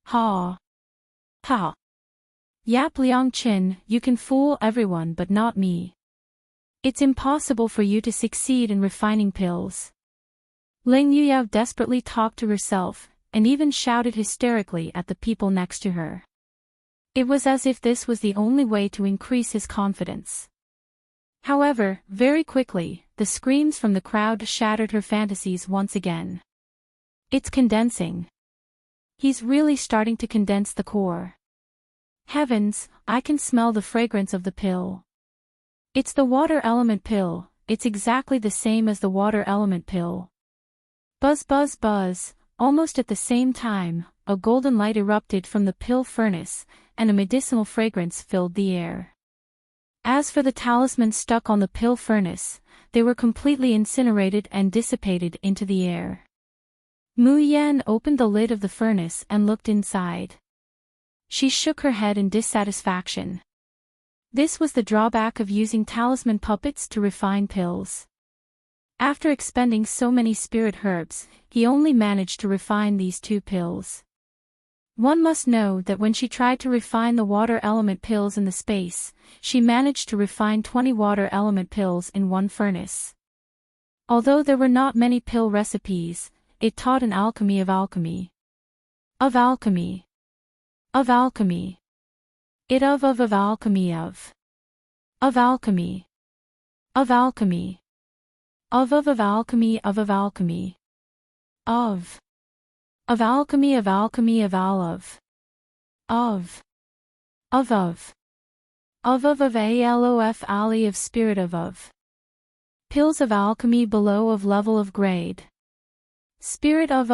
Ha. Yap Liangqin, you can fool everyone but not me. It's impossible for you to succeed in refining pills. Ling Yuyao desperately talked to herself, and even shouted hysterically at the people next to her. It was as if this was the only way to increase his confidence. However, very quickly, the screams from the crowd shattered her fantasies once again. It's condensing. He's really starting to condense the core. Heavens, I can smell the fragrance of the pill. It's the water element pill, it's exactly the same as the water element pill. Buzz, almost at the same time, a golden light erupted from the pill furnace, and a medicinal fragrance filled the air. As for the talismans stuck on the pill furnace, they were completely incinerated and dissipated into the air. Mu Yan opened the lid of the furnace and looked inside. She shook her head in dissatisfaction. This was the drawback of using talisman puppets to refine pills. After expending so many spirit herbs, he only managed to refine these 2 pills. One must know that when she tried to refine the water element pills in the space, she managed to refine 20 water element pills in one furnace. Although there were not many pill recipes, it taught an alchemy of alchemy. Of alchemy. Of alchemy. It of alchemy of. Of alchemy. Of alchemy. Of alchemy of alchemy. Of alchemy of alchemy of all of alof ali of spirit of pills of alchemy below of level of grade. Spirit of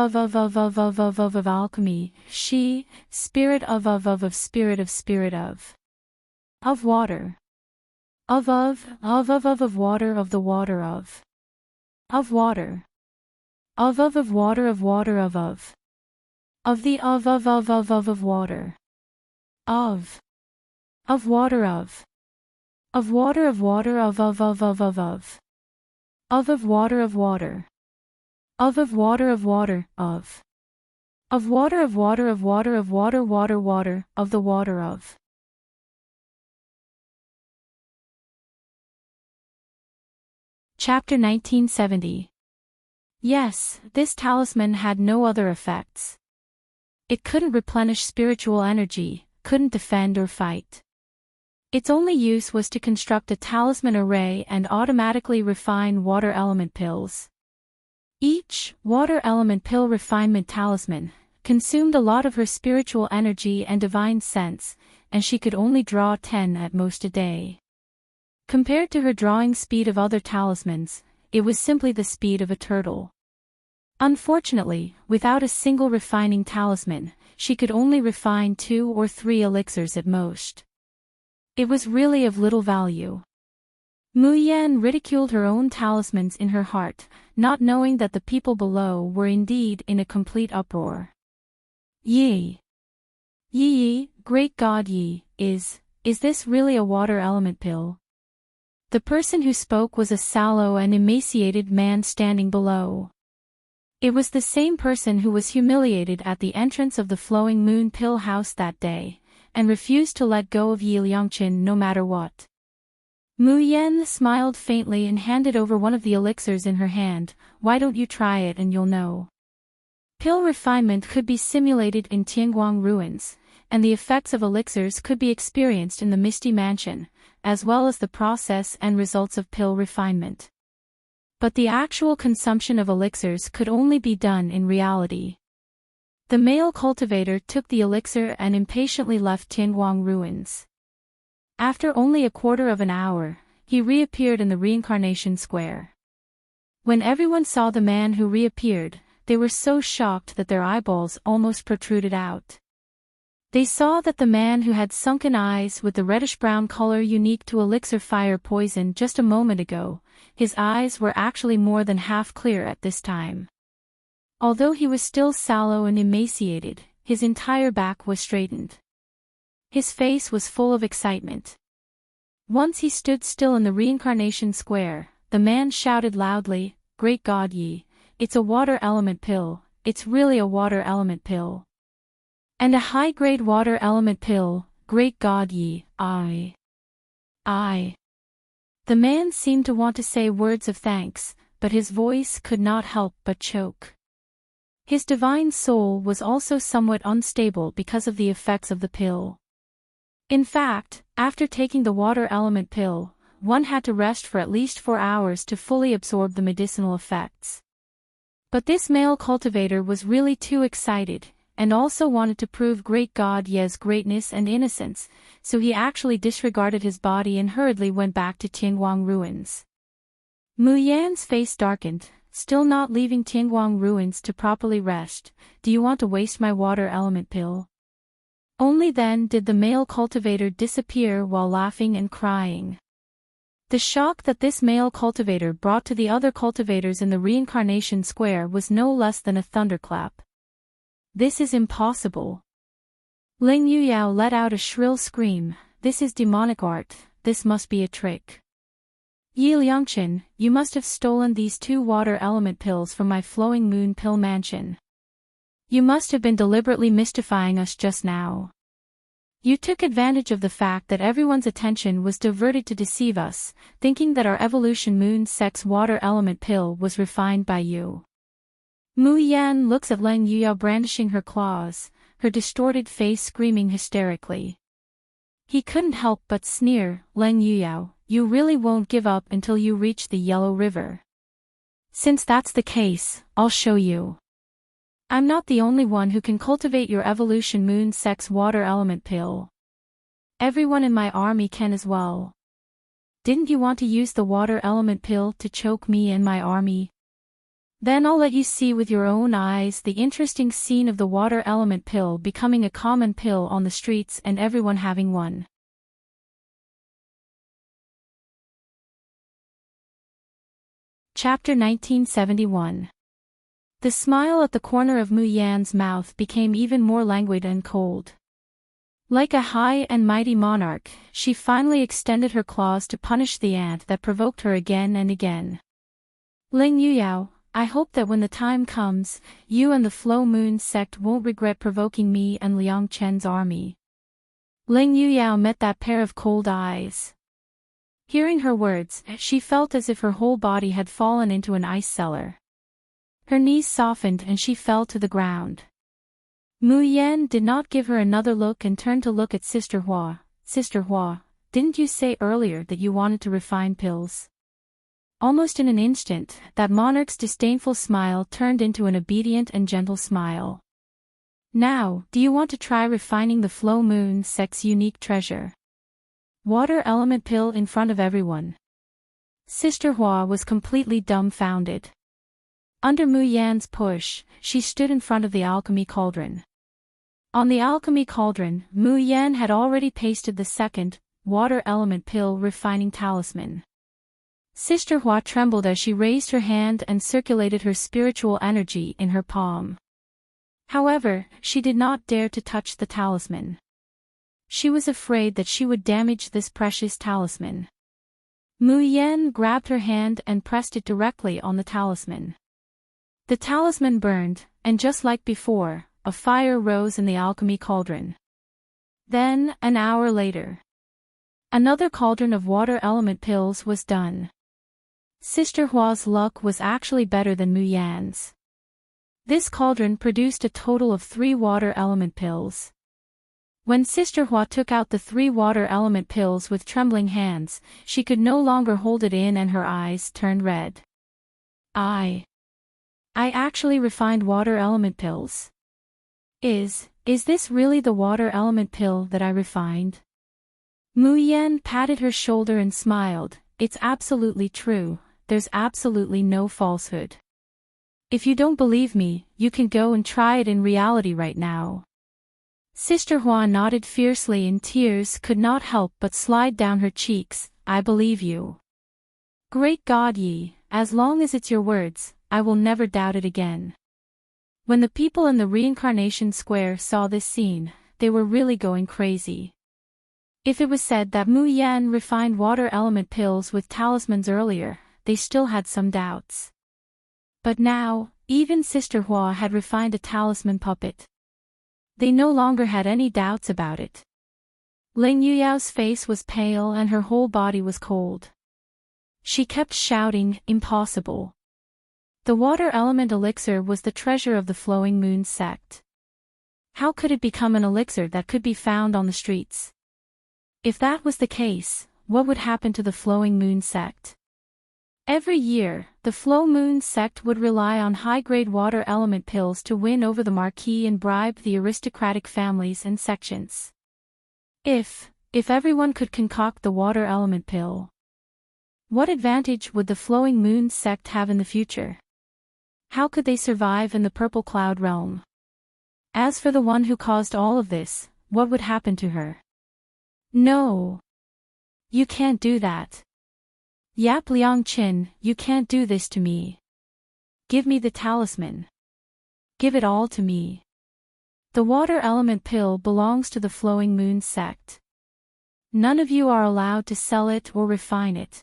alchemy, she, spirit of spirit of spirit of water. Of water of the water of water. Of water of water of the of water. Of water of water of water of water of water. Of water of water of water of water of water of water water of the water of. Chapter 1970. Yes, this talisman had no other effects. It couldn't replenish spiritual energy, couldn't defend or fight. Its only use was to construct a talisman array and automatically refine water element pills. Each water element pill refinement talisman consumed a lot of her spiritual energy and divine sense, and she could only draw 10 at most a day. Compared to her drawing speed of other talismans, it was simply the speed of a turtle. Unfortunately, without a single refining talisman, she could only refine 2 or 3 elixirs at most. It was really of little value. Mu Yan ridiculed her own talismans in her heart, not knowing that the people below were indeed in a complete uproar. Yi! Yi, great god Yi, is this really a water element pill? The person who spoke was a sallow and emaciated man standing below. It was the same person who was humiliated at the entrance of the Flowing Moon Pill House that day, and refused to let go of Yi Liangqin no matter what. Mu Yan smiled faintly and handed over one of the elixirs in her hand. Why don't you try it and you'll know. Pill refinement could be simulated in Tianguang ruins, and the effects of elixirs could be experienced in the Misty Mansion, as well as the process and results of pill refinement. But the actual consumption of elixirs could only be done in reality. The male cultivator took the elixir and impatiently left Tianguang ruins. After only a quarter of an hour, he reappeared in the reincarnation square. When everyone saw the man who reappeared, they were so shocked that their eyeballs almost protruded out. They saw that the man who had sunken eyes with the reddish-brown color unique to elixir fire poison just a moment ago, his eyes were actually more than half clear at this time. Although he was still sallow and emaciated, his entire back was straightened. His face was full of excitement. Once he stood still in the reincarnation square, the man shouted loudly, "Great God Yi, it's a water element pill, it's really a water element pill. And a high-grade water element pill, great God Yi, I. The man seemed to want to say words of thanks, but his voice could not help but choke. His divine soul was also somewhat unstable because of the effects of the pill. In fact, after taking the water element pill, one had to rest for at least 4 hours to fully absorb the medicinal effects. But this male cultivator was really too excited, and also wanted to prove great God Ye's greatness and innocence, so he actually disregarded his body and hurriedly went back to Tianguang ruins. Mu Yan's face darkened, still not leaving Tianguang ruins to properly rest. "Do you want to waste my water element pill?" Only then did the male cultivator disappear while laughing and crying. The shock that this male cultivator brought to the other cultivators in the reincarnation square was no less than a thunderclap. This is impossible. Ling Yuyao let out a shrill scream. This is demonic art, this must be a trick. Yi Liangchen, you must have stolen these 2 water element pills from my flowing moon pill mansion. You must have been deliberately mystifying us just now. You took advantage of the fact that everyone's attention was diverted to deceive us, thinking that our evolution moon sex water element pill was refined by you. Mu Yan looks at Ling Yuyao brandishing her claws, her distorted face screaming hysterically. He couldn't help but sneer. Ling Yuyao, you really won't give up until you reach the Yellow River. Since that's the case, I'll show you. I'm not the only one who can cultivate your evolution moon sex water element pill. Everyone in my army can as well. Didn't you want to use the water element pill to choke me and my army? Then I'll let you see with your own eyes the interesting scene of the water element pill becoming a common pill on the streets and everyone having one. Chapter 1971. The smile at the corner of Mu Yan's mouth became even more languid and cold. Like a high and mighty monarch, she finally extended her claws to punish the ant that provoked her again and again. Ling Yuyao, I hope that when the time comes, you and the Flow Moon sect won't regret provoking me and Liang Chen's army. Ling Yuyao met that pair of cold eyes. Hearing her words, she felt as if her whole body had fallen into an ice cellar. Her knees softened and she fell to the ground. Mu Yan did not give her another look and turned to look at Sister Hua. Sister Hua, didn't you say earlier that you wanted to refine pills? Almost in an instant, that monarch's disdainful smile turned into an obedient and gentle smile. Now, do you want to try refining the Flow Moon sect's unique treasure? Water element pill in front of everyone. Sister Hua was completely dumbfounded. Under Mu Yan's push, she stood in front of the alchemy cauldron. On the alchemy cauldron, Mu Yan had already pasted the second, water element pill refining talisman. Sister Hua trembled as she raised her hand and circulated her spiritual energy in her palm. However, she did not dare to touch the talisman. She was afraid that she would damage this precious talisman. Mu Yan grabbed her hand and pressed it directly on the talisman. The talisman burned, and just like before, a fire rose in the alchemy cauldron. Then, an hour later, another cauldron of water element pills was done. Sister Hua's luck was actually better than Mu Yan's. This cauldron produced a total of 3 water element pills. When Sister Hua took out the 3 water element pills with trembling hands, she could no longer hold it in and her eyes turned red. I actually refined water element pills. Is this really the water element pill that I refined? Mu Yan patted her shoulder and smiled. It's absolutely true, there's absolutely no falsehood. If you don't believe me, you can go and try it in reality right now. Sister Hua nodded fiercely and tears could not help but slide down her cheeks. I believe you. Great God Yi, as long as it's your words, I will never doubt it again. When the people in the reincarnation square saw this scene, they were really going crazy. If it was said that Mu Yan refined water element pills with talismans earlier, they still had some doubts. But now, even Sister Hua had refined a talisman puppet. They no longer had any doubts about it. Ling Yuyao's face was pale and her whole body was cold. She kept shouting, impossible. The water element elixir was the treasure of the Flowing Moon sect. How could it become an elixir that could be found on the streets? If that was the case, what would happen to the Flowing Moon sect? Every year, the Flow Moon sect would rely on high-grade water element pills to win over the marquis and bribe the aristocratic families and sections. If everyone could concoct the water element pill, what advantage would the Flowing Moon sect have in the future? How could they survive in the Purple Cloud realm? As for the one who caused all of this, what would happen to her? No. You can't do that. Yap Liang Qin, you can't do this to me. Give me the talisman. Give it all to me. The water element pill belongs to the Flowing Moon sect. None of you are allowed to sell it or refine it.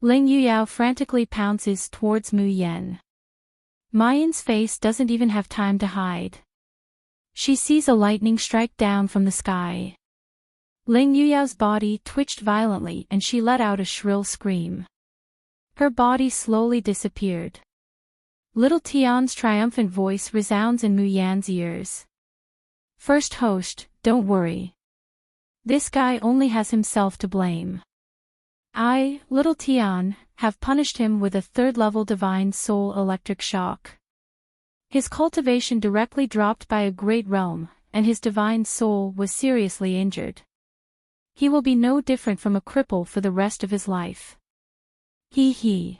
Ling Yuyao frantically pounces towards Mu Yen. Mayan's face doesn't even have time to hide. She sees a lightning strike down from the sky. Ling Yuyao's body twitched violently and she let out a shrill scream. Her body slowly disappeared. Little Tian's triumphant voice resounds in Mu Yan's ears. First host, don't worry. This guy only has himself to blame. I, Little Tian, have punished him with a third-level divine soul electric shock. His cultivation directly dropped by a great realm, and his divine soul was seriously injured. He will be no different from a cripple for the rest of his life. Hee hee.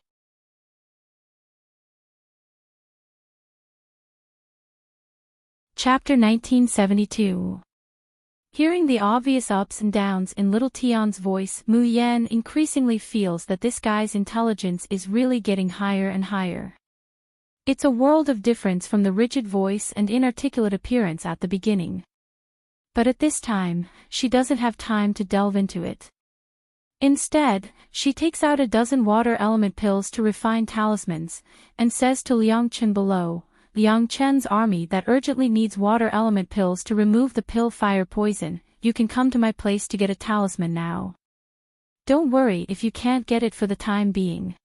Chapter 1972. Hearing the obvious ups and downs in Little Tian's voice, Mu Yan increasingly feels that this guy's intelligence is really getting higher and higher. It's a world of difference from the rigid voice and inarticulate appearance at the beginning. But at this time, she doesn't have time to delve into it. Instead, she takes out a dozen water element pills to refine talismans, and says to Liang Chen below, Liang Chen's army that urgently needs water element pills to remove the pill fire poison, you can come to my place to get a talisman now. Don't worry if you can't get it for the time being.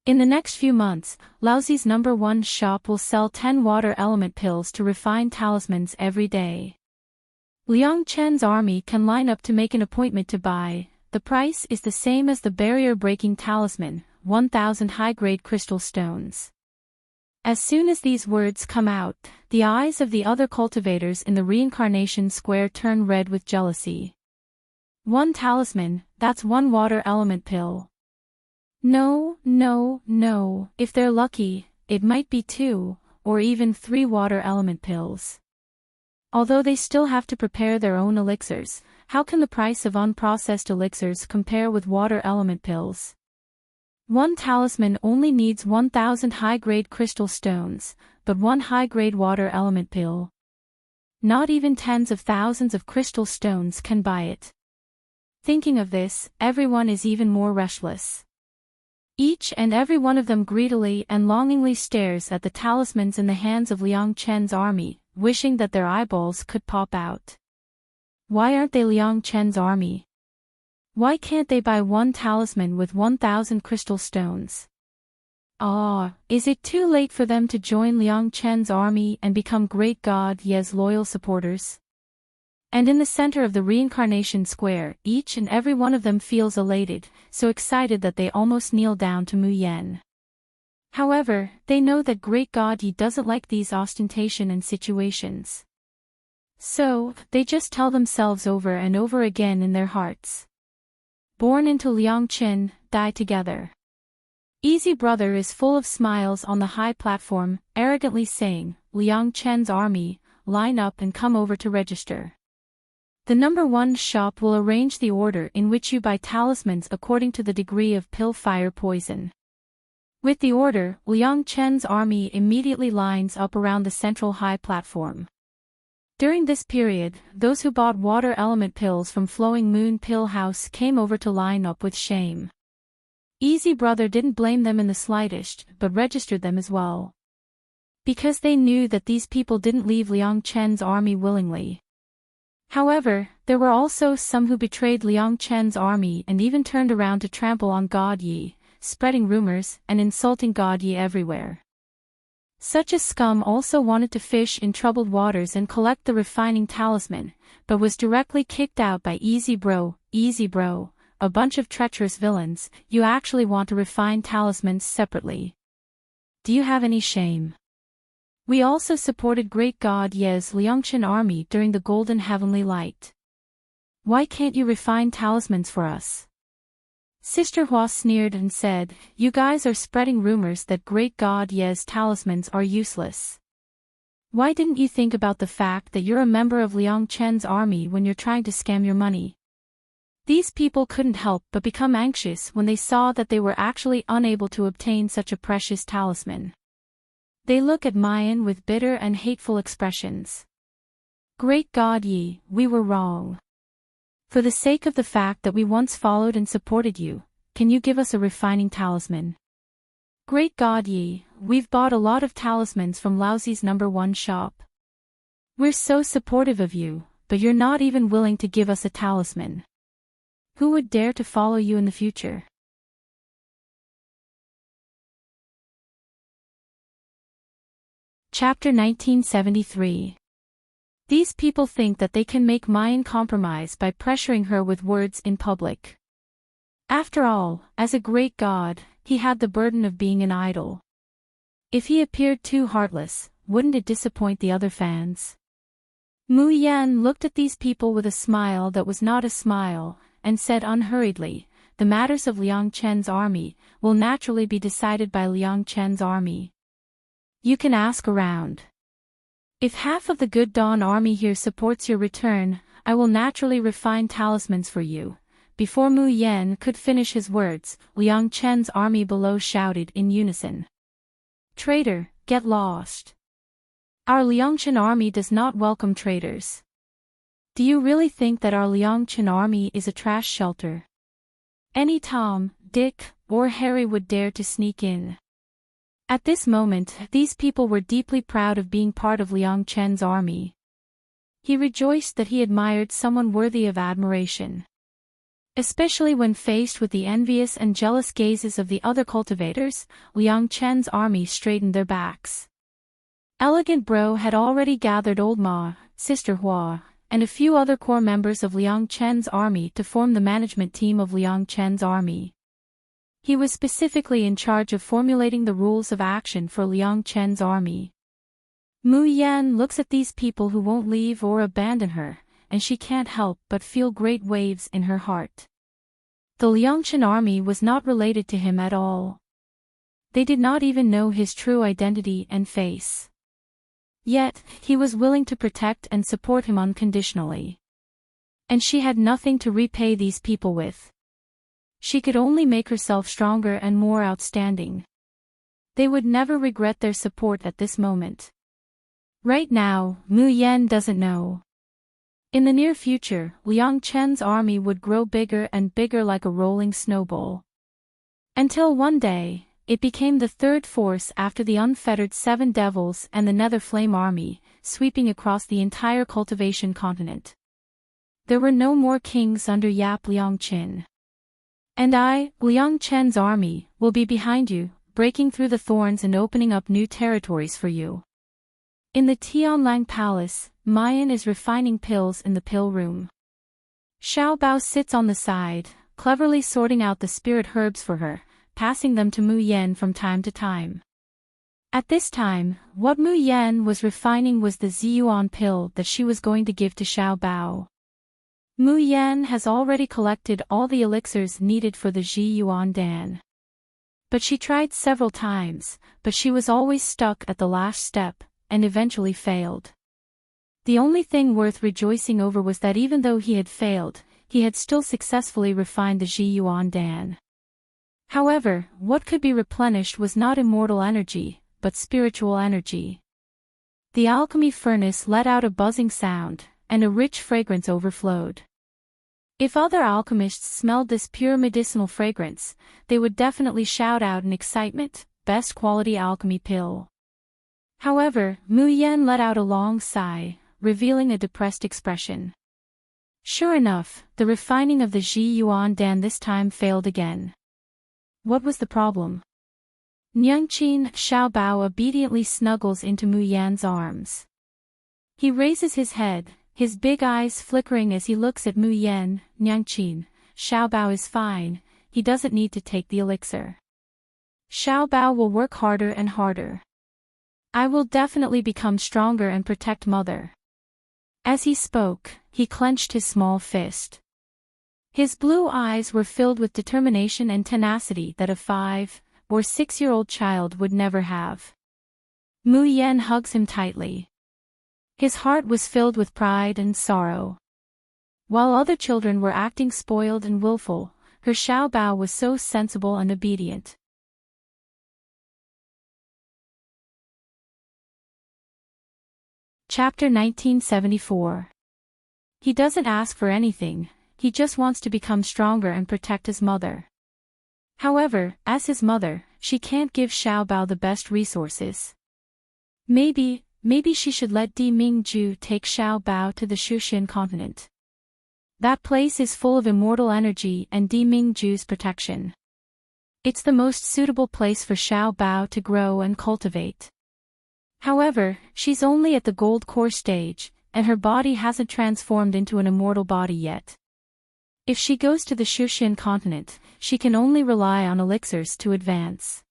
In the next few months, Laozi's #1 shop will sell 10 water element pills to refine talismans every day. Liang Chen's army can line up to make an appointment to buy. The price is the same as the barrier-breaking talisman, 1,000 high-grade crystal stones. As soon as these words come out, the eyes of the other cultivators in the reincarnation square turn red with jealousy. 1 talisman, that's 1 water element pill. No, if they're lucky, it might be 2, or even 3 water element pills. Although they still have to prepare their own elixirs, how can the price of unprocessed elixirs compare with water element pills? 1 talisman only needs 1,000 high-grade crystal stones, but 1 high-grade water element pill. Not even tens of thousands of crystal stones can buy it. Thinking of this, everyone is even more restless. Each and every one of them greedily and longingly stares at the talismans in the hands of Liang Chen's army, wishing that their eyeballs could pop out. Why aren't they Liang Chen's army? Why can't they buy 1 talisman with 1,000 crystal stones? Is it too late for them to join Liang Chen's army and become Great God Ye's loyal supporters? And in the center of the reincarnation square, each and every one of them feels elated, so excited that they almost kneel down to Mu Yen. However, they know that Great God Yi doesn't like these ostentation and situations. So, they just tell themselves over and over again in their hearts. Born into Liang Chen, die together. Easy Brother is full of smiles on the high platform, arrogantly saying, Liang Chen's army, line up and come over to register. The #1 shop will arrange the order in which you buy talismans according to the degree of pill fire poison. With the order, Liang Chen's army immediately lines up around the central high platform. During this period, those who bought water element pills from Flowing Moon Pill House came over to line up with shame. Easy Brother didn't blame them in the slightest, but registered them as well. Because they knew that these people didn't leave Liang Chen's army willingly. However, there were also some who betrayed Liang Chen's army and even turned around to trample on God Yi, spreading rumors and insulting God Yi everywhere. Such a scum also wanted to fish in troubled waters and collect the refining talisman, but was directly kicked out by Easy Bro, a bunch of treacherous villains. You actually want to refine talismans separately. Do you have any shame? We also supported Great God Ye's Liangchen army during the Golden Heavenly Light. Why can't you refine talismans for us? Sister Hua sneered and said, you guys are spreading rumors that Great God Ye's talismans are useless. Why didn't you think about the fact that you're a member of Liang Chen's army when you're trying to scam your money? These people couldn't help but become anxious when they saw that they were actually unable to obtain such a precious talisman. They look at Mayan with bitter and hateful expressions. Great God Yi, we were wrong. For the sake of the fact that we once followed and supported you, can you give us a refining talisman? Great God Yi, we've bought a lot of talismans from Laozi's #1 shop. We're so supportive of you, but you're not even willing to give us a talisman. Who would dare to follow you in the future? Chapter 1973. These people think that they can make Mayan compromise by pressuring her with words in public. After all, as a great god, he had the burden of being an idol. If he appeared too heartless, wouldn't it disappoint the other fans? Mu Yan looked at these people with a smile that was not a smile, and said unhurriedly, the matters of Liang Chen's army will naturally be decided by Liang Chen's army. You can ask around. If half of the Good Dawn army here supports your return, I will naturally refine talismans for you. Before Mu Yan could finish his words, Liang Chen's army below shouted in unison. Traitor, get lost. Our Liangchen army does not welcome traitors. Do you really think that our Liangchen army is a trash shelter? Any Tom, Dick, or Harry would dare to sneak in. At this moment, these people were deeply proud of being part of Liang Chen's army. He rejoiced that he admired someone worthy of admiration. Especially when faced with the envious and jealous gazes of the other cultivators, Liang Chen's army straightened their backs. Elegant Bro had already gathered Old Ma, Sister Hua, and a few other core members of Liang Chen's army to form the management team of Liang Chen's army. He was specifically in charge of formulating the rules of action for Liang Chen's army. Mu Yan looks at these people who won't leave or abandon her, and she can't help but feel great waves in her heart. The Liangchen army was not related to him at all. They did not even know his true identity and face. Yet, he was willing to protect and support him unconditionally. And she had nothing to repay these people with. She could only make herself stronger and more outstanding. They would never regret their support at this moment. Right now, Mu Yan doesn't know. In the near future, Liang Chen's army would grow bigger and bigger like a rolling snowball. Until one day, it became the third force after the unfettered Seven Devils and the Nether Flame army, sweeping across the entire cultivation continent. There were no more kings under Yap Liangchen. And I, Liang Chen's army, will be behind you, breaking through the thorns and opening up new territories for you. In the Tianlang Palace, Mayan is refining pills in the pill room. Xiao Bao sits on the side, cleverly sorting out the spirit herbs for her, passing them to Mu Yan from time to time. At this time, what Mu Yan was refining was the Ziyuan pill that she was going to give to Xiao Bao. Mu Yan has already collected all the elixirs needed for the Ziyuan Dan. But she tried several times, but she was always stuck at the last step, and eventually failed. The only thing worth rejoicing over was that even though he had failed, he had still successfully refined the Ziyuan Dan. However, what could be replenished was not immortal energy, but spiritual energy. The alchemy furnace let out a buzzing sound, and a rich fragrance overflowed. If other alchemists smelled this pure medicinal fragrance, they would definitely shout out in excitement, "Best quality alchemy pill." However, Mu Yan let out a long sigh, revealing a depressed expression. Sure enough, the refining of the Ziyuan Dan this time failed again. What was the problem? Nyangqin Xiao Bao obediently snuggles into Mu Yan's arms. He raises his head, his big eyes flickering as he looks at Mu Yan. Nyangqin, Xiao Bao is fine, he doesn't need to take the elixir. Xiao Bao will work harder and harder. I will definitely become stronger and protect Mother. As he spoke, he clenched his small fist. His blue eyes were filled with determination and tenacity that a 5- or 6-year-old child would never have. Mu Yan hugs him tightly. His heart was filled with pride and sorrow. While other children were acting spoiled and willful, her Xiao Bao was so sensible and obedient. Chapter 1974. He doesn't ask for anything, he just wants to become stronger and protect his mother. However, as his mother, she can't give Xiao Bao the best resources. Maybe she should let Di Mingju take Xiao Bao to the Xuxian continent. That place is full of immortal energy and Di Mingju's protection. It's the most suitable place for Xiao Bao to grow and cultivate. However, she's only at the gold core stage, and her body hasn't transformed into an immortal body yet. If she goes to the Xuxian continent, she can only rely on elixirs to advance.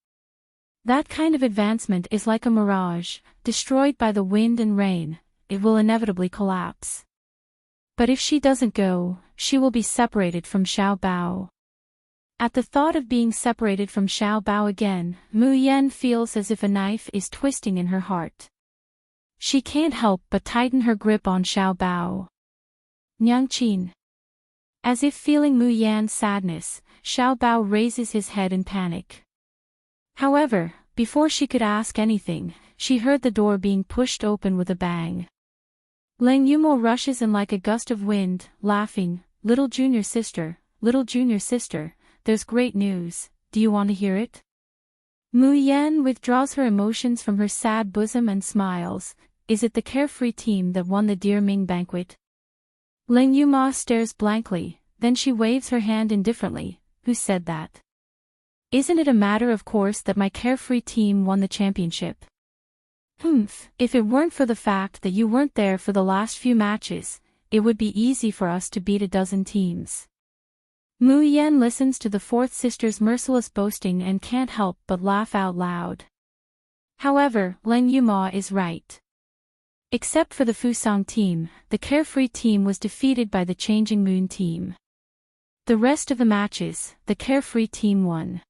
That kind of advancement is like a mirage, destroyed by the wind and rain, it will inevitably collapse. But if she doesn't go, she will be separated from Xiao Bao. At the thought of being separated from Xiao Bao again, Mu Yan feels as if a knife is twisting in her heart. She can't help but tighten her grip on Xiao Bao. Nyangqin. As if feeling Mu Yan's sadness, Xiao Bao raises his head in panic. However, before she could ask anything, she heard the door being pushed open with a bang. Leng Yumo rushes in like a gust of wind, laughing, little junior sister, there's great news, do you want to hear it? Mu Yan withdraws her emotions from her sad bosom and smiles, is it the carefree team that won the Dear Ming banquet? Leng Yuma stares blankly, then she waves her hand indifferently, who said that? Isn't it a matter of course that my carefree team won the championship? If it weren't for the fact that you weren't there for the last few matches, it would be easy for us to beat a dozen teams. Mu Yan listens to the fourth sister's merciless boasting and can't help but laugh out loud. However, Leng Yuma is right. Except for the Fusang team, the carefree team was defeated by the Changing Moon team. The rest of the matches, the carefree team won.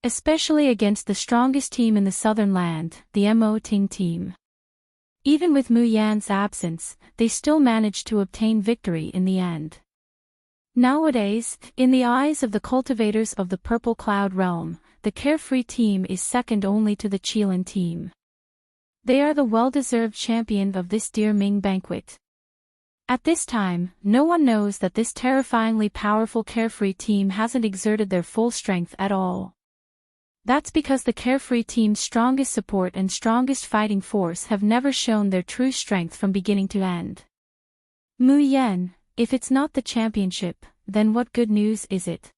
Especially against the strongest team in the southern land, the Mo Ting team. Even with Mu Yan's absence, they still managed to obtain victory in the end. Nowadays, in the eyes of the cultivators of the Purple Cloud realm, the carefree team is second only to the Qilin team. They are the well-deserved champion of this Dear Ming banquet. At this time, no one knows that this terrifyingly powerful carefree team hasn't exerted their full strength at all. That's because the carefree team's strongest support and strongest fighting force have never shown their true strength from beginning to end. Mu Yan, if it's not the championship, then what good news is it?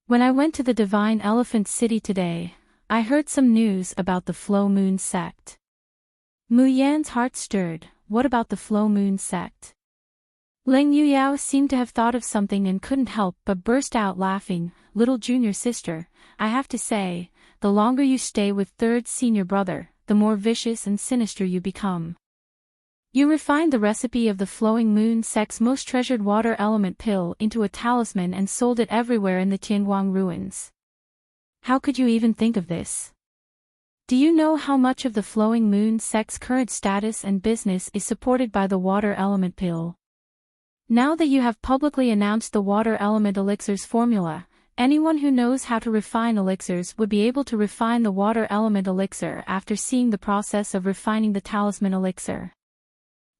When I went to the Divine Elephant City today, I heard some news about the Flow Moon sect. Mu Yan's heart stirred, what about the Flow Moon sect? Leng Yuyao seemed to have thought of something and couldn't help but burst out laughing, little junior sister, I have to say, the longer you stay with third senior brother, the more vicious and sinister you become. You refined the recipe of the Flowing Moon sect's most treasured water element pill into a talisman and sold it everywhere in the Tianguang ruins. How could you even think of this? Do you know how much of the Flowing Moon sect's current status and business is supported by the water element pill? Now that you have publicly announced the water element elixir's formula, anyone who knows how to refine elixirs would be able to refine the water element elixir after seeing the process of refining the talisman elixir.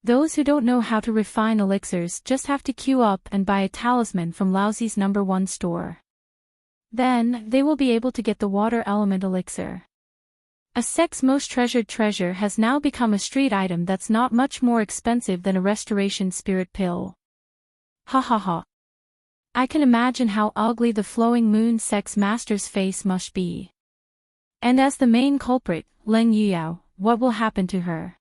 Those who don't know how to refine elixirs just have to queue up and buy a talisman from Laozi's #1 store. Then, they will be able to get the water element elixir. A sect's most treasured treasure has now become a street item that's not much more expensive than a restoration spirit pill. Ha ha ha. I can imagine how ugly the Flowing Moon sect's master's face must be. And as the main culprit, Leng Yuyao, what will happen to her?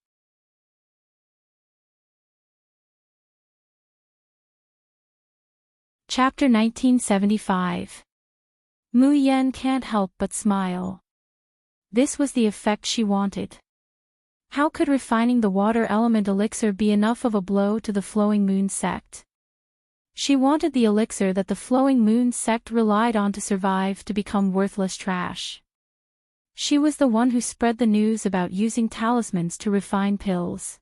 Chapter 1975. Mu Yan can't help but smile. This was the effect she wanted. How could refining the water element elixir be enough of a blow to the Flowing Moon sect? She wanted the elixir that the Flowing Moon sect relied on to survive to become worthless trash. She was the one who spread the news about using talismans to refine pills.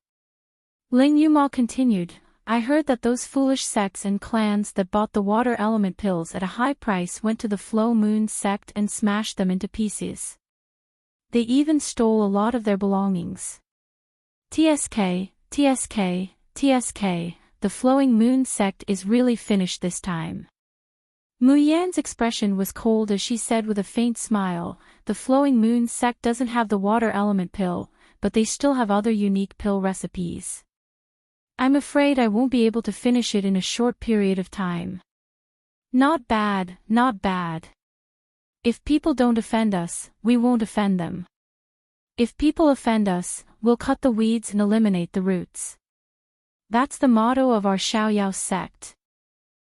Ling Yuma continued, I heard that those foolish sects and clans that bought the water element pills at a high price went to the Flow Moon sect and smashed them into pieces. They even stole a lot of their belongings. TSK, TSK, TSK, the Flowing Moon sect is really finished this time. Mu Yan's expression was cold as she said with a faint smile, the Flowing Moon sect doesn't have the water element pill, but they still have other unique pill recipes. I'm afraid I won't be able to finish it in a short period of time. Not bad, not bad. If people don't offend us, we won't offend them. If people offend us, we'll cut the weeds and eliminate the roots. That's the motto of our Xiaoyao sect.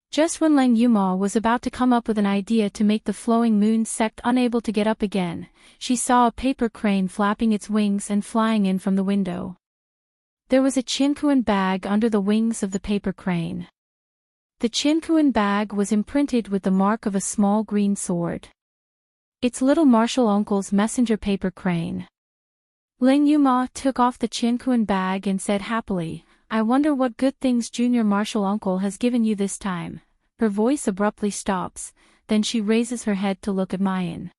Just when Ling Yuma was about to come up with an idea to make the Flowing Moon sect unable to get up again, she saw a paper crane flapping its wings and flying in from the window. There was a chinkuan bag under the wings of the paper crane. The chinkuan bag was imprinted with the mark of a small green sword. Its little martial uncle's messenger paper crane. Ling Yuma took off the chinkuan bag and said happily, I wonder what good things Junior Martial Uncle has given you this time. Her voice abruptly stops, then she raises her head to look at Mayan.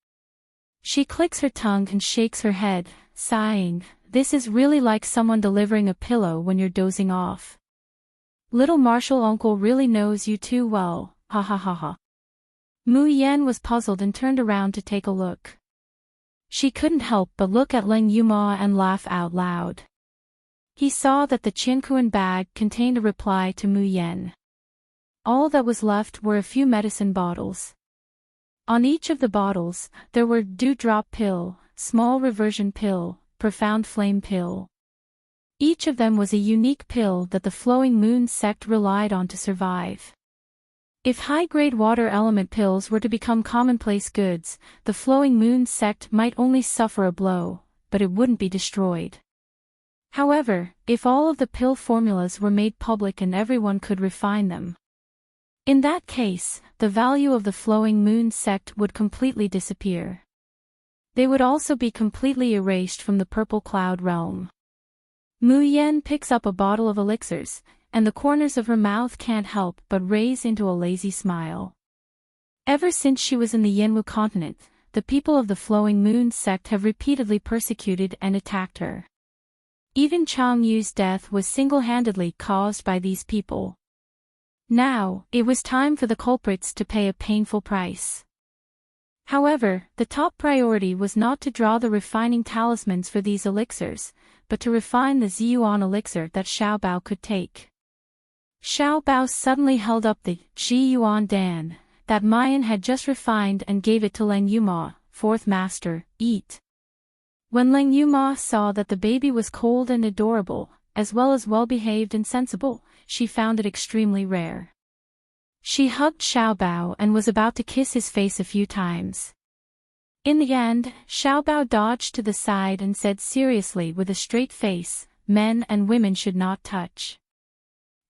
She clicks her tongue and shakes her head, sighing, this is really like someone delivering a pillow when you're dozing off. Little Martial Uncle really knows you too well, ha ha ha ha. Mu Yan was puzzled and turned around to take a look. She couldn't help but look at Ling Yuma and laugh out loud. He saw that the chinkuan bag contained a reply to Mu Yan. All that was left were a few medicine bottles. On each of the bottles, there were dewdrop pill, small reversion pill, profound flame pill. Each of them was a unique pill that the Flowing Moon sect relied on to survive. If high-grade water element pills were to become commonplace goods, the Flowing Moon sect might only suffer a blow, but it wouldn't be destroyed. However, if all of the pill formulas were made public and everyone could refine them, in that case, the value of the Flowing Moon sect would completely disappear. They would also be completely erased from the Purple Cloud realm. Mu Yan picks up a bottle of elixirs, and the corners of her mouth can't help but raise into a lazy smile. Ever since she was in the Yanwu continent, the people of the Flowing Moon sect have repeatedly persecuted and attacked her. Even Chang Yu's death was single-handedly caused by these people. Now, it was time for the culprits to pay a painful price. However, the top priority was not to draw the refining talismans for these elixirs, but to refine the Ziyuan elixir that Xiao Bao could take. Xiao Bao suddenly held up the Ziyuan Dan that Mayan had just refined and gave it to Ling Yuma, fourth master, eat. When Ling Yuma saw that the baby was cold and adorable, as well as well-behaved and sensible, she found it extremely rare. She hugged Xiao Bao and was about to kiss his face a few times. In the end, Xiao Bao dodged to the side and said seriously with a straight face, men and women should not touch.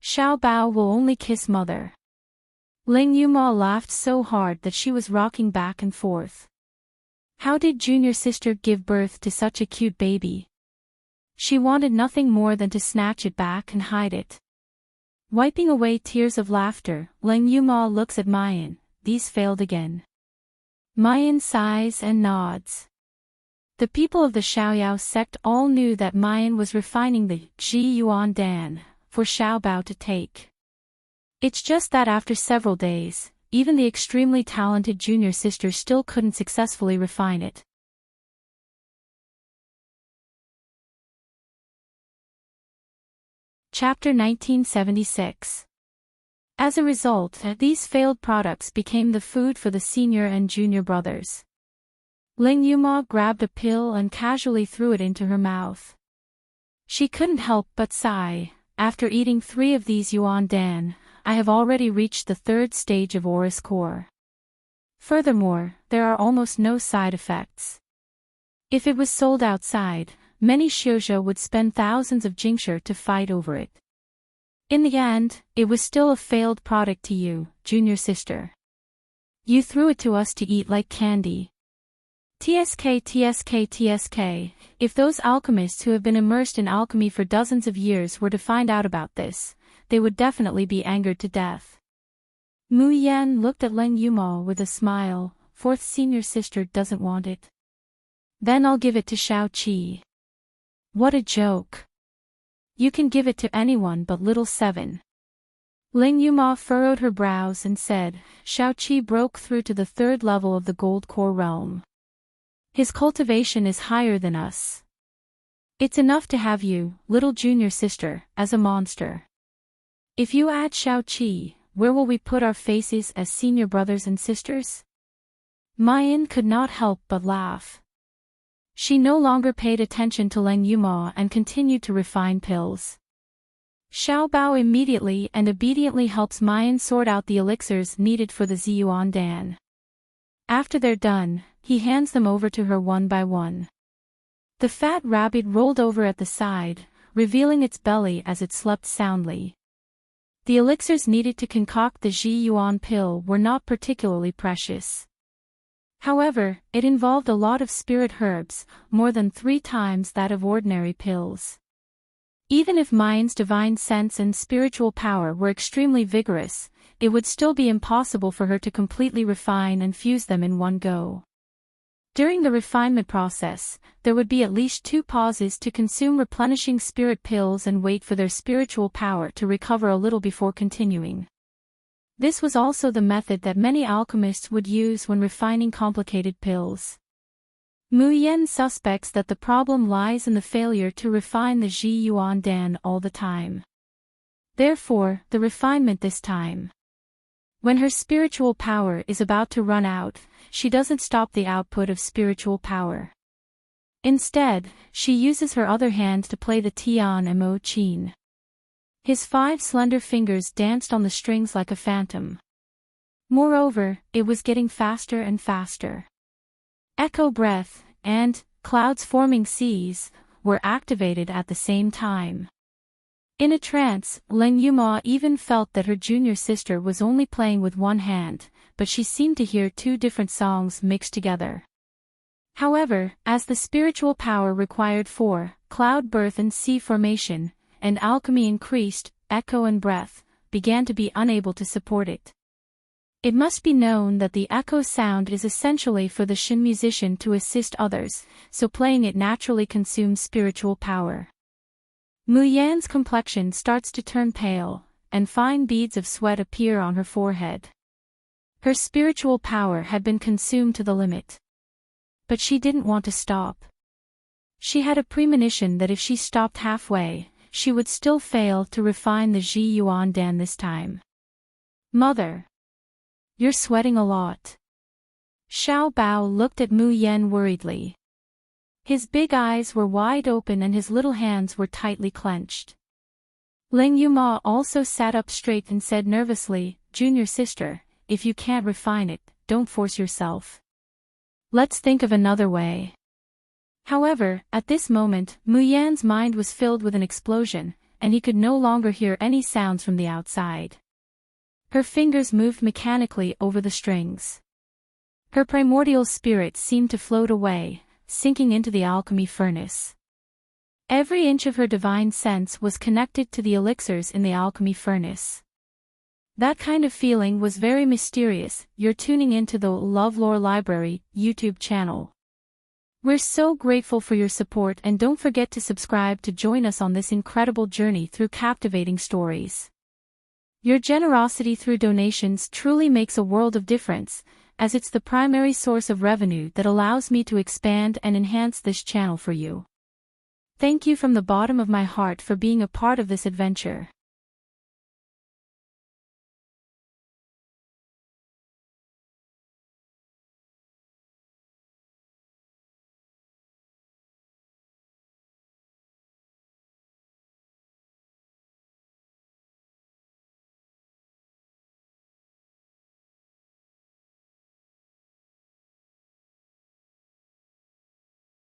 Xiao Bao will only kiss mother. Ling Yuma laughed so hard that she was rocking back and forth. How did junior sister give birth to such a cute baby? She wanted nothing more than to snatch it back and hide it. Wiping away tears of laughter, Ling Yuma looks at Mayan, these failed again. Mayan sighs and nods. The people of the Xiaoyao sect all knew that Mayan was refining the Ziyuan Dan for Xiao Bao to take. It's just that after several days, even the extremely talented junior sister still couldn't successfully refine it. Chapter 1976. As a result, these failed products became the food for the senior and junior brothers. Ling Yuma grabbed a pill and casually threw it into her mouth. She couldn't help but sigh, after eating 3 of these Yuan Dan, I have already reached the 3rd stage of Aurus Core. Furthermore, there are almost no side effects. If it was sold outside, many shoujo would spend thousands of jingshi to fight over it. In the end, it was still a failed product to you, junior sister. You threw it to us to eat like candy. TSK. If those alchemists who have been immersed in alchemy for dozens of years were to find out about this, they would definitely be angered to death. Mu Yan looked at Leng Yuma with a smile. Fourth senior sister doesn't want it. Then I'll give it to Shao Qi. What a joke. You can give it to anyone but little seven. Leng Yuma furrowed her brows and said, Shao Qi broke through to the third level of the gold core realm. His cultivation is higher than us. It's enough to have you, little junior sister, as a monster. If you add Shao Qi, where will we put our faces as senior brothers and sisters? Mayan could not help but laugh. She no longer paid attention to Leng Yuma and continued to refine pills. Xiao Bao immediately and obediently helps Mayan sort out the elixirs needed for the Ziyuan Dan. After they're done, he hands them over to her one by one. The fat rabbit rolled over at the side, revealing its belly as it slept soundly. The elixirs needed to concoct the Ziyuan pill were not particularly precious. However, it involved a lot of spirit herbs, more than 3 times that of ordinary pills. Even if Mayan's divine sense and spiritual power were extremely vigorous, it would still be impossible for her to completely refine and fuse them in one go. During the refinement process, there would be at least 2 pauses to consume replenishing spirit pills and wait for their spiritual power to recover a little before continuing. This was also the method that many alchemists would use when refining complicated pills. Mu Yan suspects that the problem lies in the failure to refine the Ziyuan Dan all the time. Therefore, the refinement this time. When her spiritual power is about to run out, she doesn't stop the output of spiritual power. Instead, she uses her other hand to play the Tian Mo Qin. His 5 slender fingers danced on the strings like a phantom. Moreover, it was getting faster and faster. Echo breath, and clouds forming seas, were activated at the same time. In a trance, Leng Yuma even felt that her junior sister was only playing with one hand, but she seemed to hear 2 different songs mixed together. However, as the spiritual power required for cloud birth and sea formation, and alchemy increased, echo and breath began to be unable to support it. It must be known that the echo sound is essentially for the Shin musician to assist others, so playing it naturally consumes spiritual power. Mu Yan's complexion starts to turn pale, and fine beads of sweat appear on her forehead. Her spiritual power had been consumed to the limit. But she didn't want to stop. She had a premonition that if she stopped halfway, she would still fail to refine the Ziyuan Dan this time. Mother! You're sweating a lot. Xiao Bao looked at Mu Yan worriedly. His big eyes were wide open and his little hands were tightly clenched. Leng Yuma also sat up straight and said nervously, Junior sister, if you can't refine it, don't force yourself. Let's think of another way. However, at this moment, Mu Yan's mind was filled with an explosion, and he could no longer hear any sounds from the outside. Her fingers moved mechanically over the strings. Her primordial spirit seemed to float away, sinking into the alchemy furnace. Every inch of her divine sense was connected to the elixirs in the alchemy furnace. That kind of feeling was very mysterious. You're tuning into the LoveLore Library YouTube channel. We're so grateful for your support, and don't forget to subscribe to join us on this incredible journey through captivating stories. Your generosity through donations truly makes a world of difference, as it's the primary source of revenue that allows me to expand and enhance this channel for you. Thank you from the bottom of my heart for being a part of this adventure.